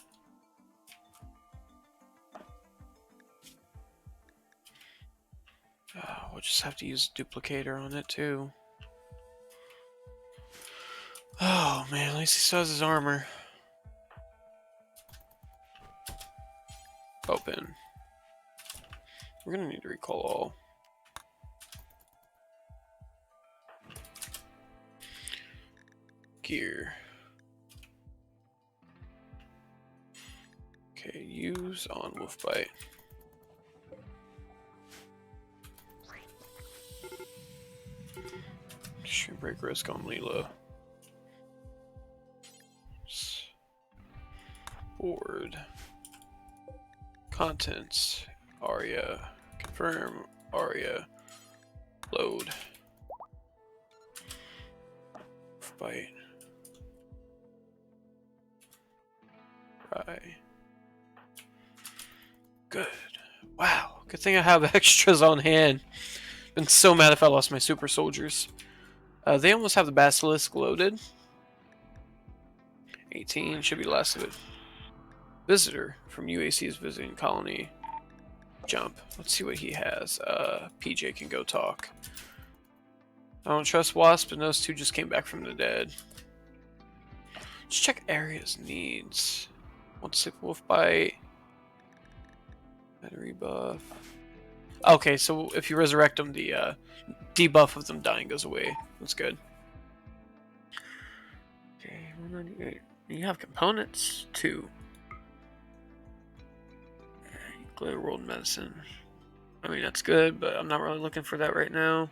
We'll just have to use a duplicator on it too. Oh man, at least he still has his armor. Open. We're gonna need to recall all. Gear. Okay, use on Wolfbite. Extreme break risk on Leela. Board. Contents. Aria. Confirm. Aria. Load. Bite. Right. Good. Wow. Good thing I have extras on hand. Been so mad if I lost my super soldiers. They almost have the basilisk loaded. 18 should be the last of it. Visitor from UAC's visiting colony. Jump. Let's see what he has. PJ can go talk. I don't trust Wasp, and those two just came back from the dead. Let's check Aria's needs. 1 sick wolf bite. Battery buff. Okay, so if you resurrect them, the debuff of them dying goes away. That's good. Okay, 198. You have components too. Glitter World Medicine. I mean, that's good, but I'm not really looking for that right now.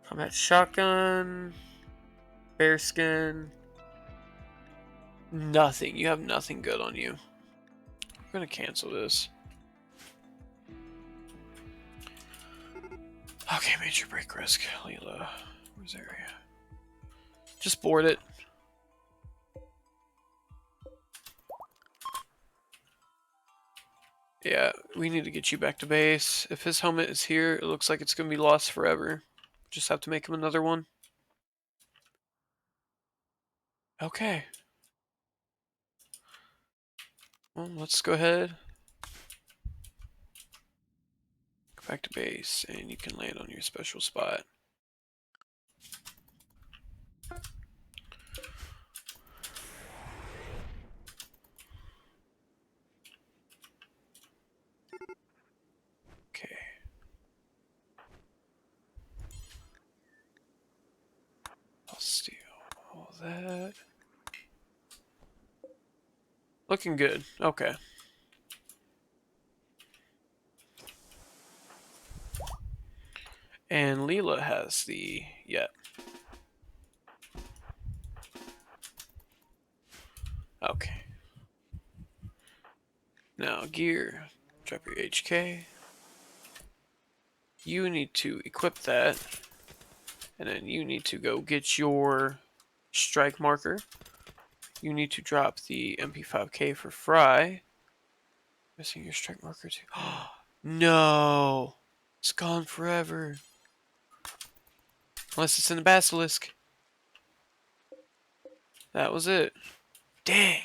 Combat Shotgun. Bearskin. Nothing. You have nothing good on you. I'm gonna cancel this. Okay, major break risk. Leela. Where's area? Just board it. Yeah, we need to get you back to base. If his helmet is here, it looks like it's gonna be lost forever. Just have to make him another one. Okay. Well, let's go ahead. Go back to base, and you can land on your special spot. Okay. I'll steal all that. Looking good. Okay. And Leela has the... yeah. Okay. Now, gear. Drop your HK. You need to equip that. And then you need to go get your strike marker. You need to drop the MP5K for Fry. Missing your strike marker too. No! It's gone forever. Unless it's in the basilisk. That was it. Dang!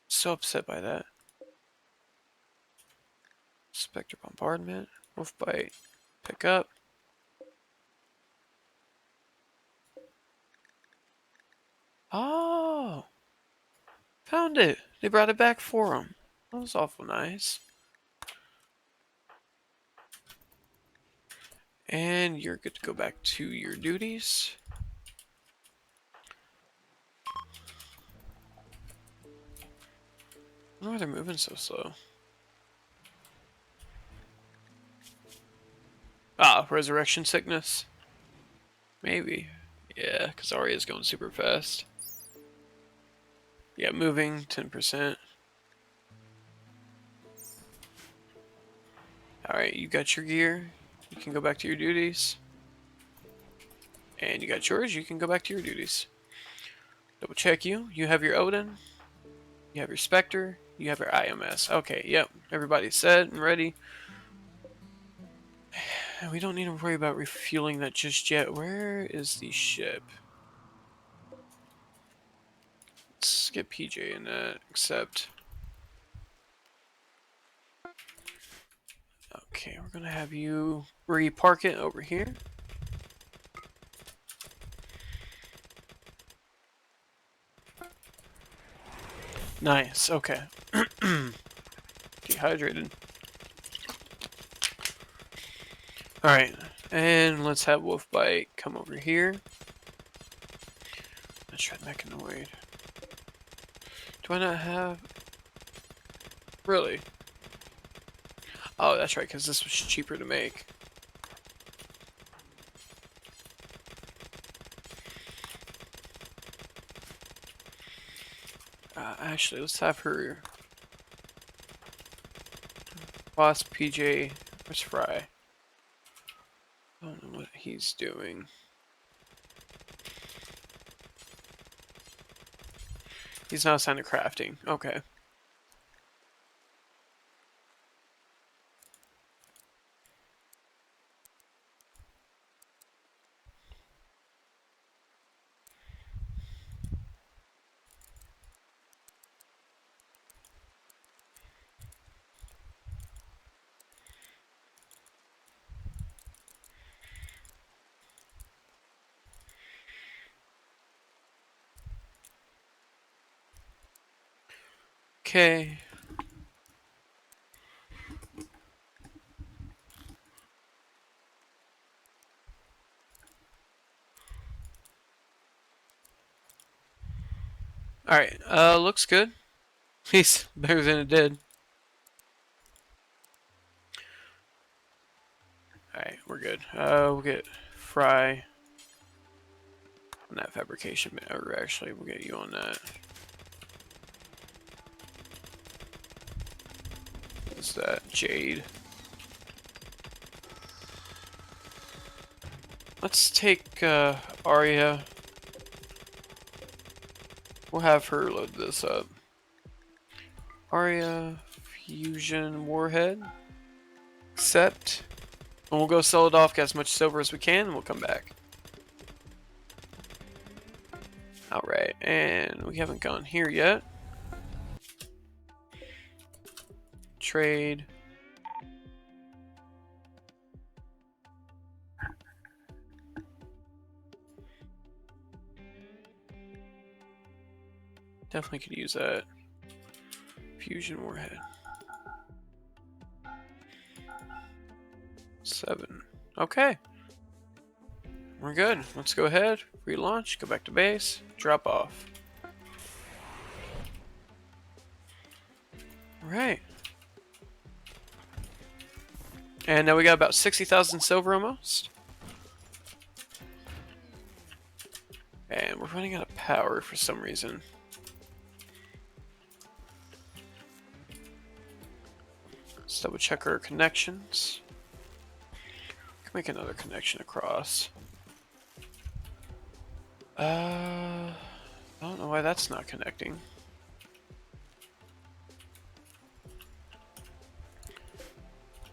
So upset by that. Spectre Bombardment. Wolf Bite. Pick up. Oh! Found it! They brought it back for him. That was awful nice. And you're good to go back to your duties. I wonder why they're moving so slow. Ah, resurrection sickness? Maybe. Yeah, because Arya's going super fast. Yeah, moving 10%. Alright, you got your gear. You can go back to your duties. And you got yours, you can go back to your duties. Double check you. You have your Odin. You have your Spectre. You have your IMS. Okay, yep. Everybody's set and ready. We don't need to worry about refueling that just yet. Where is the ship? Let's get PJ in that, except... okay, we're gonna have you repark it over here. Nice, okay. Dehydrated. Alright, and let's have Wolfbite come over here. Let's try Mechanoid. Do I not have... really? Oh, that's right, because this was cheaper to make. Actually, let's have her... Boss PJ... where's Fry? I don't know what he's doing. He's not assigned to crafting. Okay. Okay. Alright, looks good. He's better than it did. Alright, we're good. We'll get Fry on that fabrication, or actually, we'll get you on that. What's that? Jade. Let's take, Arya. We'll have her load this up. Arya, Fusion Warhead. Accept. And we'll go sell it off, get as much silver as we can, and we'll come back. Alright, and we haven't gone here yet. Trade. Definitely could use that. Fusion Warhead. 7. Okay. We're good. Let's go ahead, relaunch, go back to base, drop off. Alright. And now we got about 60,000 silver almost. And we're running out of power for some reason. Let's double check our connections. Can make another connection across. I don't know why that's not connecting.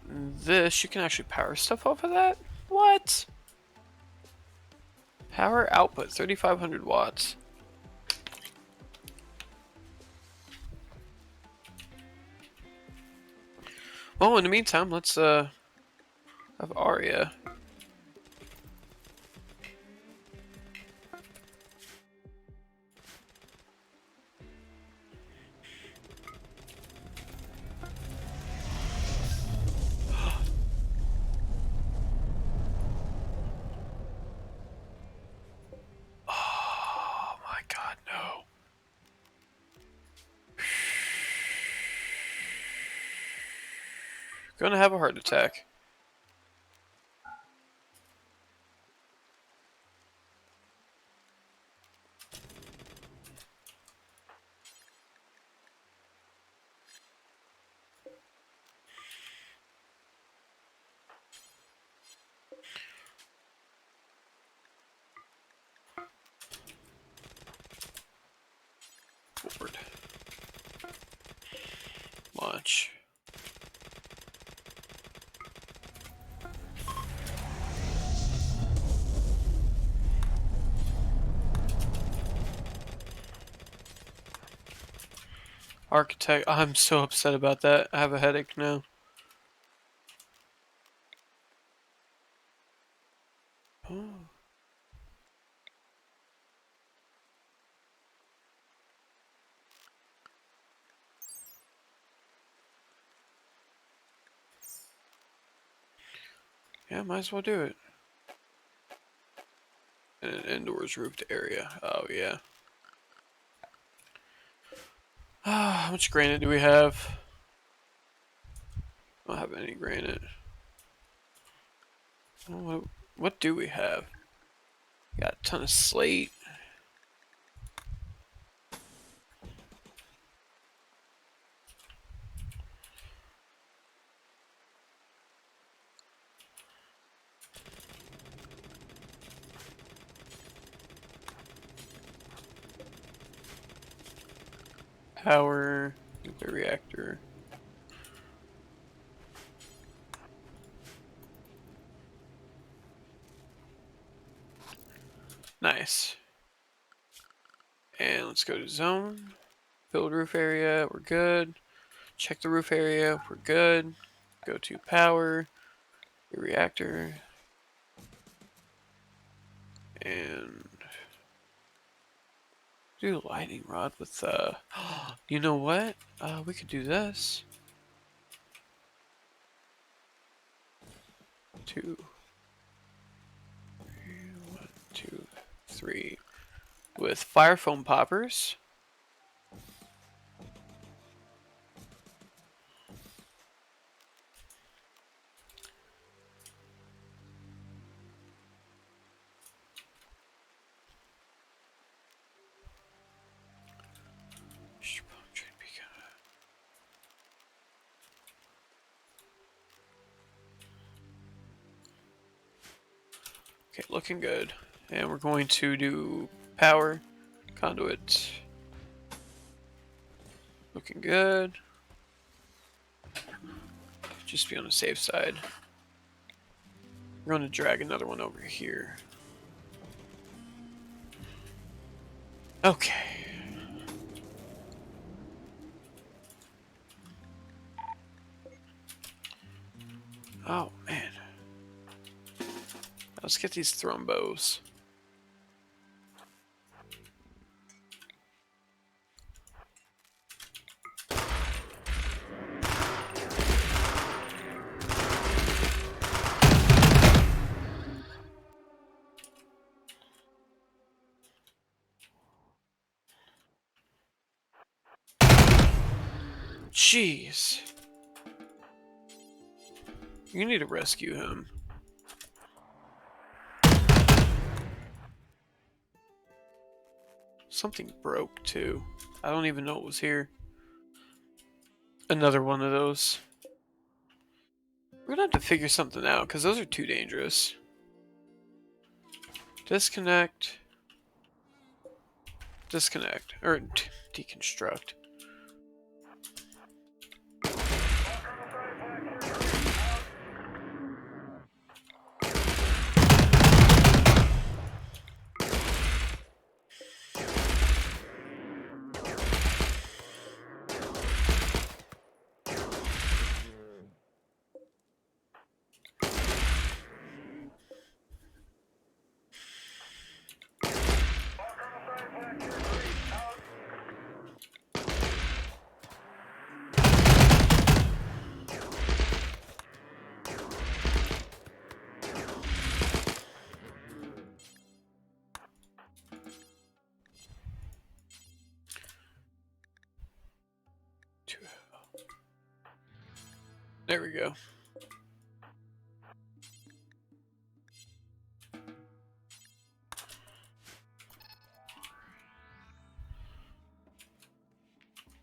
This, you can actually power stuff off of that? What? Power output, 3,500 watts. Well, in the meantime, let's, have Arya. Oh my god, no. Gonna have a heart attack. Forward. Launch. Architect. I'm so upset about that. I have a headache now. Oh. Yeah, might as well do it. In an indoors roofed area. Oh, yeah. How much granite do we have? I don't have any granite. What do we have? Got a ton of slate. Power. Nuclear reactor. Nice. And let's go to zone. Build roof area. We're good. Check the roof area. We're good. Go to power. The reactor. And do lightning rod with you know what? We could do this. 2, 1, 2, 3 with fire foam poppers. Okay, looking good. And we're going to do power conduit. Looking good. Just be on the safe side. We're going to drag another one over here. Okay. Oh, man. Let's get these thrombos. Jeez. You need to rescue him. Something broke, too. I don't even know what was here. Another one of those. We're gonna have to figure something out, because those are too dangerous. Disconnect. Disconnect. Or deconstruct. There we go.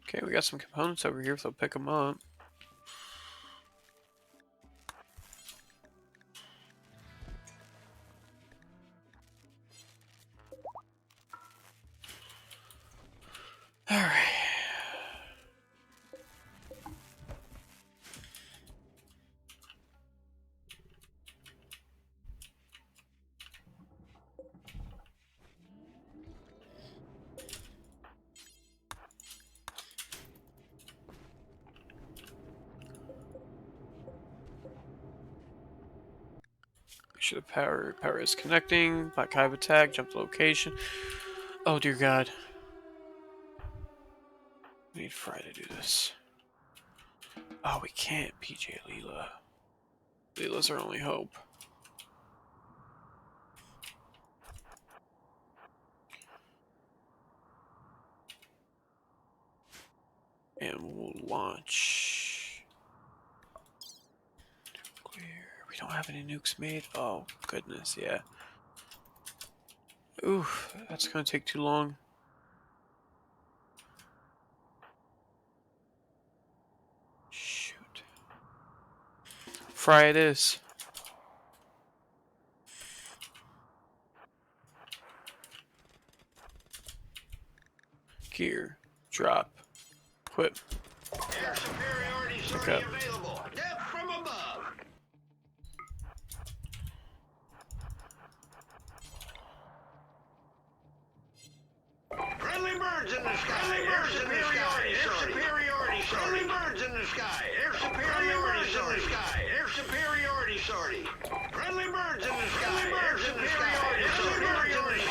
Okay, we got some components over here, so pick them up. Alright. Make sure the power is connecting. Black Hive attack, jump to location. Oh dear God. We need Fry to do this. Oh, we can't, PJ Leela. Leela's our only hope. And we'll launch. Nuclear. We don't have any nukes made? Oh, goodness, yeah. Oof, that's gonna take too long. Shoot. Fry it is. Gear. Drop. Equip. Air superiority Pick up. available. Death from above. Friendly birds in the sky. Air superiority. Air superiority. Friendly birds in the sky. Air superiority. In the sky. Air superiority. Sorry. Friendly birds in the sky. Air superiority. Air superiority. In the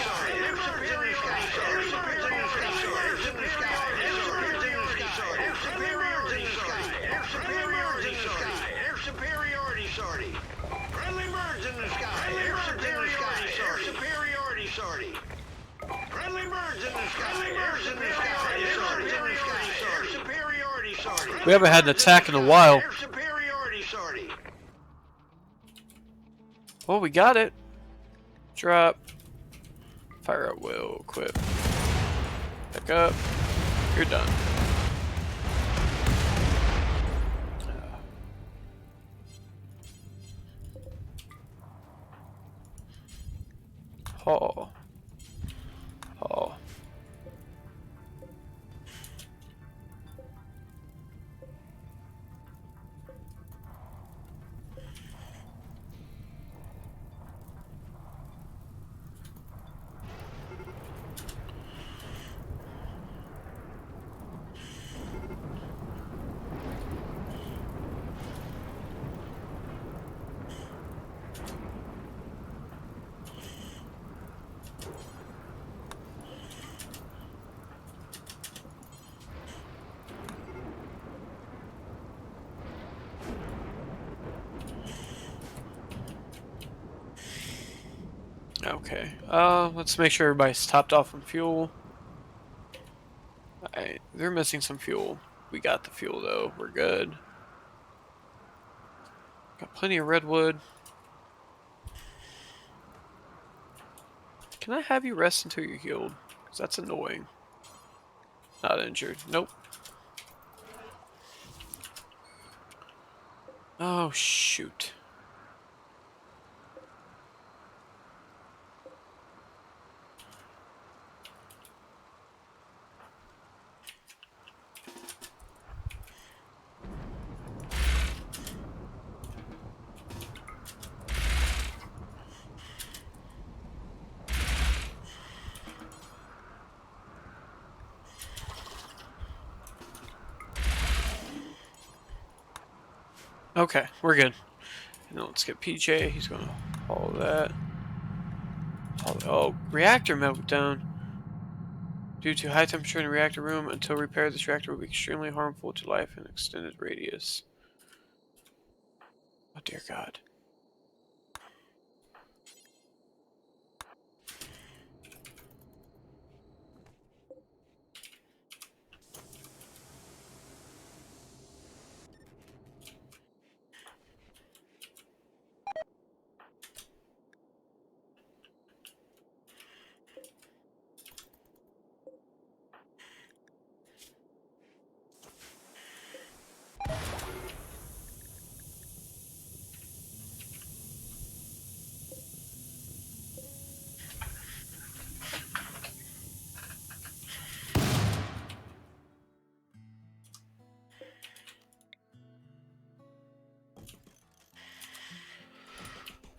sky. Air superiority. Air superiority. In the sky. Air superiority. In the sky. Air superiority. In the sky. Air superiority. In the sky. Air superiority. Sorry. Friendly birds in the sky. Air superiority. Air superiority. Sorry. Friendly birds in the sky. Air superiority. Air superiority. Sorry. We haven't had an attack in a while. Air superiority. Sorry. Oh, we got it. Drop. Fire at will. Equip. Pick up. You're done. Haul. Haul. Okay. Let's make sure everybody's topped off on fuel. Alright, they're missing some fuel. We got the fuel though. We're good. Got plenty of redwood. Can I have you rest until you're healed? Because that's annoying. Not injured. Nope. Oh, shoot. Okay, we're good. And then let's get PJ. He's going to haul that. Oh, reactor meltdown. Due to high temperature in the reactor room, until repaired, this reactor will be extremely harmful to life in extended radius. Oh, dear God.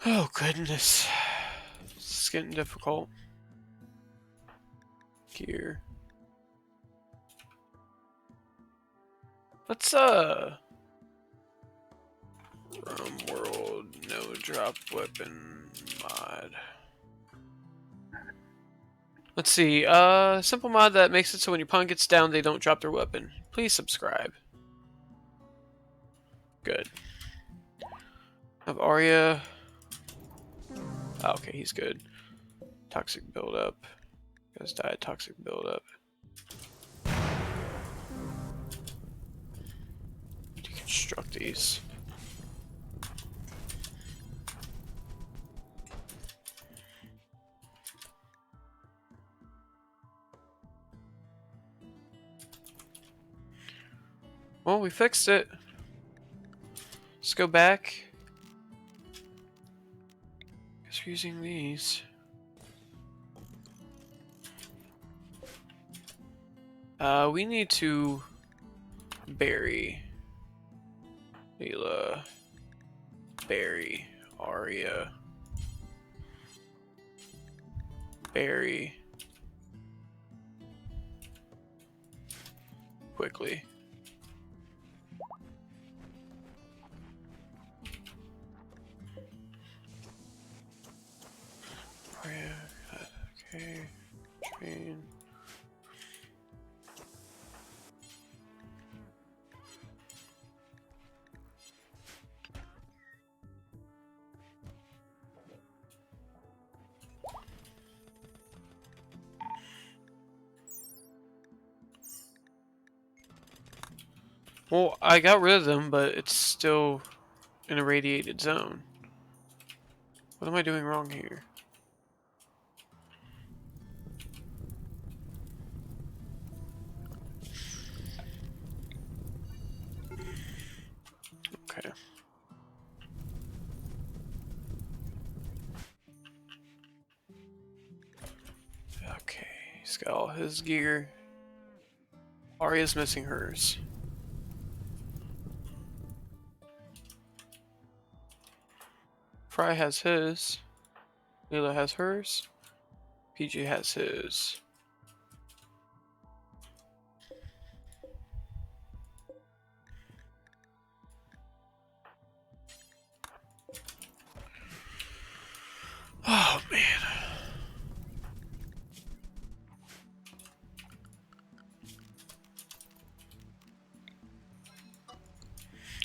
Oh, goodness. This is getting difficult. Gear. Let's, RimWorld no drop weapon mod. Let's see, simple mod that makes it so when your opponent gets down, they don't drop their weapon. Please subscribe. Good. Have Arya. Oh, okay, he's good. Toxic buildup. Guys died. Toxic buildup. Deconstruct these. Well, we fixed it. Let's go back. Guess we're using these. We need to bury Leela, bury Arya, bury quickly. Arya, okay, train. Well, I got rid of them, but it's still in a radiated zone. What am I doing wrong here? Okay. He's got all his gear. Arya's missing hers. Fry has his. Leela has hers. PJ has his. Oh man.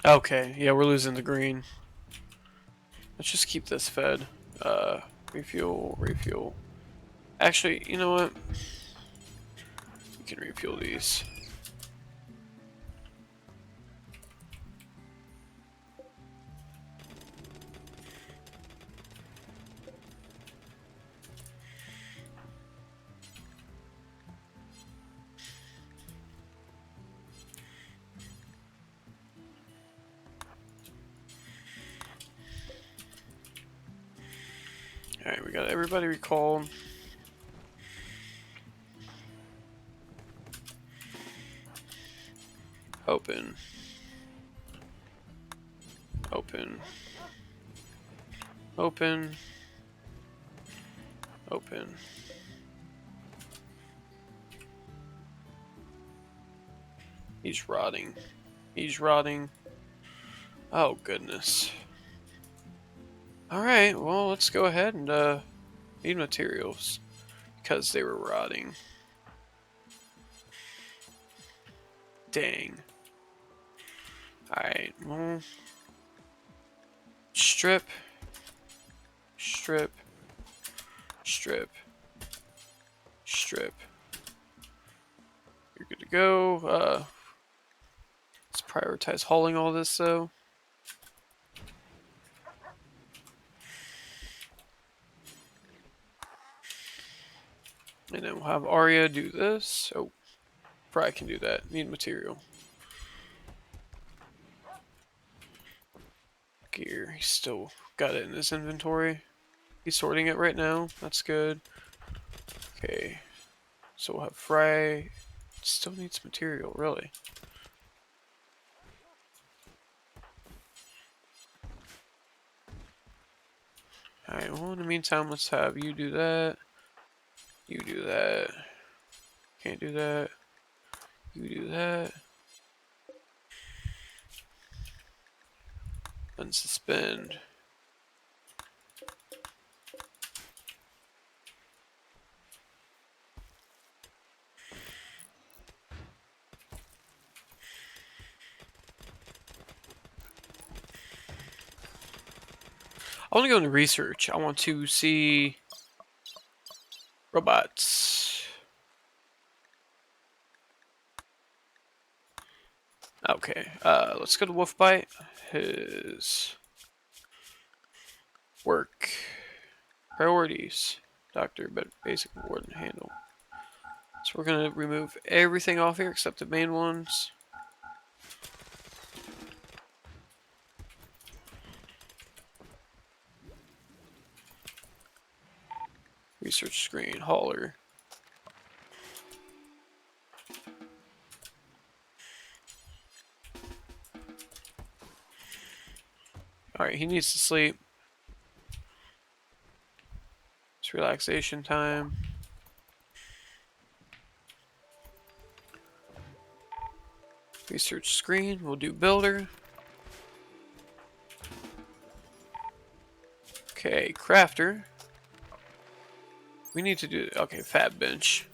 Okay, yeah, we're losing the green. Let's just keep this fed. Refuel, refuel. Actually, you know what? We can refuel these. Alright, we got everybody recalled. Open. Open. Open. Open. He's rotting. He's rotting. Oh, goodness. Alright, well, let's go ahead and, need materials. Because they were rotting. Dang. Alright, well... Strip. Strip. Strip. Strip. You're good to go. Let's prioritize hauling all this, though. And then we'll have Arya do this. Oh, probably can do that. Need material. Gear. He's still got it in his inventory. He's sorting it right now. That's good. Okay. So we'll have Fry. Still needs material, really. Alright, well, in the meantime, let's have you do that. You do that. Can't do that. You do that. Unsuspend. I want to go into research. I want to see robots. Okay, let's go to Wolfbite. His work. Priorities. Doctor, but basic reward and handle. So we're going to remove everything off here except the main ones. Research screen, hauler. Alright, he needs to sleep. It's relaxation time. Research screen, we'll do builder. Okay, crafter. We need to do, okay, fab bench.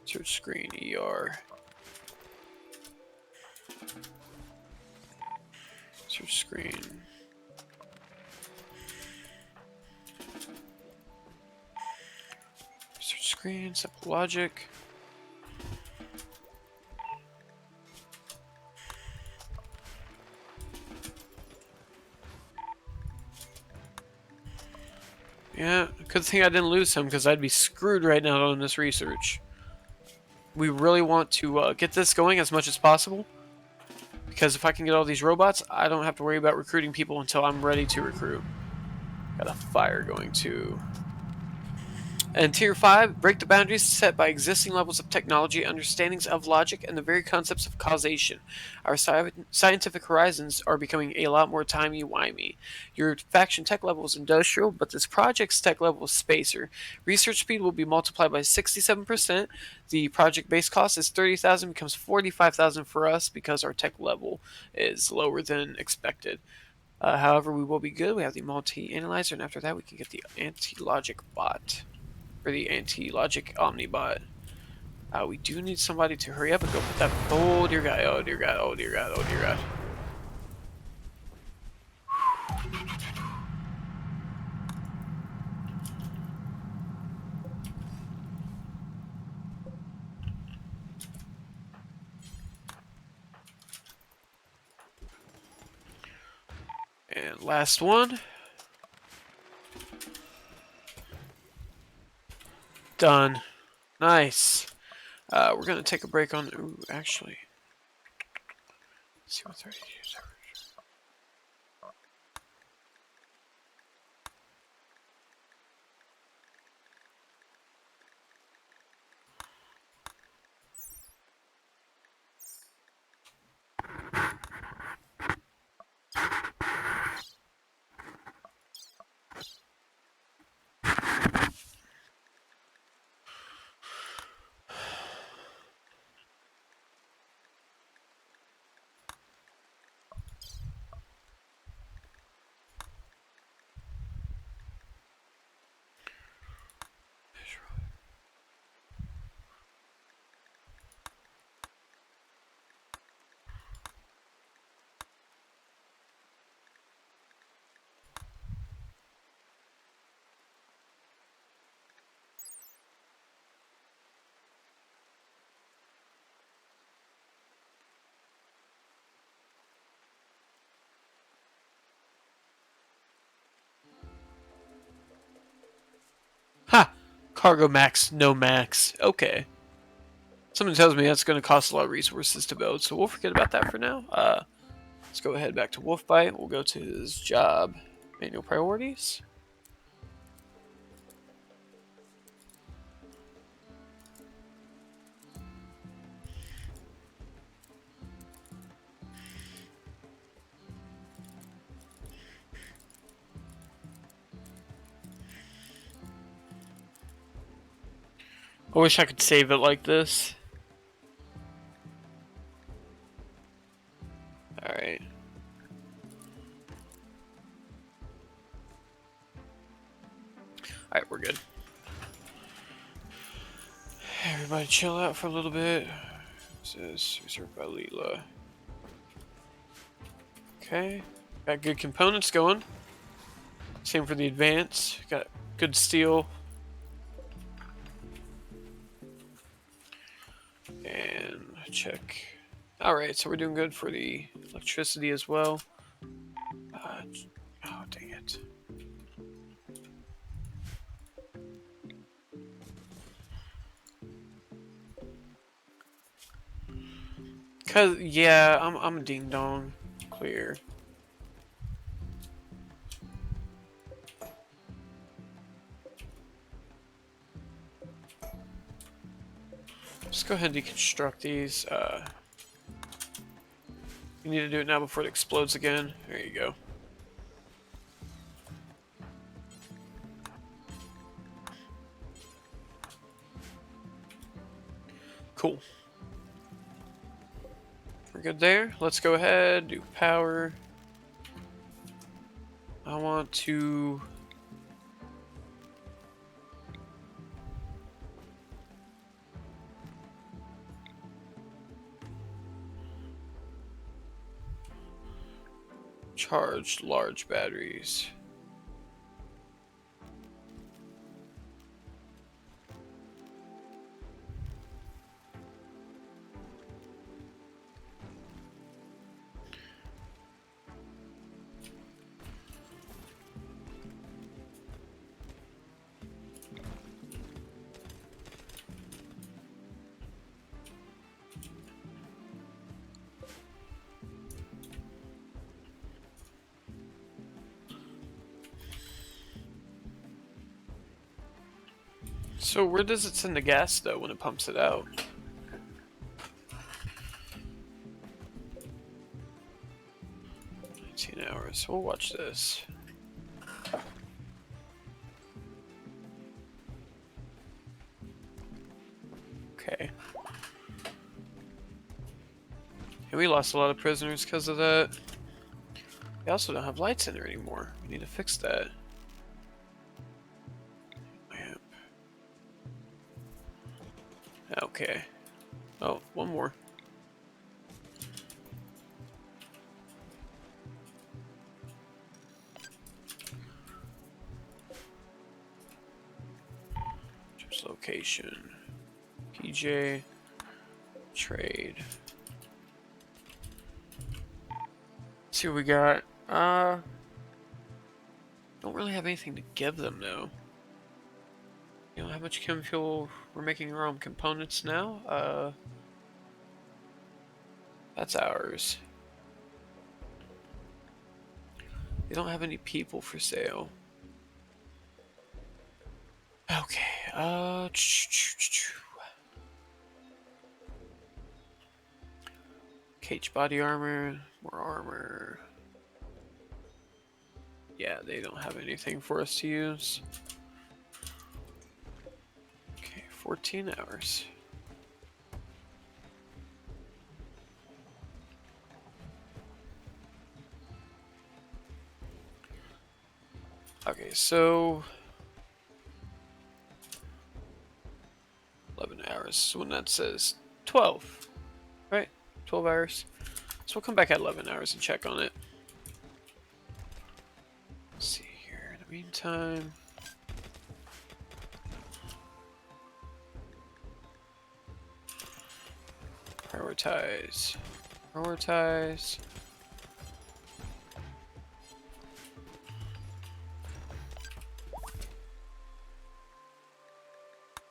Search screen, ER. Search screen. Search screen, simple logic. Yeah, good thing I didn't lose him because I'd be screwed right now on this research. We really want to get this going as much as possible. Because if I can get all these robots, I don't have to worry about recruiting people until I'm ready to recruit. Got a fire going too. And Tier 5, break the boundaries set by existing levels of technology, understandings of logic, and the very concepts of causation. Our scientific horizons are becoming a lot more timey-wimey. Your faction tech level is industrial, but this project's tech level is spacer. Research speed will be multiplied by 67%. The project base cost is 30,000, becomes 45,000 for us because our tech level is lower than expected. However, we will be good. We have the multi-analyzer, and after that, we can get the anti-logic bot. For the anti-logic omnibot. We do need somebody to hurry up and go put that. Oh dear God! Oh dear God! Oh dear God! Oh dear God! And last one. Done. Nice. We're gonna take a break on. Ooh, actually. Let's see what 30 years are. Ha! Cargo max, no max. Okay. Someone tells me that's going to cost a lot of resources to build, so we'll forget about that for now. Let's go ahead back to Wolfbite. We'll go to his job. Manual priorities. I wish I could save it like this. Alright. Alright, we're good. Everybody chill out for a little bit. This is reserved by Leela. Okay. Got good components going. Same for the advance. Got good steel. And check. Alright, so we're doing good for the electricity as well. Oh, dang it. Cause yeah, I'm ding dong. Clear. Just go ahead and deconstruct these. You need to do it now before it explodes again. There you go. Cool. We're good there. Let's go ahead, do power. I want to... charge large batteries. So where does it send the gas though when it pumps it out? 19 hours. We'll watch this. Okay. And we lost a lot of prisoners because of that. We also don't have lights in there anymore. We need to fix that. Lamp. Okay. Oh, one more. Choose location. PJ. Trade. Let's see what we got. Don't really have anything to give them though. You know how much chem fuel we're making our own components now? That's ours. They don't have any people for sale. Okay, cage body armor, more armor. Yeah, they don't have anything for us to use. Okay, 14 hours. Okay, so 11 hours. So when that says 12, right? 12 hours. So we'll come back at 11 hours and check on it. Let's see here. In the meantime, prioritize. Prioritize.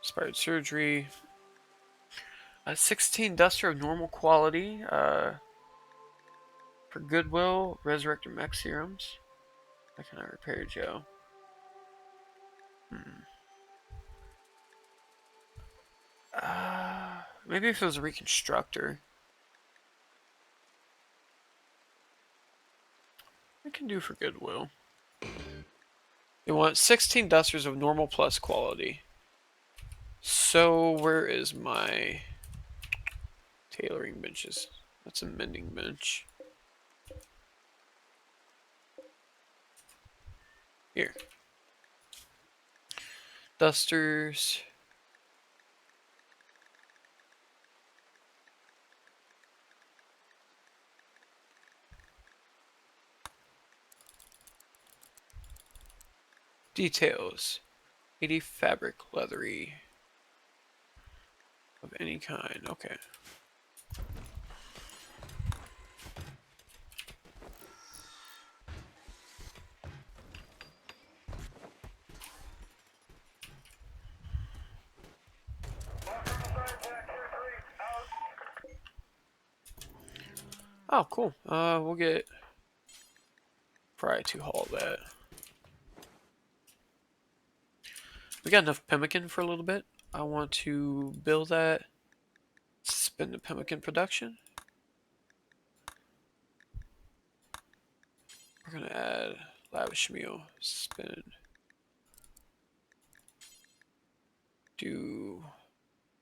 Inspired surgery. 16 duster of normal quality. For goodwill, resurrector mech serums. How can I repair Joe? Maybe if it was a reconstructor. I can do for goodwill. They want 16 dusters of normal plus quality. So where is my tailoring benches? That's a mending bench. Here. Dusters. Details. 80 fabric leathery. Of any kind. Okay. Oh, cool. We'll get Fry to haul that. We got enough pemmican for a little bit. I want to build that. Spin the pemmican production. We're gonna add lavish meal. Spin. Do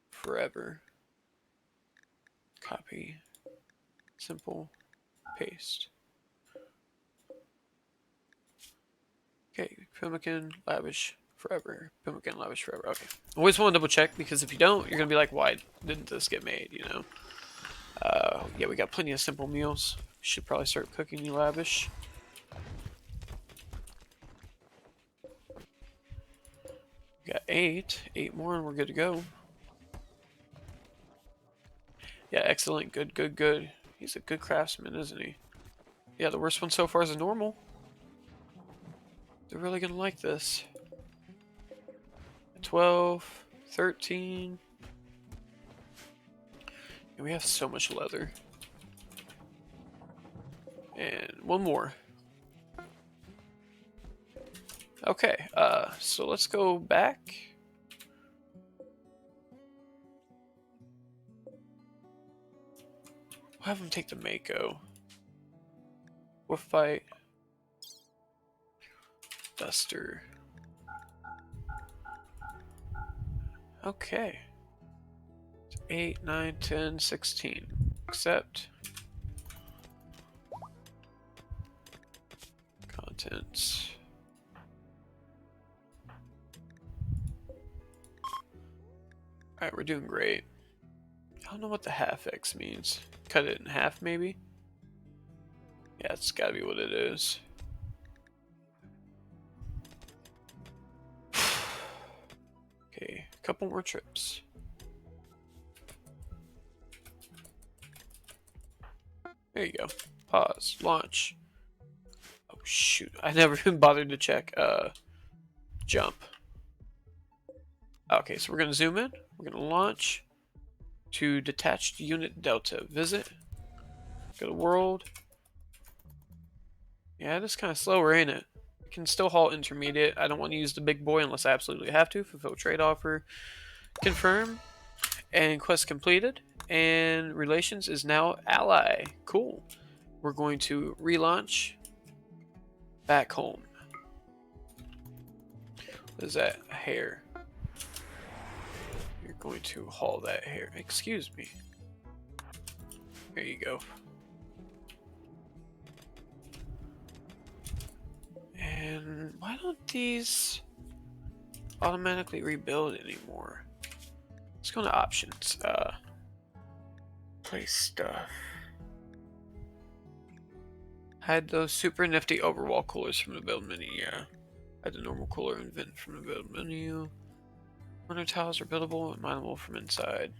forever. Copy. Simple. Paste. Okay, pemmican, lavish, forever. Pemmican, lavish, forever. Okay. Always want to double check because if you don't, you're gonna be like, why didn't this get made, you know? Yeah, we got plenty of simple meals. Should probably start cooking you lavish. We got 8. 8 more and we're good to go. Yeah, excellent. Good, good, good. He's a good craftsman, isn't he? Yeah, the worst one so far is a normal. They're really gonna like this. 12, 13. And we have so much leather. And one more. Okay, so let's go back. We'll have him take the Mako. We'll fight Duster. Okay. 8, 9, 10, 16. Accept. Contents. Alright, we're doing great. I don't know what the half X means. Cut it in half, maybe? Yeah, it's gotta be what it is. Okay, a couple more trips. There you go. Pause. Launch. Oh shoot. I never even bothered to check. Jump. Okay, so we're gonna zoom in. We're gonna launch to detached unit Delta. Visit. Go to world. Yeah, it is kind of slower, ain't it? I can still haul intermediate. I don't want to use the big boy unless I absolutely have to. Fulfill trade offer. Confirm. And quest completed. And relations is now ally. Cool. We're going to relaunch back home. What is that? A hair. You're going to haul that hair. Excuse me. There you go. And why don't these automatically rebuild anymore? Let's go to options. Place stuff. Hide those super nifty overwall coolers from the build menu, yeah. Hide the normal cooler and vent from the build menu. Winter tiles are buildable and mineable from inside.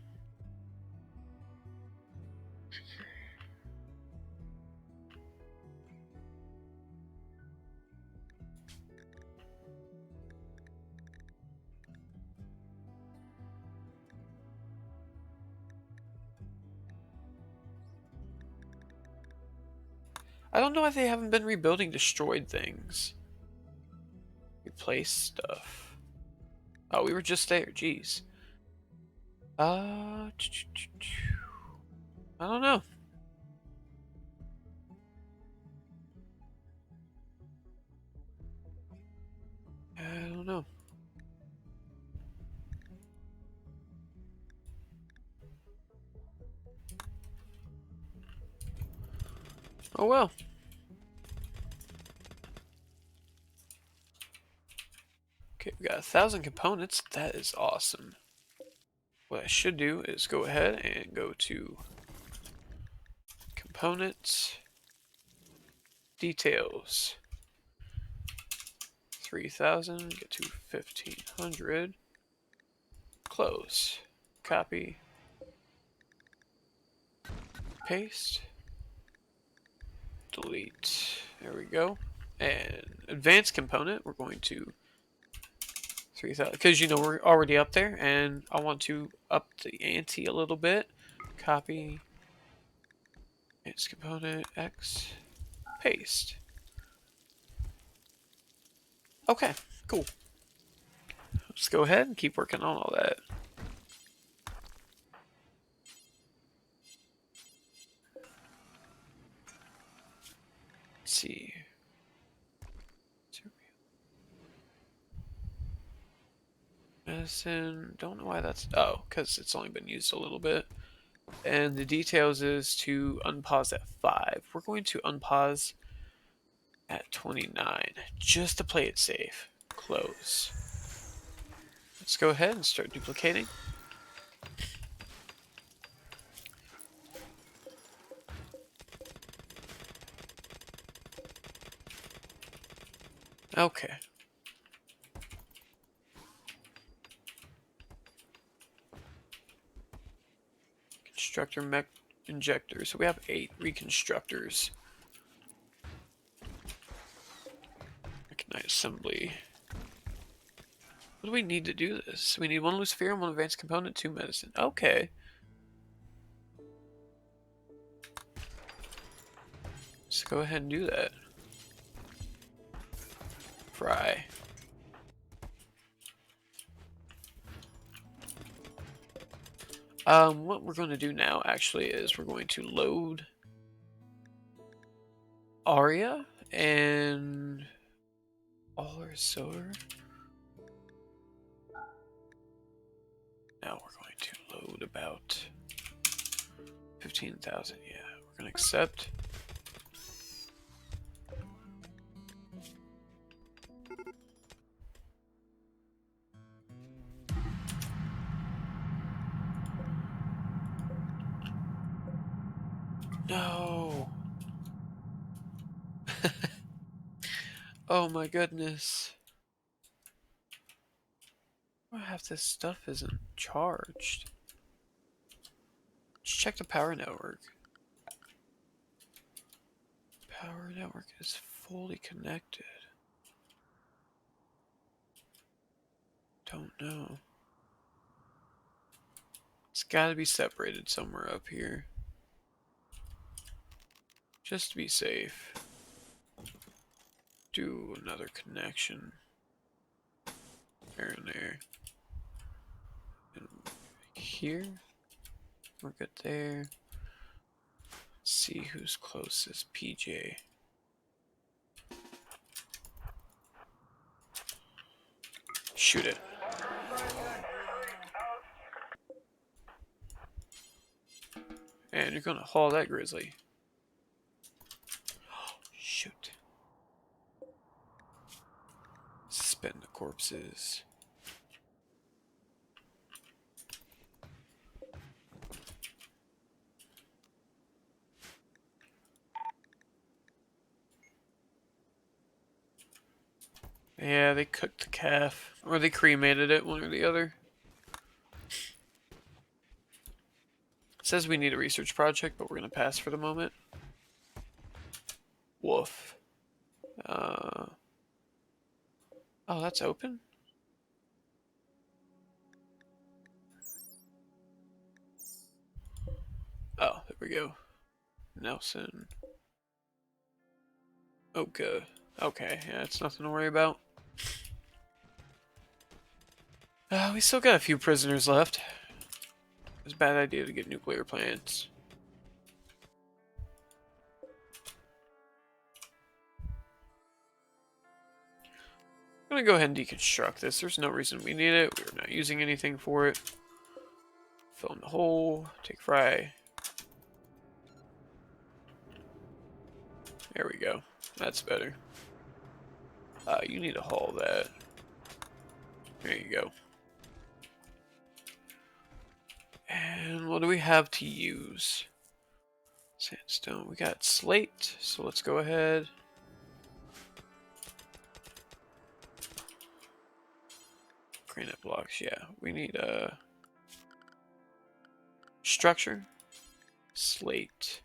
I don't know why they haven't been rebuilding destroyed things. Replace stuff. Oh, we were just there. Jeez. I don't know. I don't know. Oh well. Okay, we got 1,000 components. That is awesome. What I should do is go ahead and go to components, details, 3,000, get to 1,500, close, copy, paste, delete. There we go. And advanced component, we're going to 3,000, because you know we're already up there, and I want to up the ante a little bit. Copy, advanced component, X, paste. Okay, cool. Let's go ahead and keep working on all that. Let's see. Medicine, don't know why that's, oh, because it's only been used a little bit. And the details is to unpause at 5. We're going to unpause at 29, just to play it safe. Close. Let's go ahead and start duplicating. Okay. Constructor mech injectors. So we have 8 reconstructors. Mechanized assembly. What do we need to do this? We need 1 Lucifer, 1 advanced component, 2 medicine. Okay. Let's go ahead and do that. Fry. What we're going to do now actually is we're going to load Aria and all our solar. Now we're going to load about 15,000. Yeah, we're going to accept. No. Oh my goodness. Half this stuff isn't charged. Let's check the power network. Power network is fully connected. Don't know. It's gotta be separated somewhere up here. Just to be safe. Do another connection. There and there. And here. We're good there. Let's see who's closest. PJ. Shoot it. And you're gonna haul that grizzly. Shoot. Spin the corpses. Yeah, they cooked the calf. Or they cremated it, one or the other. It says we need a research project, but we're going to pass for the moment. Woof. Oh, that's open? Oh, there we go. Nelson. Okay. Okay, yeah, it's nothing to worry about. We still got a few prisoners left. It's a bad idea to get nuclear plants. I'm gonna go ahead and deconstruct this. There's no reason we need it. We're not using anything for it. Fill in the hole. Take fry. There we go. That's better. You need to haul that. There you go. And what do we have to use? Sandstone. We got slate, so let's go ahead. Granite blocks, yeah. We need a structure. Slate.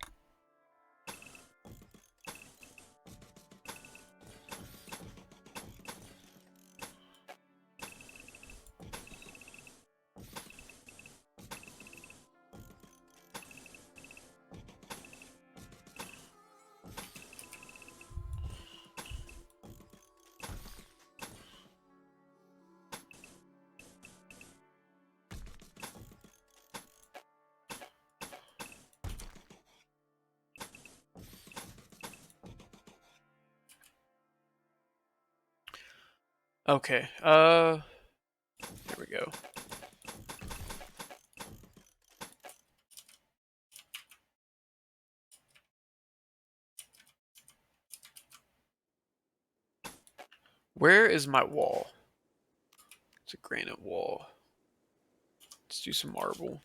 Okay, there we go. Where is my wall? It's a granite wall. Let's do some marble.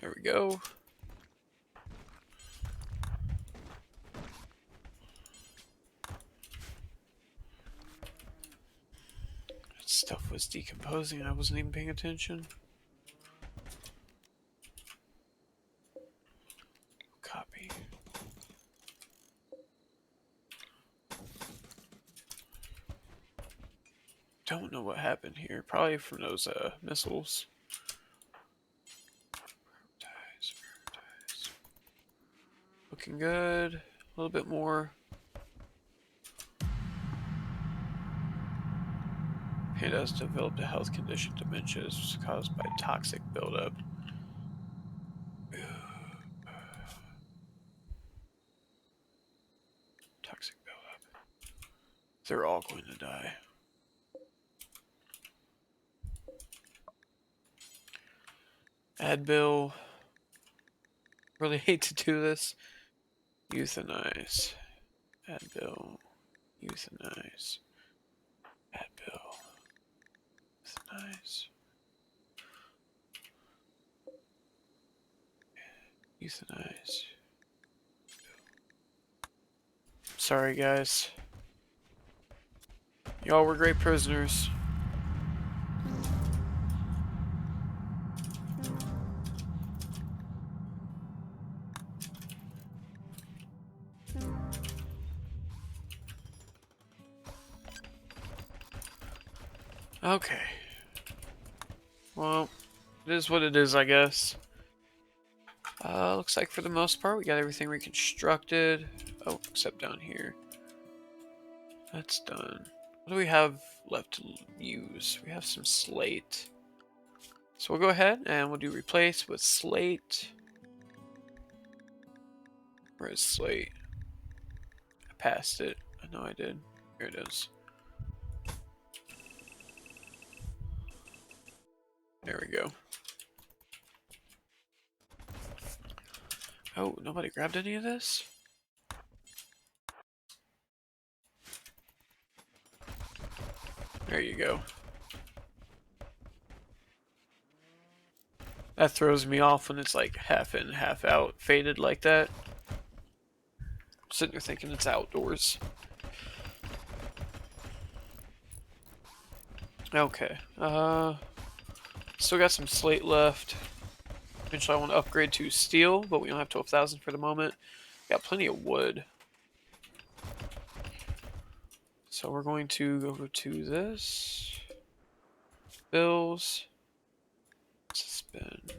There we go. That stuff was decomposing. I wasn't even paying attention. Copy. Don't know what happened here. Probably from those missiles. Prioritize. Looking good. A little bit more. It has developed a health condition, dementia, is caused by toxic buildup. Toxic buildup. They're all going to die. Advil. Really hate to do this. Euthanize. Advil. Euthanize. Advil. Euthanize. Euthanize. Sorry, guys. Y'all were great prisoners. Okay. Well, it is what it is, I guess. Looks like for the most part, we got everything reconstructed. Oh, except down here. That's done. What do we have left to use? We have some slate. So we'll go ahead and we'll do replace with slate. Where is slate? I passed it. I know I did. Here it is. There we go. Oh, nobody grabbed any of this? There you go. That throws me off when it's like half in, half out, faded like that. I'm sitting there thinking it's outdoors. Okay. Still got some slate left. Eventually I want to upgrade to steel, but we don't have 12,000 for the moment. Got plenty of wood. So we're going to go to this. Bills. Suspend.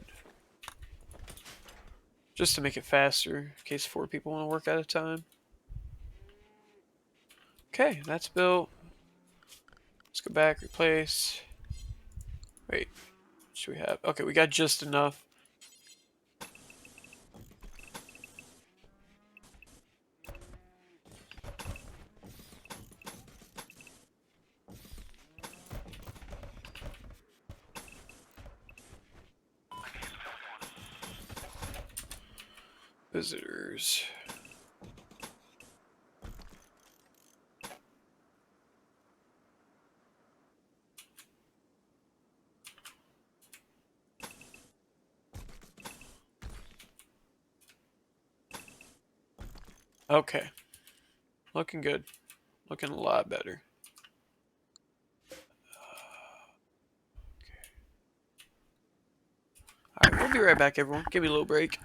Just to make it faster, in case 4 people want to work at a time. Okay, that's built. Let's go back, replace. Wait, what should we have? Okay, we got just enough. Visitors. Okay. Looking good. Looking a lot better. Alright, we'll be right back, everyone. Give me a little break.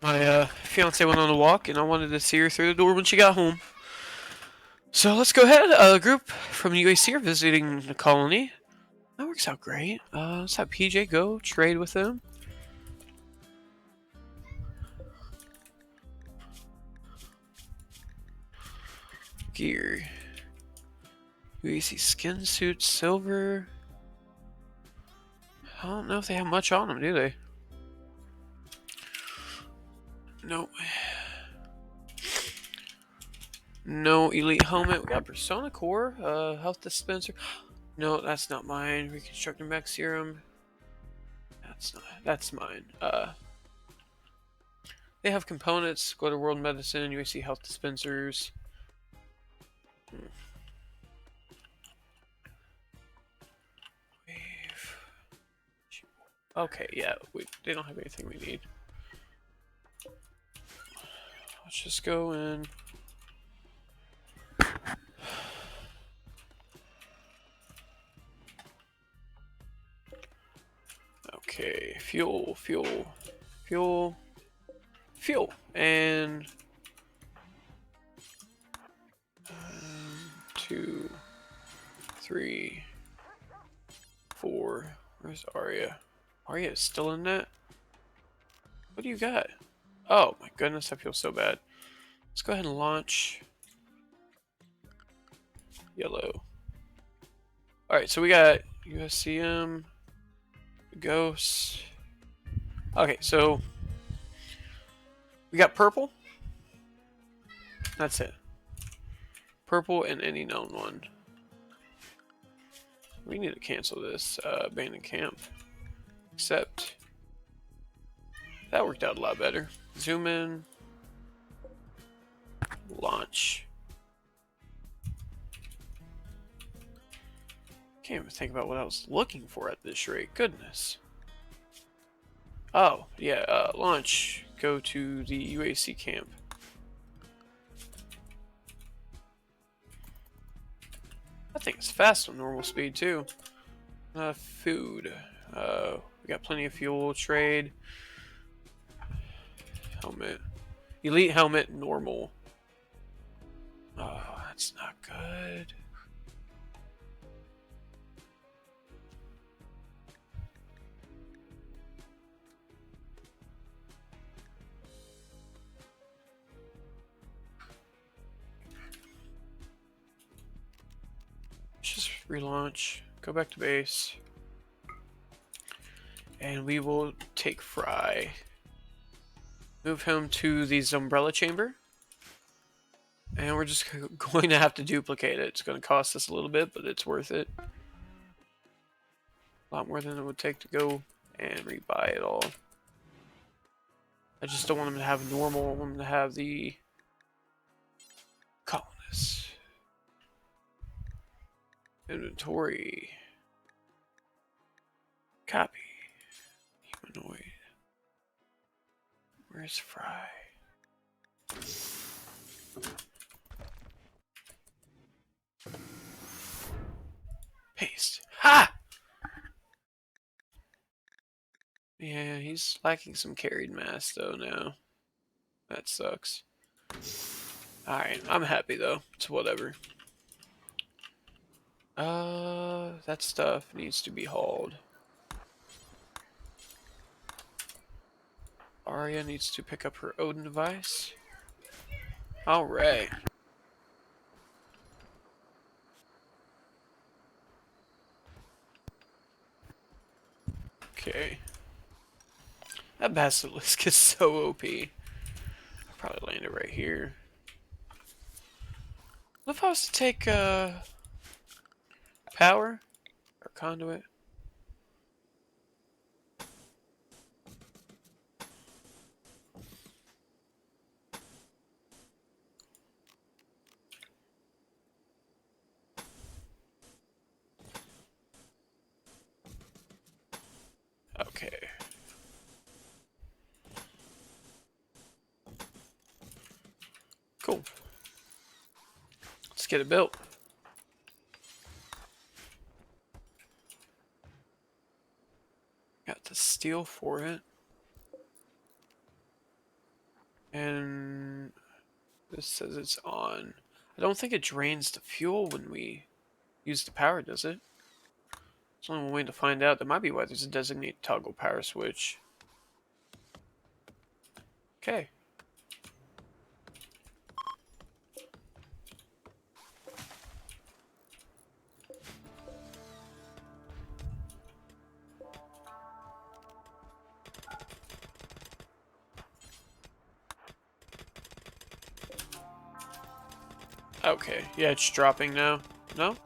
My fiance went on a walk, and I wanted to see her through the door when she got home. So let's go ahead. A group from UAC are visiting the colony. That works out great. Let's have PJ go trade with them. Gear. UAC skin suits, silver. I don't know if they have much on them, do they? Nope. No elite helmet. We got persona core, health dispenser. No, that's not mine. Reconstructing mech serum. That's mine. They have components. Go to World Medicine. UAC health dispensers. Wave. Okay, yeah, they don't have anything we need. Let's just go in. Okay, fuel, and 2, 3, 4. Where's Arya? Arya is still in that? What do you got? Oh my goodness, I feel so bad. Let's go ahead and launch. Yellow. Alright, so we got USCM, Ghosts. Okay, so we got purple. That's it. Purple and any known one. We need to cancel this abandoned camp. Except that worked out a lot better. Zoom in. Launch. Can't even think about what I was looking for at this rate. Goodness. Oh, yeah, launch. Go to the UAC camp. That thing's fast on normal speed, too. Food. We got plenty of fuel. Trade. Helmet. Elite helmet, normal. Oh, that's not good. Let's just relaunch. Go back to base. And we will take Fry. Move him to the umbrella chamber. And we're just going to have to duplicate it. It's going to cost us a little bit, but it's worth it. A lot more than it would take to go and rebuy it all. I just don't want them to have normal. I want them to have the colonists. Inventory. Copy. Humanoid. Where's Fry? Paste. Ha! Yeah, he's lacking some carried mass though now. That sucks. Alright, I'm happy though. It's whatever. That stuff needs to be hauled. Arya needs to pick up her Odin device. Alright. Okay. That basilisk is so OP. I'll probably land it right here. What if I was to take power or conduit? Okay. Cool. Let's get it built. Got the steel for it. And this says it's on. I don't think it drains the fuel when we use the power, does it? There's only one way to find out. That might be why there's a designated toggle power switch. Okay. Okay. Yeah, it's dropping now. No?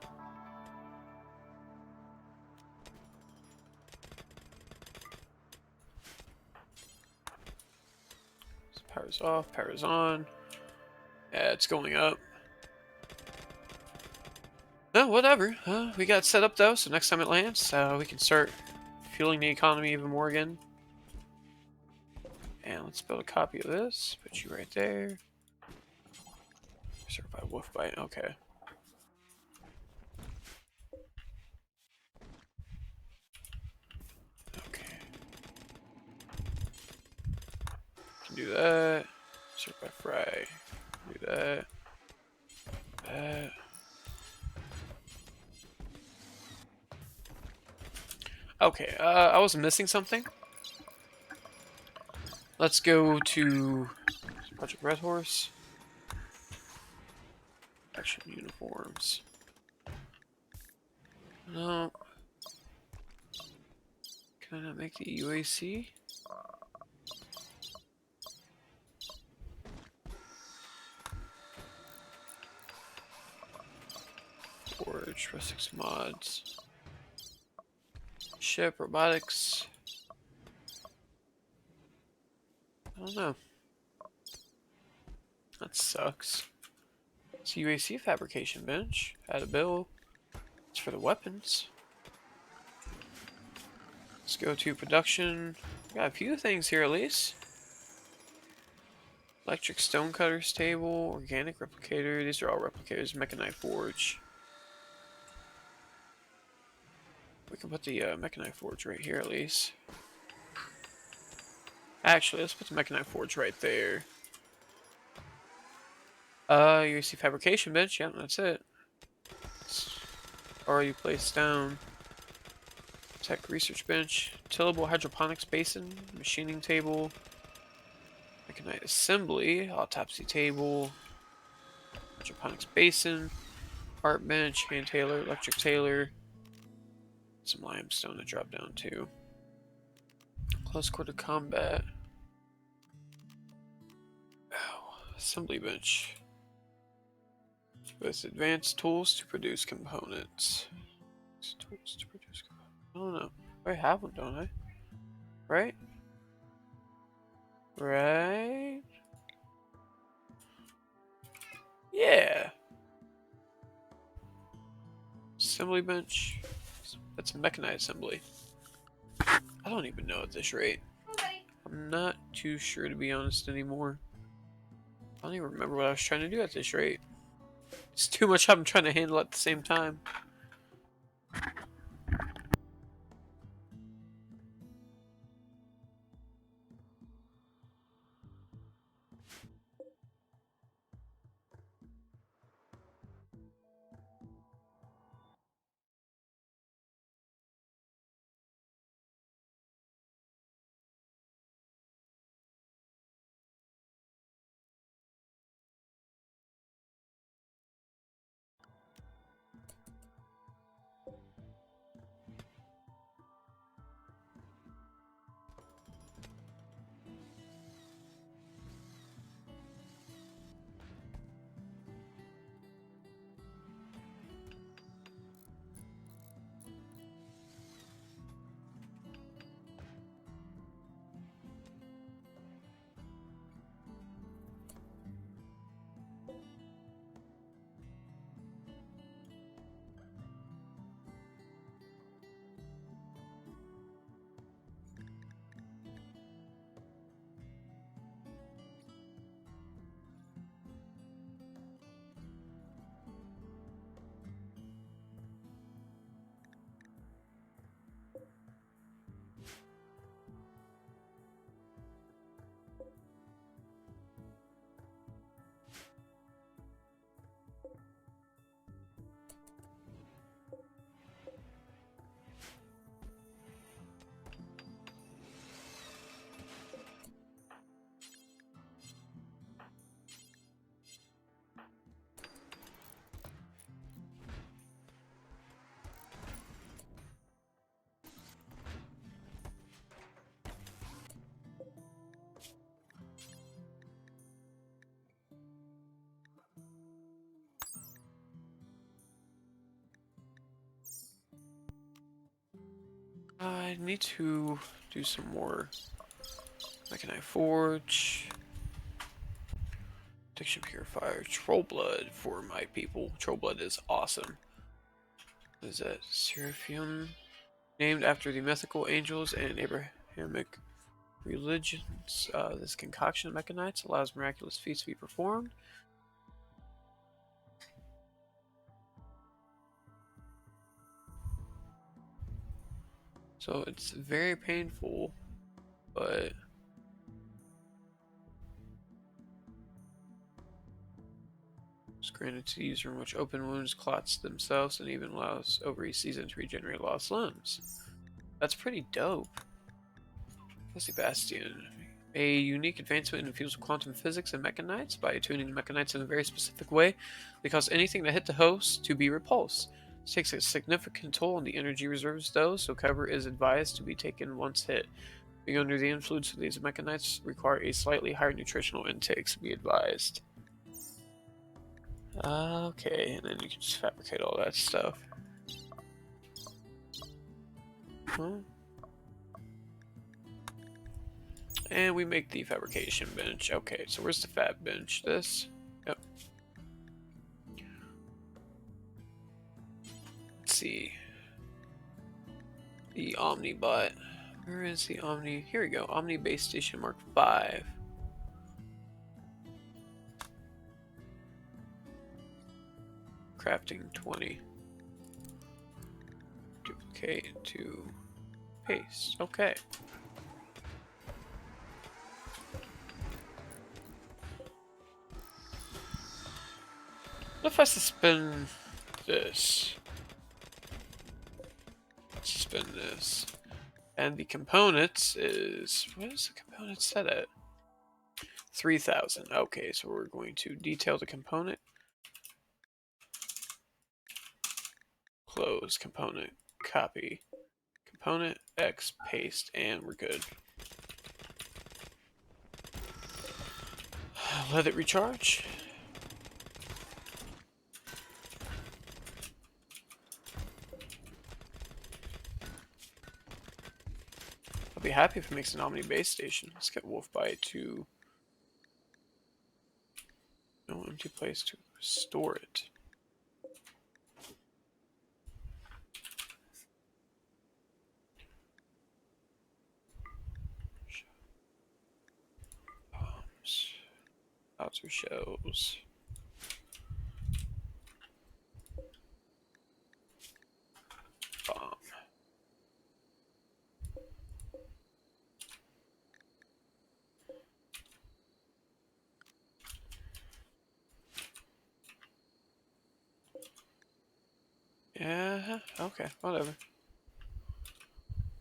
So power's off, power's on. Yeah, it's going up. No, whatever. We got it set up though, so next time it lands, we can start fueling the economy even more again. And let's build a copy of this. Put you right there. Certified wolf bite. Okay. Okay. Can do that. Certified fry. Do that. That. Okay. I was missing something. Let's go to Project Red Horse. Action uniforms. No. Can I not make the UAC? Forge, Rustics mods. Ship, robotics. I don't know. That sucks. It's a UAC fabrication bench. Add a bill. It's for the weapons. Let's go to production. Got a few things here at least. Electric stonecutters table, organic replicator. These are all replicators. Mechanite forge. We can put the mechanite forge right here at least. Actually, let's put the mechanite forge right there. UAC fabrication bench. Yeah, that's it. It's already placed down. Tech research bench. Tillable hydroponics basin. Machining table. Mechanite assembly. Autopsy table. Hydroponics basin. Art bench. Hand tailor. Electric tailor. Some limestone to drop down too. Close quarter combat. Oh, assembly bench. With advanced tools to produce components. Tools to produce components. I don't know. I have one, don't I? Right? Right? Yeah. Assembly bench. That's a mechanized assembly. I don't even know at this rate. I'm not too sure to be honest anymore. I don't even remember what I was trying to do at this rate. It's too much I'm trying to handle at the same time. I need to do some more mechanite forge. Addiction purifier. Troll blood for my people. Troll blood is awesome. What is that? Seraphim. Named after the mythical angels and Abrahamic religions. This concoction of mechanites allows miraculous feats to be performed. So it's very painful, but it's granted to the user in which open wounds clots themselves and even allows over a season to regenerate lost limbs. That's pretty dope. Fuzzy Bastion. A unique advancement infused with quantum physics and mechanites. By tuning the mechanites in a very specific way, they cause anything that hit the host to be repulsed. This takes a significant toll on the energy reserves, though, so cover is advised to be taken once hit. Being under the influence of these mechanites require a slightly higher nutritional intake to be advised. Okay, and then you can just fabricate all that stuff. Huh? And we make the fabrication bench. Okay, so where's the fab bench? This? Yep. Let's see. The Omnibot. Where is the Omni? Here we go. Omni Base Station Mark 5. Crafting 20. Duplicate to paste. Okay. What if I suspend this? Suspend this. And the components is... What is the component set at? 3,000. Okay, so we're going to detail the component. Close component. Copy. Component X paste. And we're good. Let it recharge. I'll be happy if it makes an Omni base station. Let's get Wolfbite to... No empty place to store it. Bombs. Outer shells. Bomb. Yeah, okay, whatever.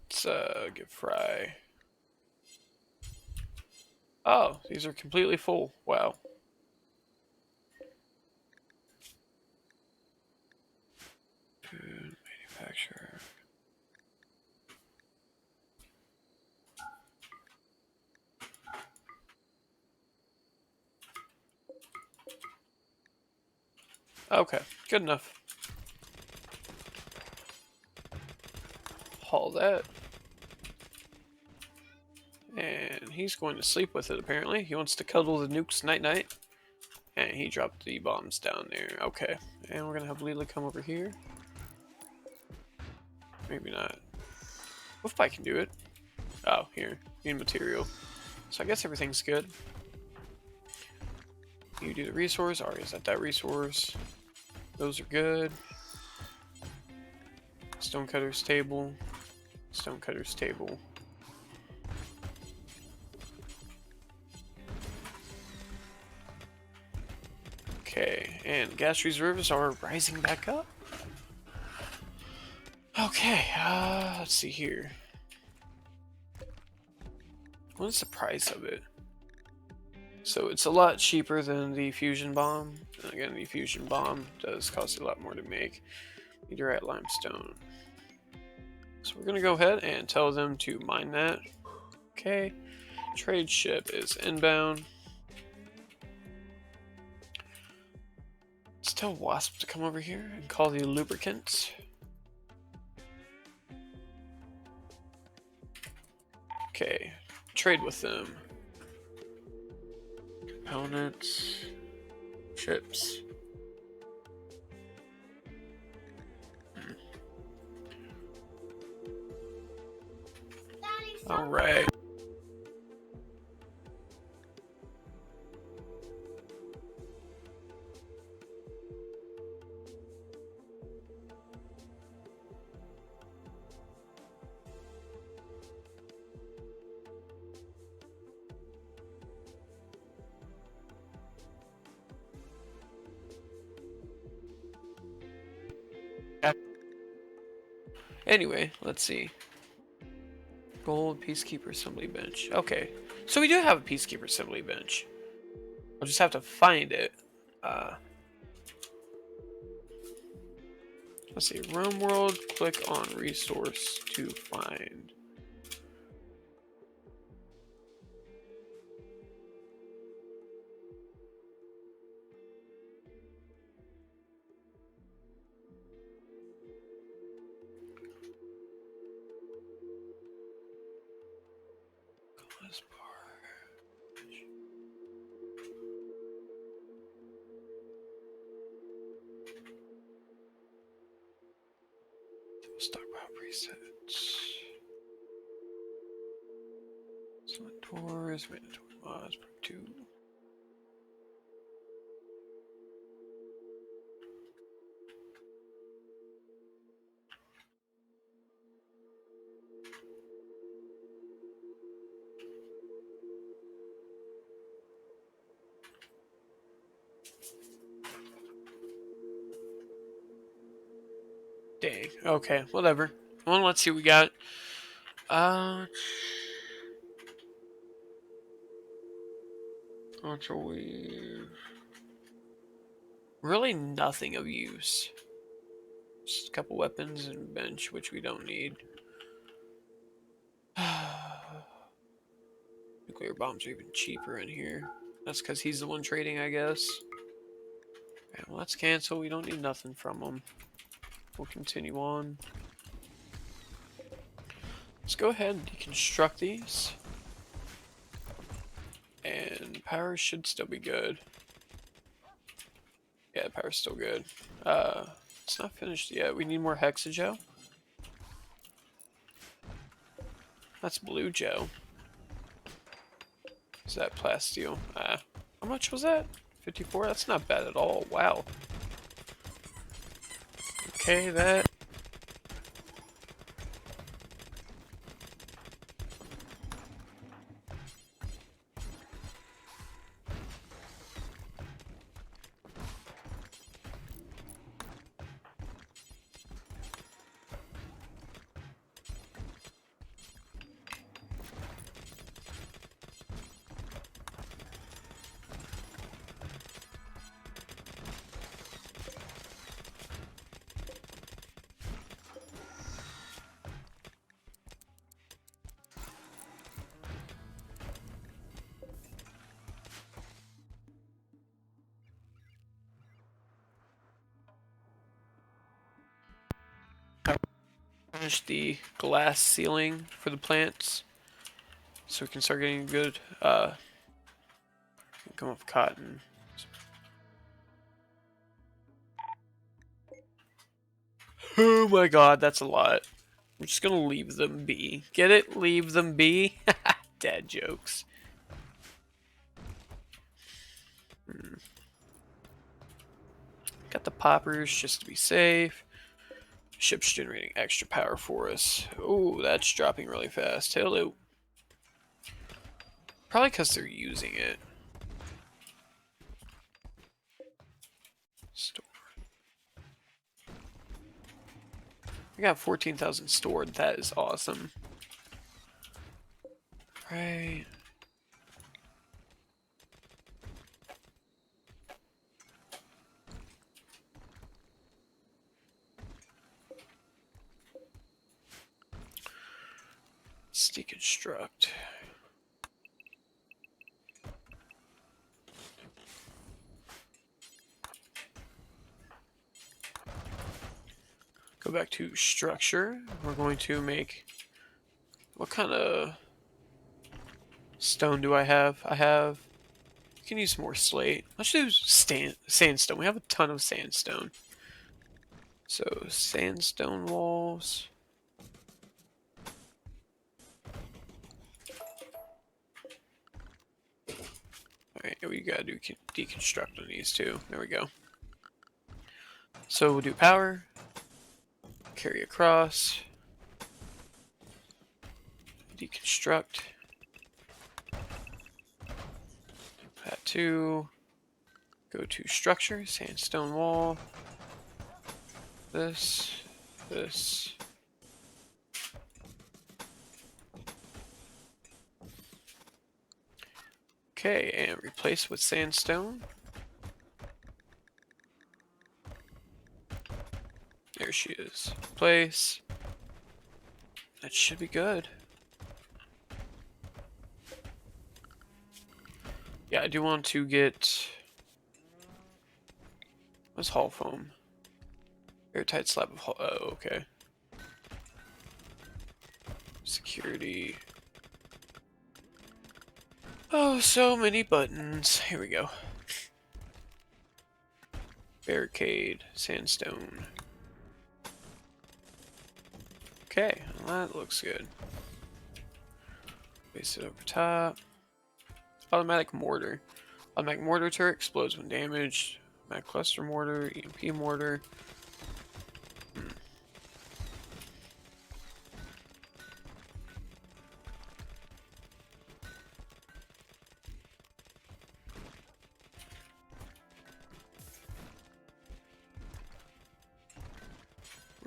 Let's get fry. Oh, these are completely full. Wow. Food manufacturer. Okay, good enough. Haul that. And he's going to sleep with it, apparently. He wants to cuddle the nukes night-night. And he dropped the bombs down there. Okay. And we're going to have Leela come over here. Maybe not. Wolfbite can do it. Oh, here. Need material. So I guess everything's good. You do the resource. Aria's at that resource. Those are good. Stonecutter's table. Stonecutter's table. Okay, and gas reserves are rising back up. Okay, let's see here. What's the price of it? So it's a lot cheaper than the fusion bomb. And again, the fusion bomb does cost a lot more to make. Meteorite limestone. So we're gonna go ahead and tell them to mine that. Okay. Trade ship is inbound. Let's tell Wasp to come over here and call the lubricant. Okay, trade with them. Components, chips. All right. Anyway, let's see. Gold Peacekeeper Assembly Bench. Okay, so we do have a Peacekeeper Assembly Bench. I'll just have to find it. Uh, let's see. RimWorld. Click on Resource to find. Class bar. Stockpile presets. Select tours. Mandatory mods. Part 2. Dang. Okay, whatever. Well, let's see what we got. Ultra weave. Really nothing of use. Just a couple weapons and bench, which we don't need. Nuclear bombs are even cheaper in here. That's because he's the one trading, I guess. Okay, well, let's cancel. We don't need nothing from him. We'll continue on. Let's go ahead and deconstruct these. And power should still be good. Yeah, power's still good. It's not finished yet. We need more Hexagel. That's Blue Gel. Is that Plasteel? How much was that? 54? That's not bad at all. Wow. Okay, that. Finish the glass ceiling for the plants. So we can start getting good, come off cotton. Oh my god, that's a lot. I'm just gonna leave them be. Get it? Leave them be? Dad jokes. Got the poppers just to be safe. Ship's generating extra power for us. Oh, that's dropping really fast. Hello. Probably because they're using it. Store. I got 14,000 stored. That is awesome. Right. Let's deconstruct. Go back to structure. We're going to make what kind of stone do I have? I have. I can use more slate. Let's do sandstone. We have a ton of sandstone. So sandstone walls. Alright, we gotta do deconstruct on these too. There we go. So we'll do power, carry across, deconstruct, that two, go to structure, sandstone wall, this, this. Okay, and replace with sandstone. There she is. Place. That should be good. Yeah, I do want to get... What's hull foam? Airtight slab of hull... Oh, okay. Security. Oh, so many buttons. Here we go. Barricade. Sandstone. Okay, well, that looks good. Place it over top. Automatic mortar. Automatic mortar turret explodes when damaged. Automatic cluster mortar. EMP mortar.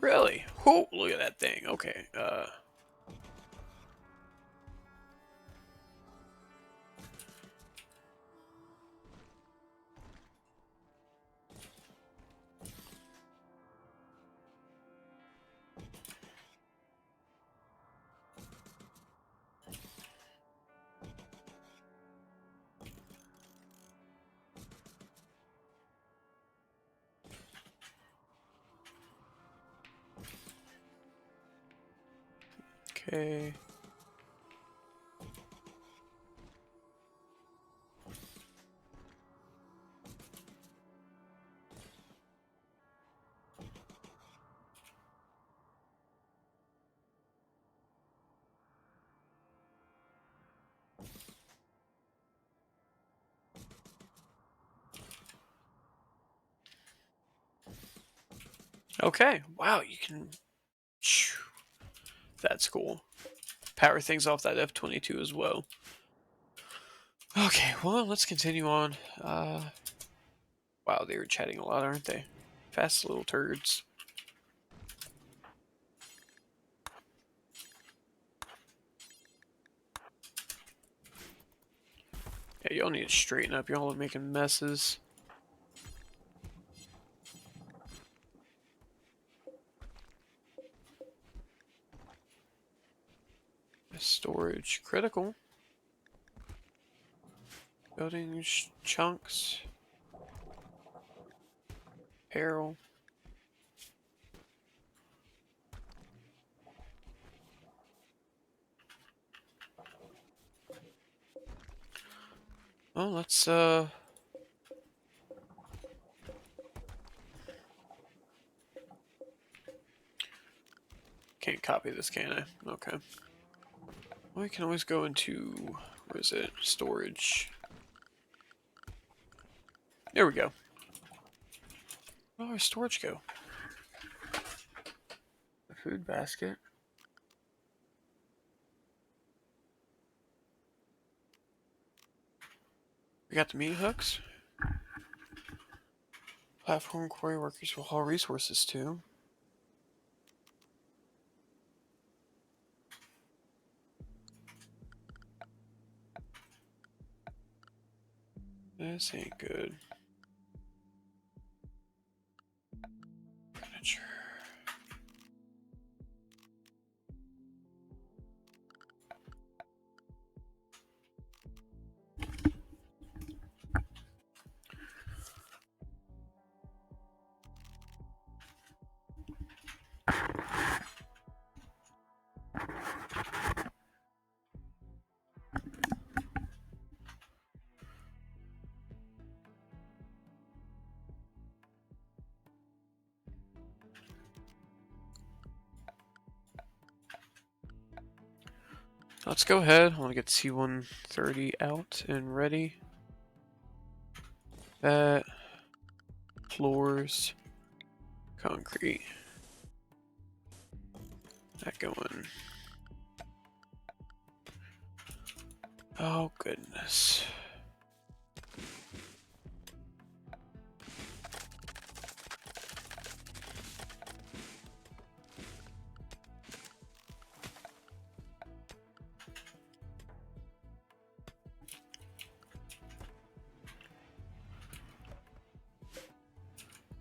Really? Oh, look at that thing. Okay. Okay. Okay. Wow, you can... That's cool. Power things off that F-22 as well. Okay, well, let's continue on. Wow, they were chatting a lot, aren't they? Fast little turds. Yeah, y'all need to straighten up. Y'all are making messes. Storage critical. Building chunks. Apparel. Well, let's can't copy this, can I? Okay. Well, we can always go into, where is it? Storage. There we go. Where'd our storage go? The food basket. We got the meat hooks. Platform quarry workers will haul resources too. This ain't good. Furniture. let's go ahead. I want to get C-130 out and ready. That. Floors. Concrete. That going. Oh, goodness.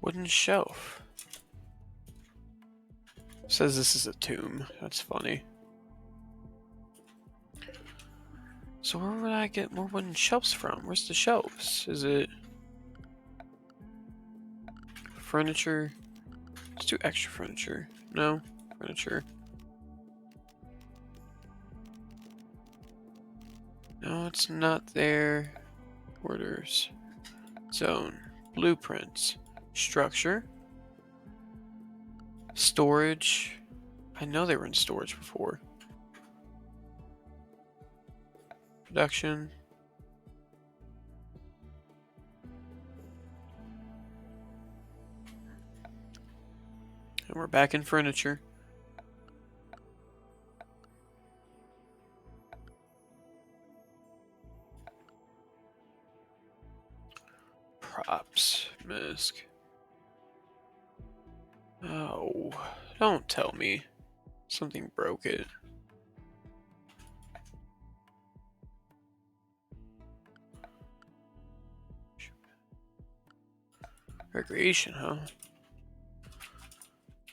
Wooden shelf. Says this is a tomb. That's funny. So where would I get more wooden shelves from? Where's the shelves? Is it furniture? Let's do extra furniture. No, furniture. No, it's not there. Orders. Zone. Blueprints. Structure. Storage. I know they were in storage before. Production. And we're back in furniture. Props. Misc. Oh, don't tell me. Something broke it. Recreation, huh?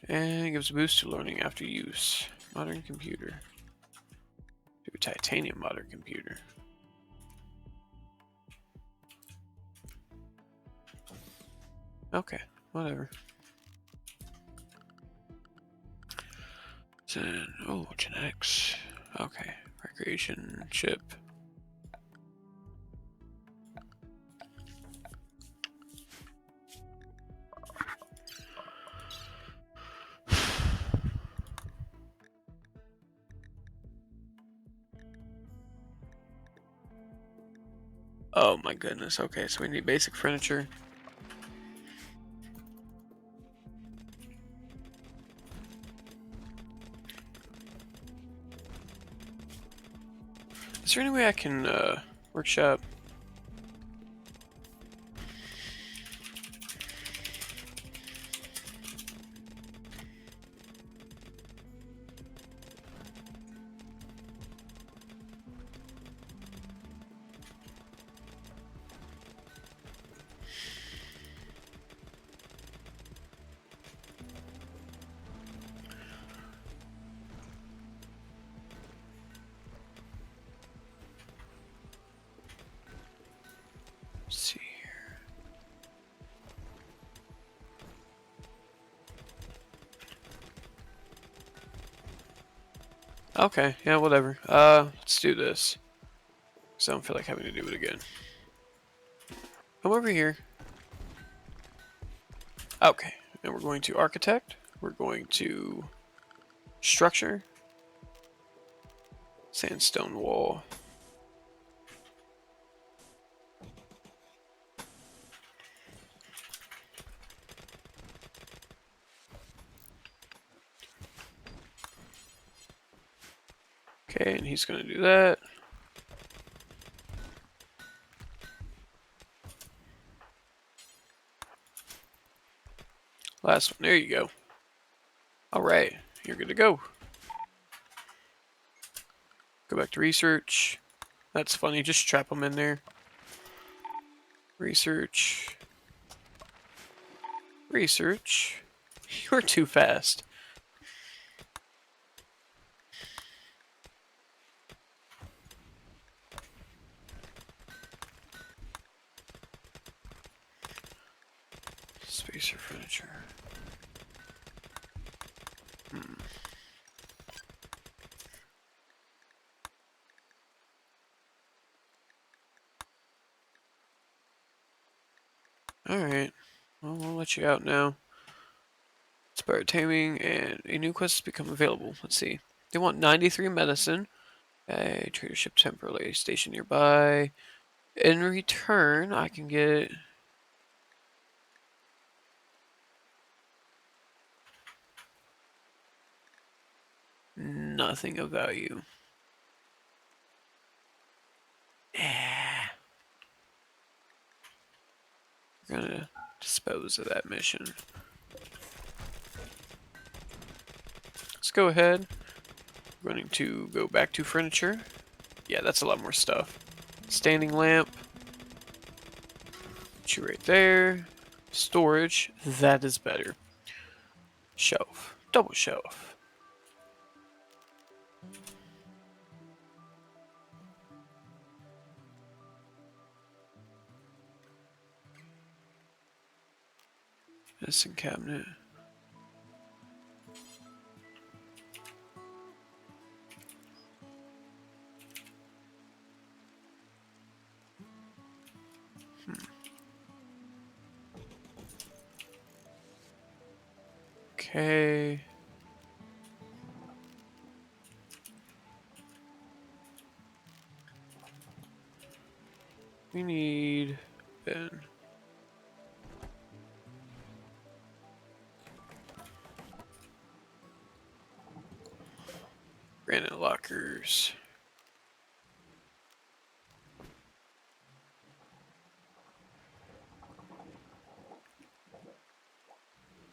And gives a boost to learning after use. Modern computer. Do a titanium modern computer. Okay, whatever. Then, oh, genetics. Okay, recreation chip. Oh my goodness. Okay, so we need basic furniture. Is there any way I can workshop? Let's see here. Okay, yeah, whatever. Let's do this. Because I don't feel like having to do it again. Come over here. Okay, and we're going to architect. We're going to structure. Sandstone wall. Okay, and he's going to do that. Last one. There you go. Alright, you're good to go. Go back to research. That's funny, just trap them in there. Research. Research. You're too fast. Spacer furniture. Alright. Well, we'll let you out now. Inspired taming and a new quest has become available. Let's see. They want 93 medicine, A trader ship temporarily stationed nearby. In return, I can get nothing of value. We're gonna dispose of that mission. Let's go ahead. We're going to go back to furniture. Yeah, that's a lot more stuff. Standing lamp. Put you right there. Storage. That is better. Shelf. Double shelf. Medicine cabinet. Okay. We need bin. Granite lockers.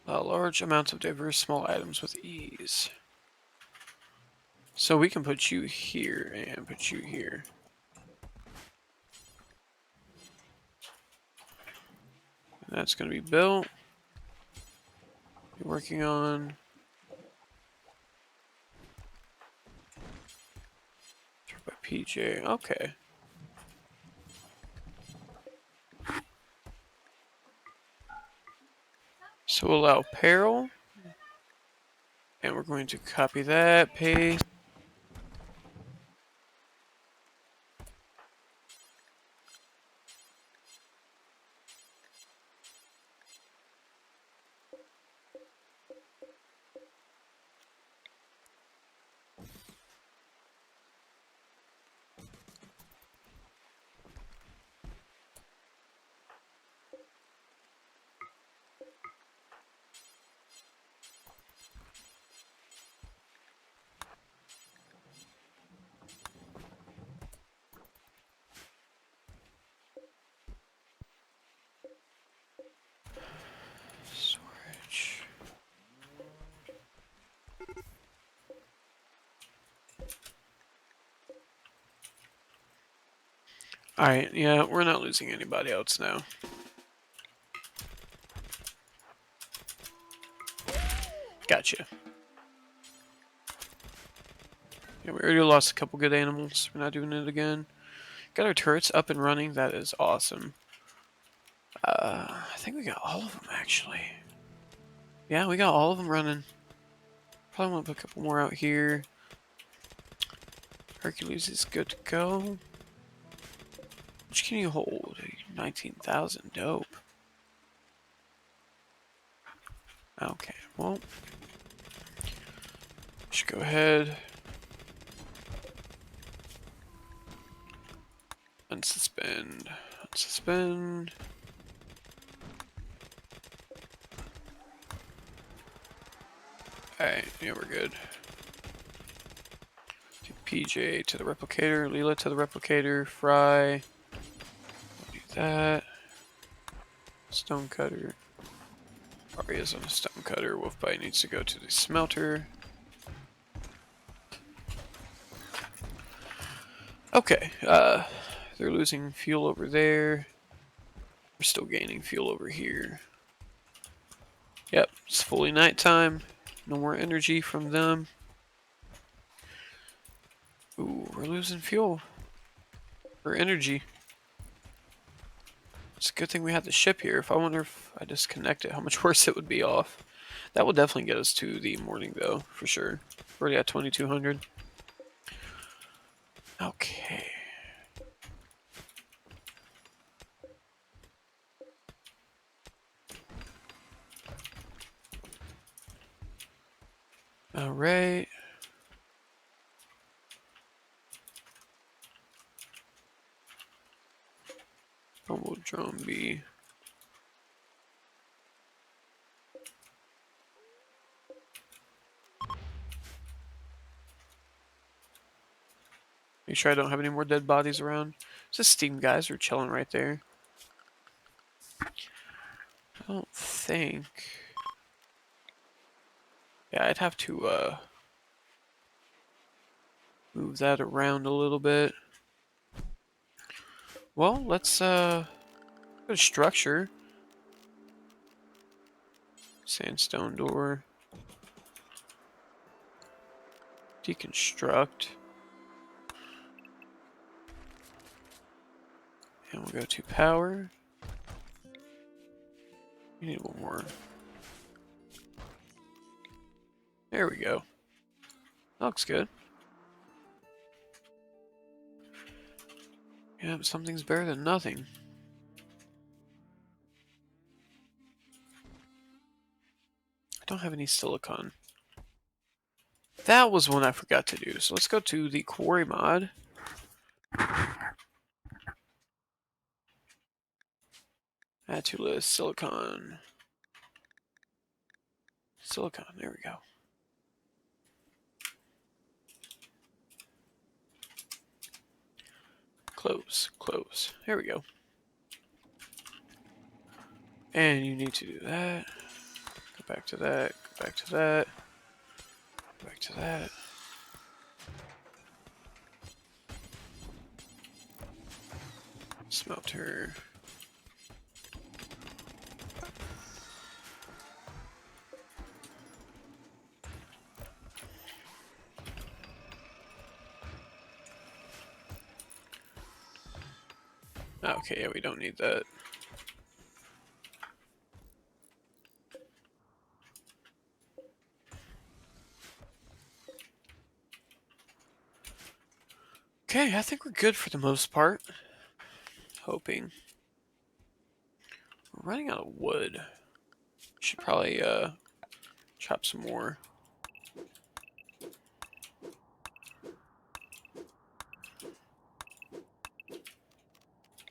Large amounts of diverse small items with ease. So we can put you here and put you here. And that's going to be built. You're working on by PJ. Okay. So we'll allow apparel. And we're going to copy that, paste. Storage. Alright, yeah, we're not losing anybody else now. Gotcha. Yeah, we already lost a couple good animals. We're not doing it again. Got our turrets up and running. That is awesome. I think we got all of them, actually. Yeah, we got all of them running. Probably want to put a couple more out here. Hercules is good to go. Which can you hold? 19,000. Dope. Okay, well. Should go ahead. Unsuspend. Unsuspend. Alright, yeah, we're good. PJ to the replicator, Leela to the replicator, Fry. Do that. Stonecutter. Arya's on a stonecutter. Wolfbite needs to go to the smelter. Okay, they're losing fuel over there. We're still gaining fuel over here. Yep, it's fully nighttime. No more energy from them. Ooh, we're losing fuel. Or energy. It's a good thing we have the ship here. If I wonder if I disconnect it, how much worse it would be off. That will definitely get us to the morning, though, for sure. We're already at 2,200. Okay. Alright. Drone B. Make sure I don't have any more dead bodies around. Just steam guys are chilling right there. I don't think. Yeah, I'd have to move that around a little bit. Well, let's go to structure. Sandstone door. Deconstruct. And we'll go to power. We need one more. There we go. That looks good. Yeah, but something's better than nothing. I don't have any silicon. That was one I forgot to do. So let's go to the quarry mod. Add to list silicon. Silicon, there we go. Close, close. There we go. And you need to do that. Go back to that, go back to that, go back to that. Smelter. Okay, yeah, we don't need that. Okay, I think we're good for the most part. Hoping. We're running out of wood. Should probably chop some more.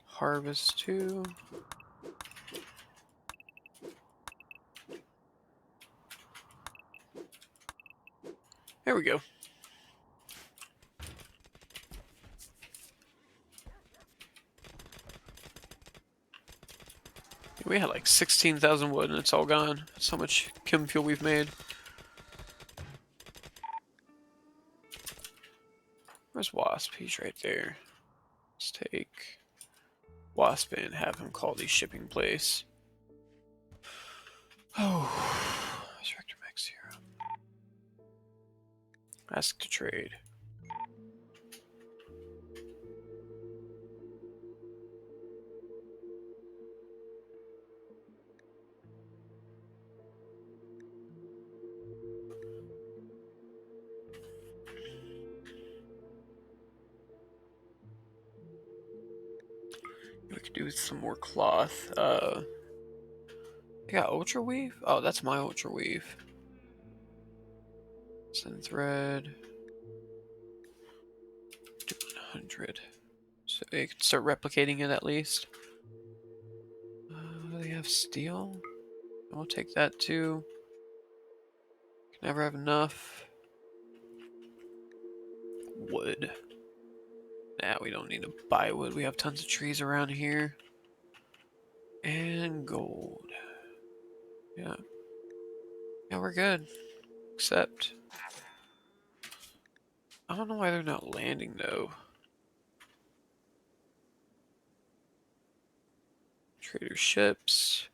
Harvest 2. There we go. We had like 16,000 wood and it's all gone. That's how much chem fuel we've made. Where's Wasp? He's right there. Let's take Wasp and have him call the shipping place. Oh, Director Max 0. Ask to trade. We could do some more cloth. I got Ultra Weave? Oh, that's my Ultra Weave. Send thread. 100. So they can start replicating it at least. They have steel. I'll take that too. Can never have enough. Wood. Nah, we don't need to buy wood. We have tons of trees around here. And gold. Yeah. Yeah, we're good. Except, I don't know why they're not landing though. Trader ships.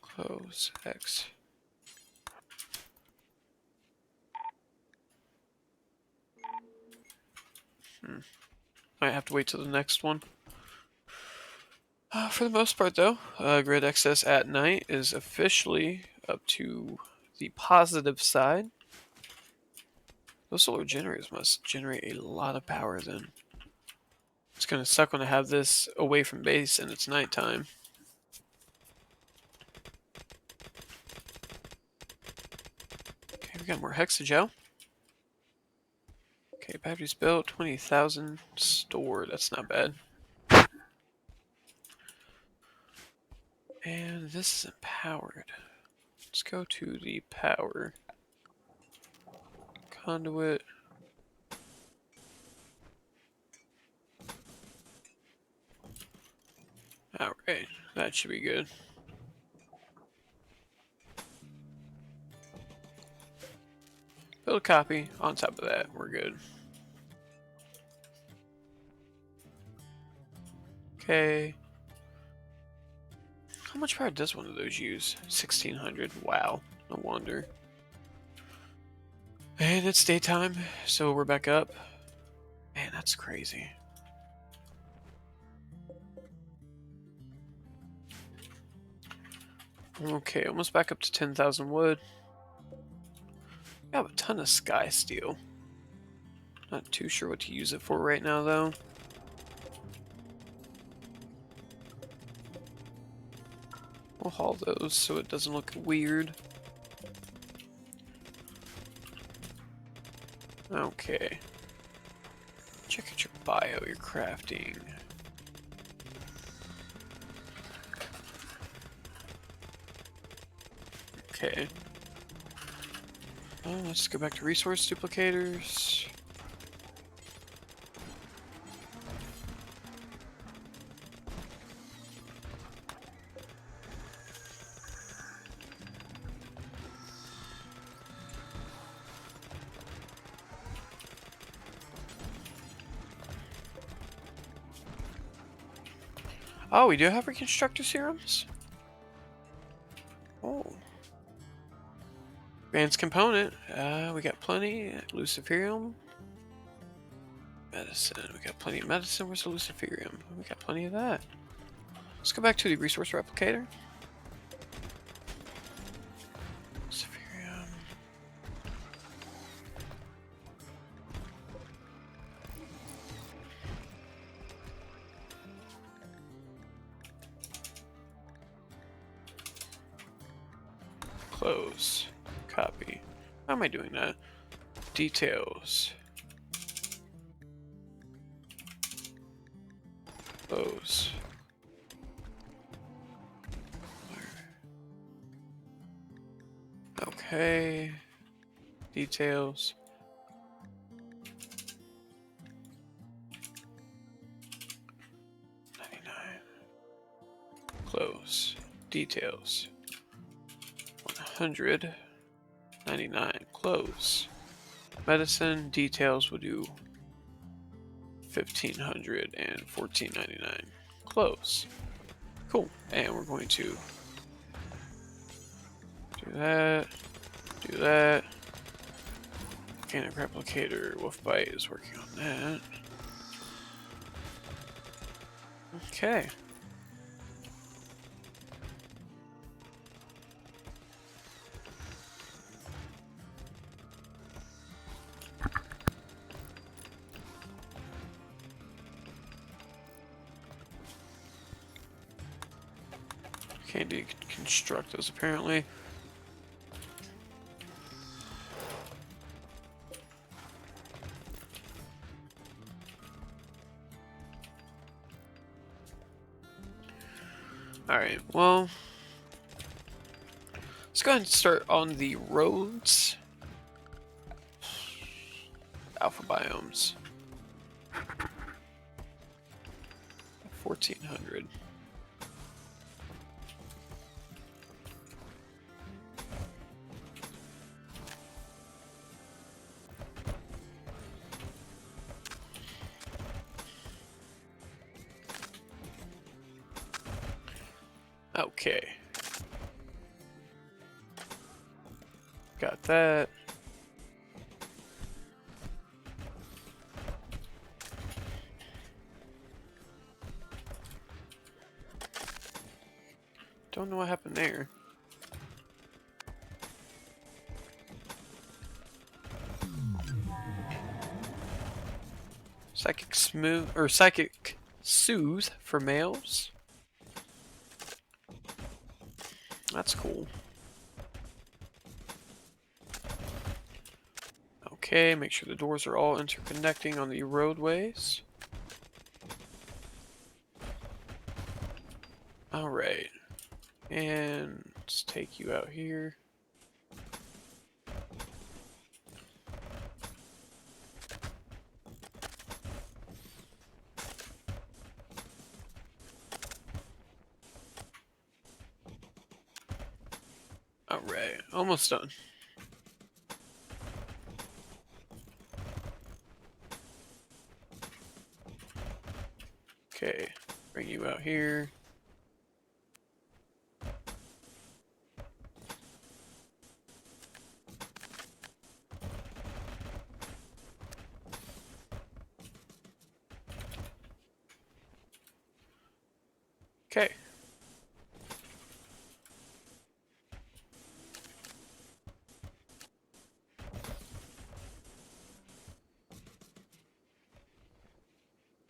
Close X. Might have to wait till the next one. For the most part, though, grid excess at night is officially up to the positive side. Those solar generators must generate a lot of power then. It's going to suck when I have this away from base and it's nighttime. Okay, we got more hexagel. Okay, Batteries built, 20,000 stored. That's not bad. And this isn't powered. Let's go to the power. Conduit. Alright, that should be good. Build a copy. On top of that, we're good. Okay. How much power does one of those use? 1600. Wow. No wonder. And it's daytime, so we're back up. Man, that's crazy. Okay, almost back up to 10,000 wood. I have a ton of sky steel. Not too sure what to use it for right now, though. We'll haul those so it doesn't look weird. Okay. Check out your bio, your crafting. Okay. Well, let's go back to resource duplicators. Oh, we do have reconstructor serums? Oh. Advanced component. We got plenty. Luciferium. Medicine. We got plenty of medicine. Where's the Luciferium? We got plenty of that. Let's go back to the resource replicator. Luciferium. Close. Copy. How am I doing that? Details. Close. Okay. Details. Close. Details. 199. Close. Medicine details will do 1,500 and 14.99. Close. Cool. And we're going to do that. Do that. Mechanic replicator. Wolfbite is working on that. Okay. Can't deconstruct those apparently. Alright, well, let's go ahead and start on the roads. Alpha biomes. 1,400. Okay. Got that. Don't know what happened there. Psychic smooth or psychic soothe for males. That's cool. Okay, make sure the doors are all interconnecting on the roadways. Alright. And let's take you out here. Alright, almost done. Okay, bring you out here. Okay.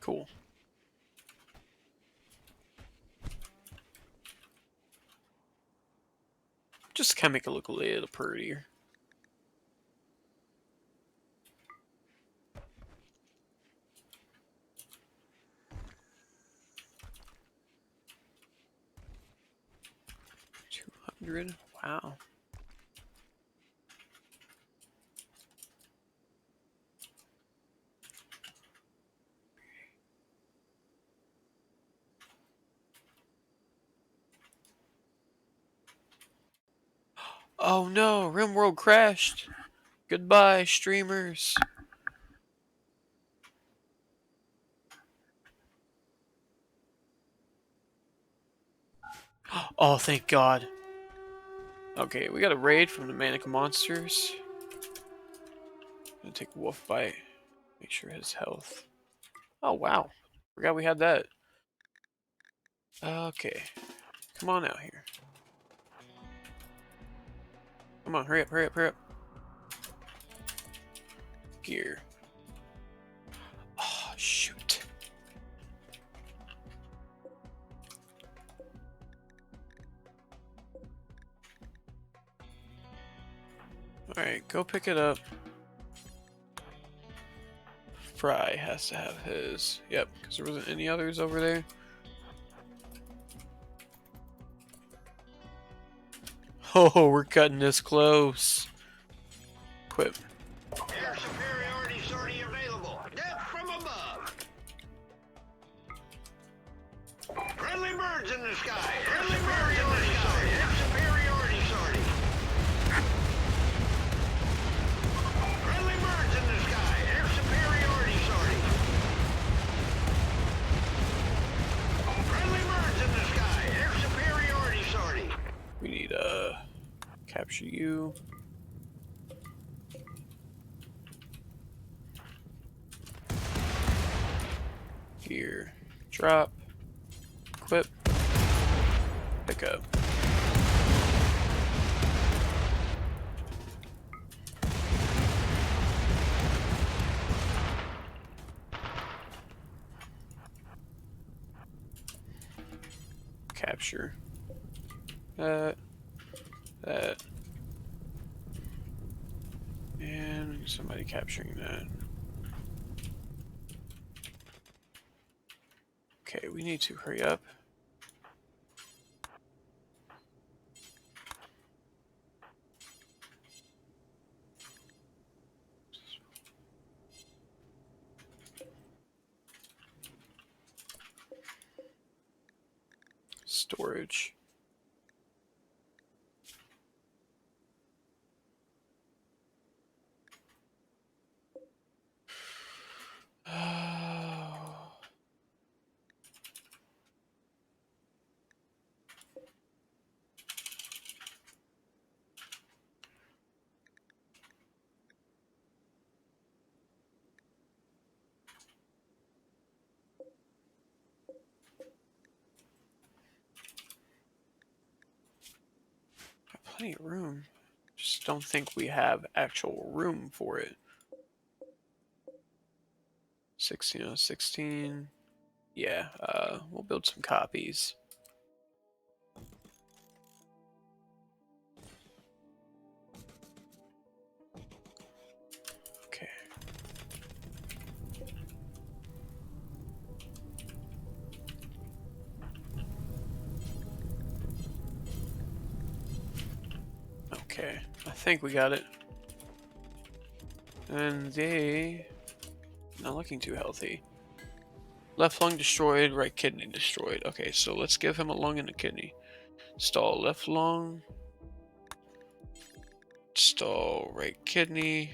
Cool. Just kind of make it look a little prettier. $200. Wow. Oh no, RimWorld crashed. Goodbye, streamers. Oh, thank God. Okay, we got a raid from the Manic Monsters. Gonna take a wolf bite. Make sure his health. Oh wow. Forgot we had that. Okay. Come on out here. Come on, hurry up, hurry up, hurry up. Gear. Oh, shoot. Alright, go pick it up. Fry has to have his. Yep, because there wasn't any others over there. Oh, we're cutting this close. Equip. Air superiority sortie available. Death from above. Friendly birds in the sky. Air superiority sortie. Air superiority sortie. Friendly birds in the sky. Air superiority sortie. Friendly birds in the sky. Air superiority sortie. We need capture you. Here. Drop. Equip. Pick up. Capture. That. And somebody capturing that. Okay, we need to hurry up. Storage. Oh. Plenty of room. Just don't think we have actual room for it. 16 on 16. Yeah, we'll build some copies. Okay, I think we got it. And they not looking too healthy. Left lung destroyed, right kidney destroyed. Okay, so let's give him a lung and a kidney. Install left lung. Install right kidney.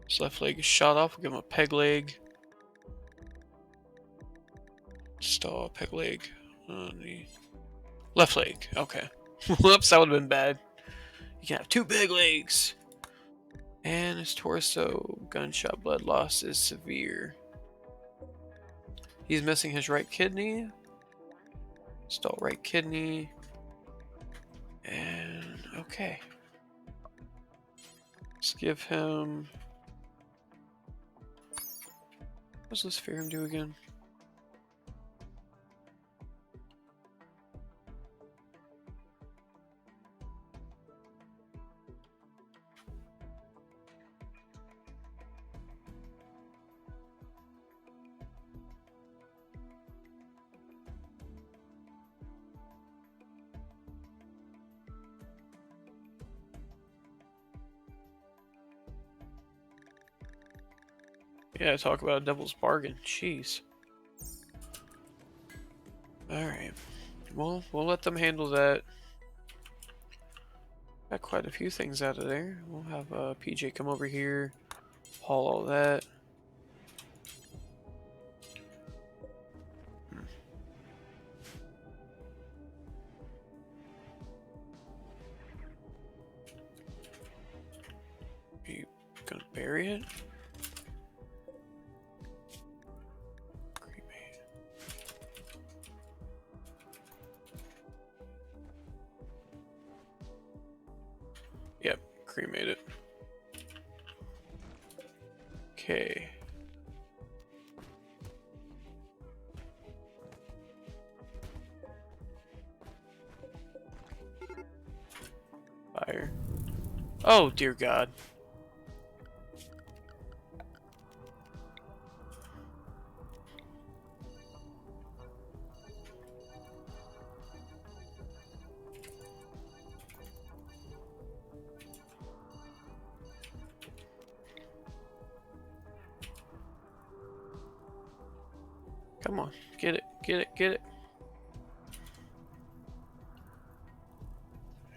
His left leg is shot off. We'll give him a peg leg. Install peg leg on the left leg. Okay. Whoops, that would have been bad. You can have two peg legs. And his torso gunshot blood loss is severe. He's missing his right kidney. Install right kidney. And okay. Let's give him. What does this serum do again? Yeah, talk about a devil's bargain. Jeez. Alright. Well, we'll let them handle that. Got quite a few things out of there. We'll have PJ come over here, haul all that. Are you gonna bury it? Cremate. Yep, cremate it. Okay. Fire. Oh, dear God. Come on, get it, get it, get it.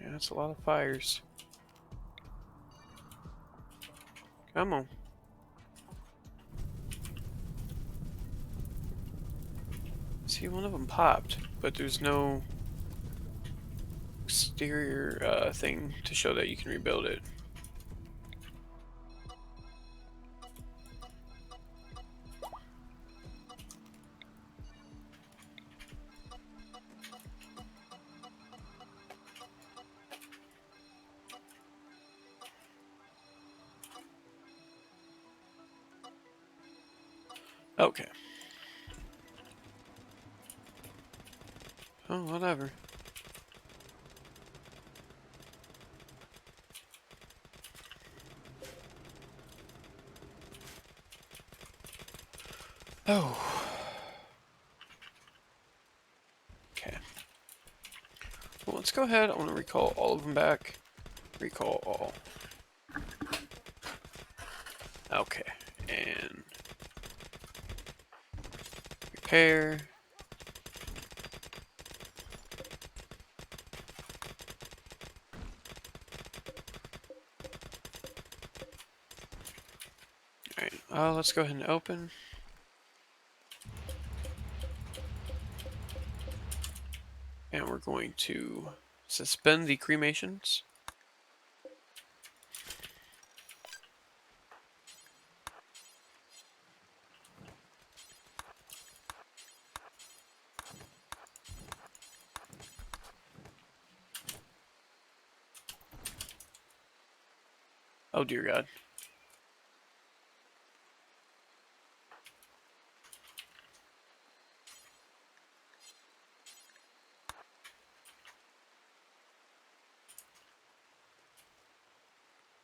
Yeah, that's a lot of fires. Come on. See, one of them popped, but there's no exterior thing to show that you can rebuild it. Okay. Oh, whatever. Oh. Okay. Well, let's go ahead. I want to recall all of them back. Recall all. Okay. And repair. Alright, let's go ahead and open. And we're going to suspend the cremations. Oh dear God.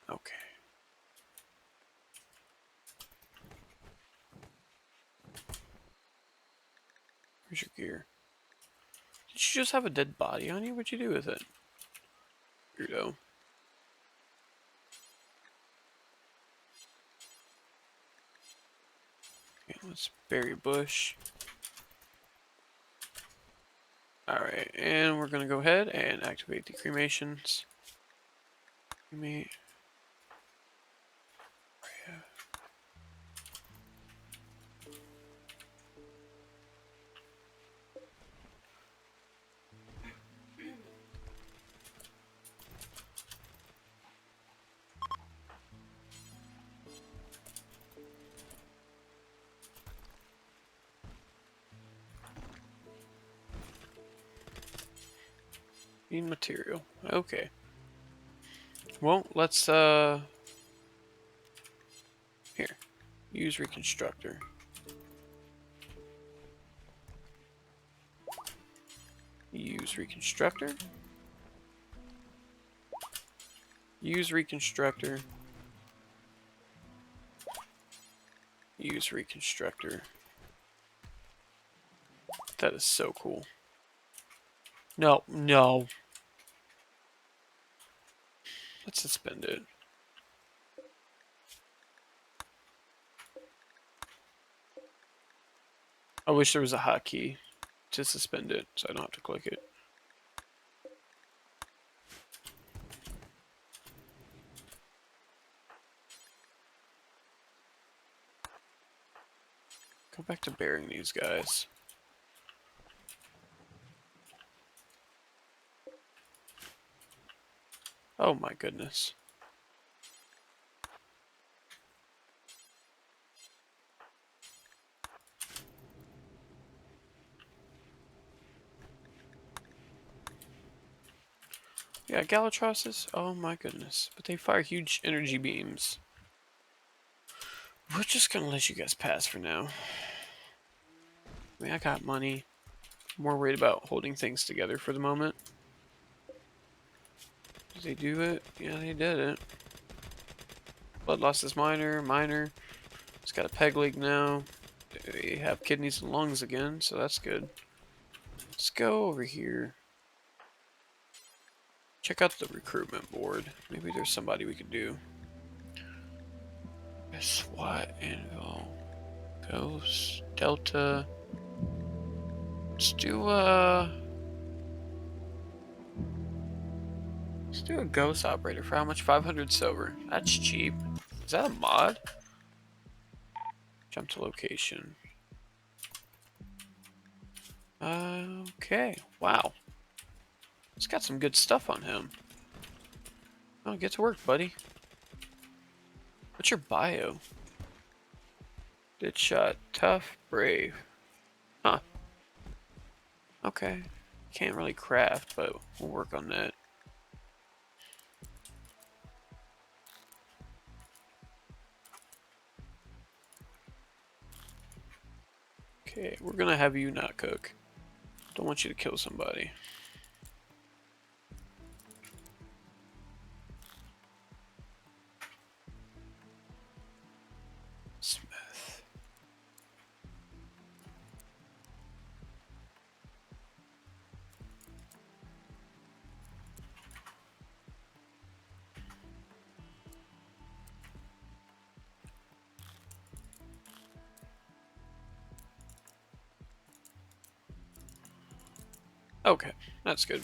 Okay. Where's your gear? Did you just have a dead body on you? What'd you do with it? Weirdo. Let's bury bush. Alright, and we're gonna go ahead and activate the cremations. Cremate. Need material. Okay. Well, let's here. Use reconstructor. Use reconstructor. Use reconstructor. Use reconstructor. That is so cool. No, no. Let's suspend it. I wish there was a hotkey to suspend it, so I don't have to click it. Go back to burying these guys. Oh my goodness. Yeah, Galatrosses? Oh my goodness. But they fire huge energy beams. We're just gonna let you guys pass for now. I mean, I got money. I'm more worried about holding things together for the moment. Did they do it? Yeah, they did it. Blood loss is minor, minor. It's got a peg leg now. They have kidneys and lungs again, so that's good. Let's go over here. Check out the recruitment board. Maybe there's somebody we could do. SWAT, Anvil, Ghost, Delta. Let's do a ghost operator for how much? 500 silver. That's cheap. Is that a mod? Jump to location. Okay. Wow. It's got some good stuff on him. Oh, get to work, buddy. What's your bio? Did shot, tough, brave. Huh. Okay. Can't really craft, but we'll work on that. Okay, we're gonna have you not cook. Don't want you to kill somebody. Smith. Okay, that's good.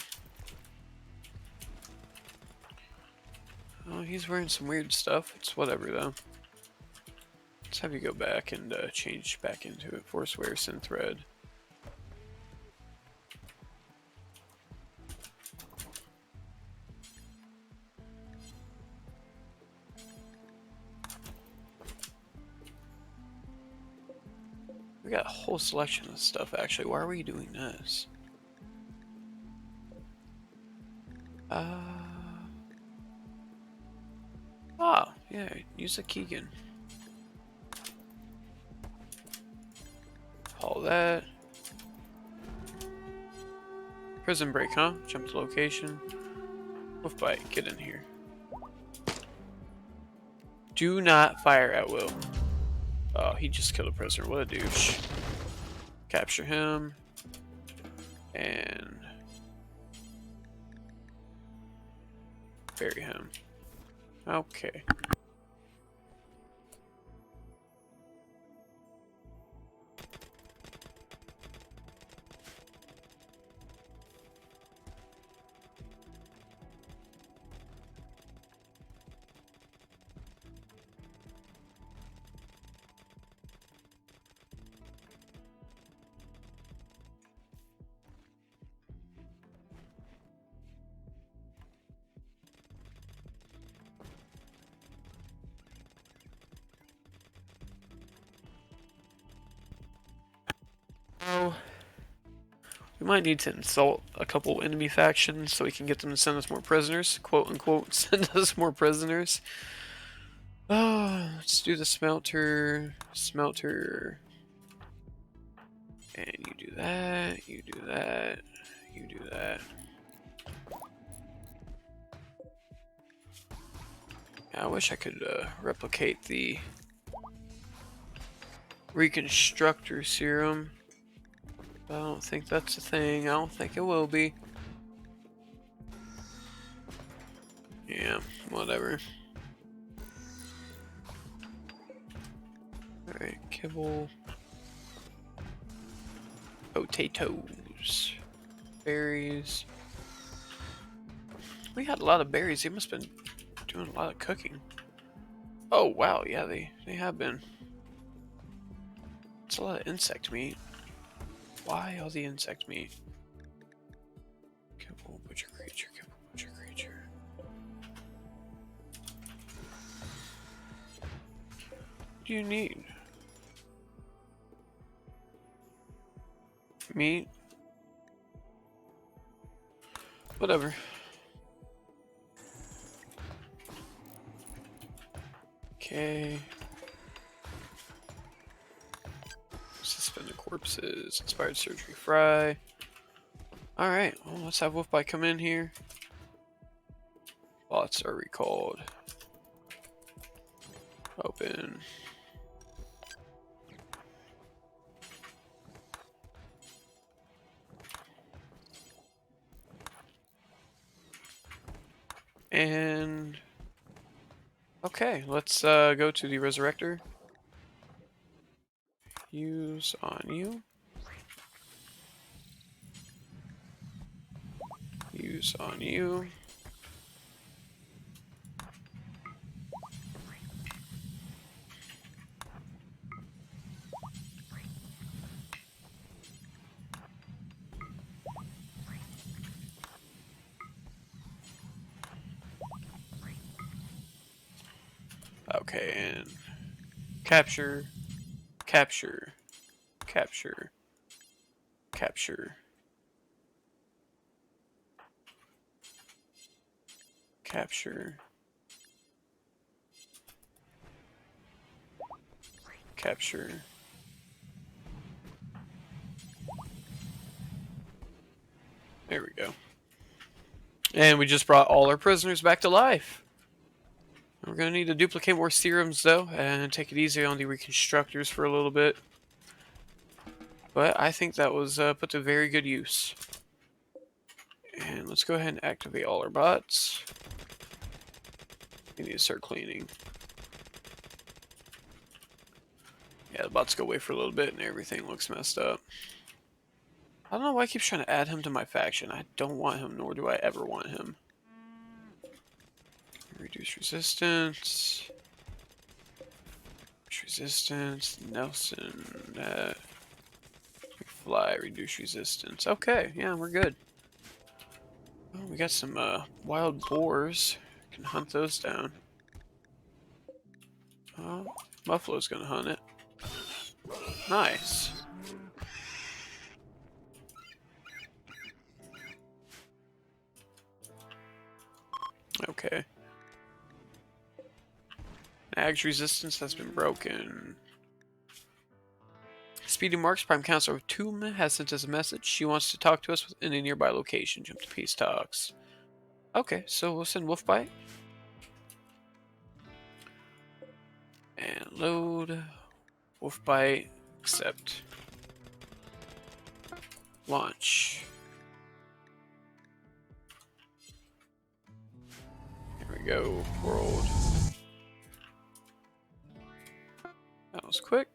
Oh, he's wearing some weird stuff. It's whatever, though. Let's have you go back and change back into it. Forswear, synth thread. We got a whole selection of stuff, actually. Why are we doing this? Oh, yeah, use a Keegan. All that. Prison break, huh? Jump to location. Wolf bite, get in here. Do not fire at will. Oh, he just killed a prisoner. What a douche. Capture him. And bury him. Okay. We might need to insult a couple enemy factions so we can get them to send us more prisoners. Quote unquote, send us more prisoners. Oh, let's do the smelter. Smelter. And you do that, you do that, you do that. Yeah, I wish I could replicate the Reconstructor Serum. I don't think that's a thing. I don't think it will be. Yeah, whatever. Alright, kibble. Potatoes. Berries. We had a lot of berries. They must have been doing a lot of cooking. Oh, wow. Yeah, they have been. It's a lot of insect meat. Why all the insect meat? Kibble, butcher creature, kibble, butcher creature. What do you need? Meat? Whatever. Okay. Suspended corpses, expired surgery fry. Alright, well, let's have Wolfbite come in here. Bots are recalled. Open. And okay, let's go to the Resurrector. Use on you. Use on you. Okay, and capture, capture, capture, capture, capture, capture. There we go. And we just brought all our prisoners back to life. We're going to need to duplicate more serums, though, and take it easy on the reconstructors for a little bit. But I think that was put to very good use. And let's go ahead and activate all our bots. We need to start cleaning. Yeah, the bots go away for a little bit and everything looks messed up. I don't know why I keep trying to add him to my faction. I don't want him, nor do I ever want him. Reduce resistance. Reduce resistance. Nelson. Fly. Reduce resistance. Okay, yeah, we're good. Oh, we got some wild boars. Can hunt those down. Oh, Buffalo's gonna hunt it. Nice. Okay. Ag's resistance has been broken. Speedy Marks, Prime Counselor of Tomb, has sent us a message. She wants to talk to us in a nearby location. Jump to Peace Talks. Okay, so we'll send Wolfbite. And load. Wolfbite. Accept. Launch. Here we go. World. That was quick.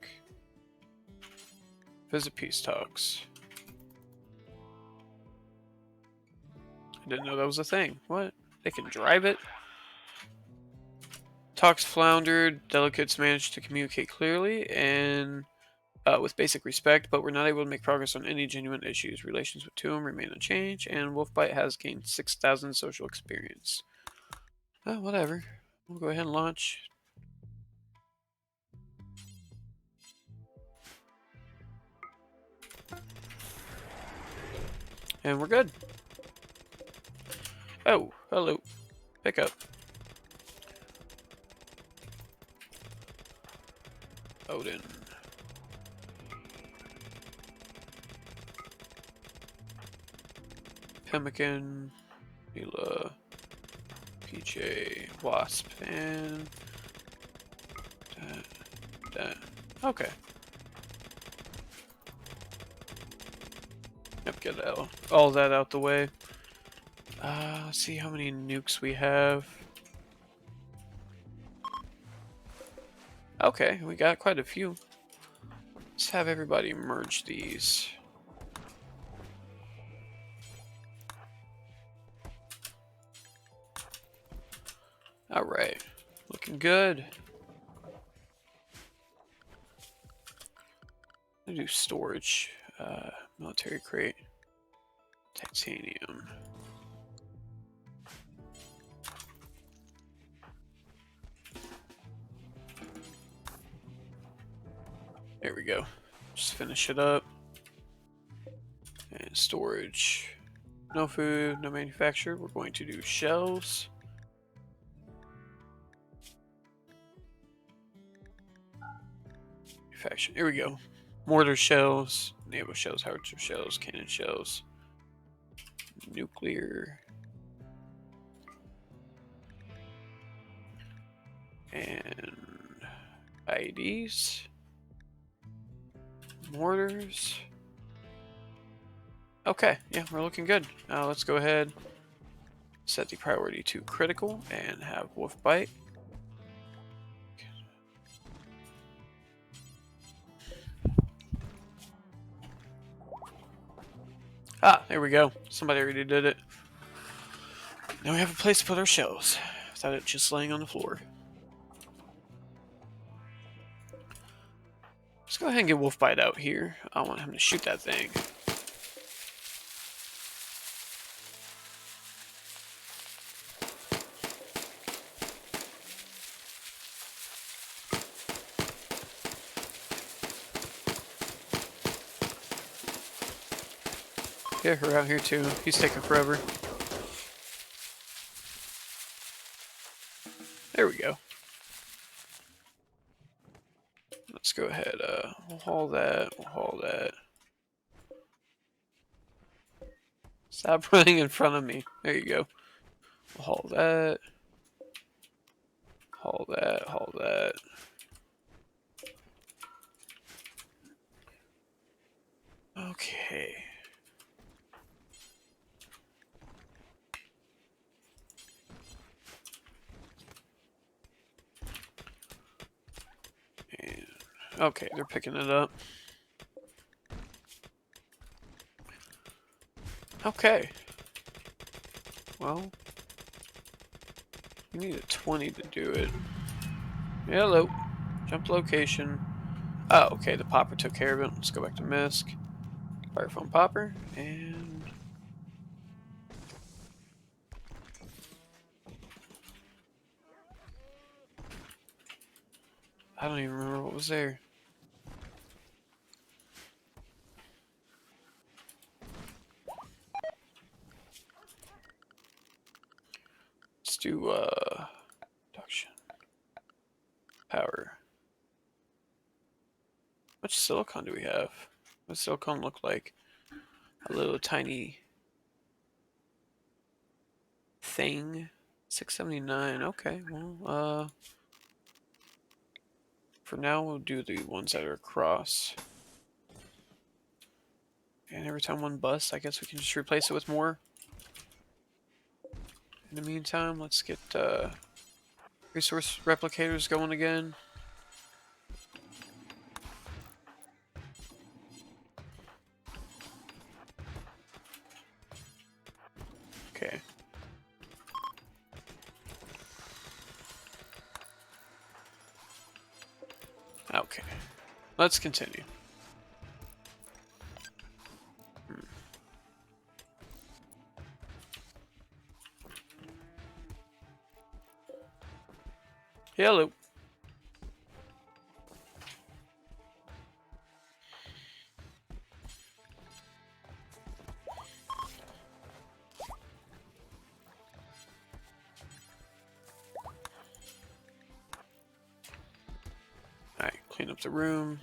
Visit Peace Talks. I didn't know that was a thing. What? They can drive it? Talks floundered. Delegates managed to communicate clearly and with basic respect, but we're not able to make progress on any genuine issues. Relations with Tomb remain unchanged, and Wolfbite has gained 6,000 social experience. Oh, whatever. We'll go ahead and launch. And we're good. Oh, hello. Pick up. Odin. Pemmican. Mila. PJ. Wasp. And... that. Okay. Yep, get all that out the way. Let's see how many nukes we have. Okay, we got quite a few. Let's have everybody merge these. Alright, looking good. I'm gonna do storage. Military crate. Titanium. There we go. Just finish it up. And storage. No food, no manufactured. We're going to do shells. Manufactured. Here we go. Mortar shells, naval shells, howitzer shells, cannon shells, nuclear, and IEDs, mortars. Okay, yeah, we're looking good. Now let's go ahead, set the priority to critical, and have wolf bite. Ah, there we go. Somebody already did it. Now we have a place to put our shells, without it just laying on the floor. Let's go ahead and get Wolfbite out here. I want him to shoot that thing. Get her out here too. He's taking forever. There we go. Let's go ahead. We'll haul that. We'll haul that. Stop running in front of me. There you go. We'll haul that. Haul that. Haul that. Okay. And, okay, they're picking it up. Okay. Well, you need a 20 to do it. Hello. Jump location. Oh, okay, the popper took care of it. Let's go back to Misk. Fire foam popper, and... I don't even remember what was there. Let's do, induction. Power. How much silicon do we have? What does silicon look like? A little tiny thing. 679. Okay, well, for now we'll do the ones that are across. And every time one busts, I guess we can just replace it with more. In the meantime, let's get resource replicators going again. Okay. Okay. Let's continue. Hello. Clean up the room.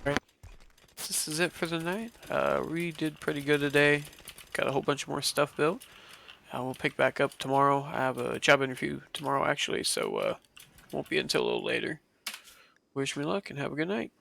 Alright, this is it for the night. We did pretty good today. Got a whole bunch more stuff built. We'll pick back up tomorrow. I have a job interview tomorrow actually, so won't be until a little later. Wish me luck and have a good night.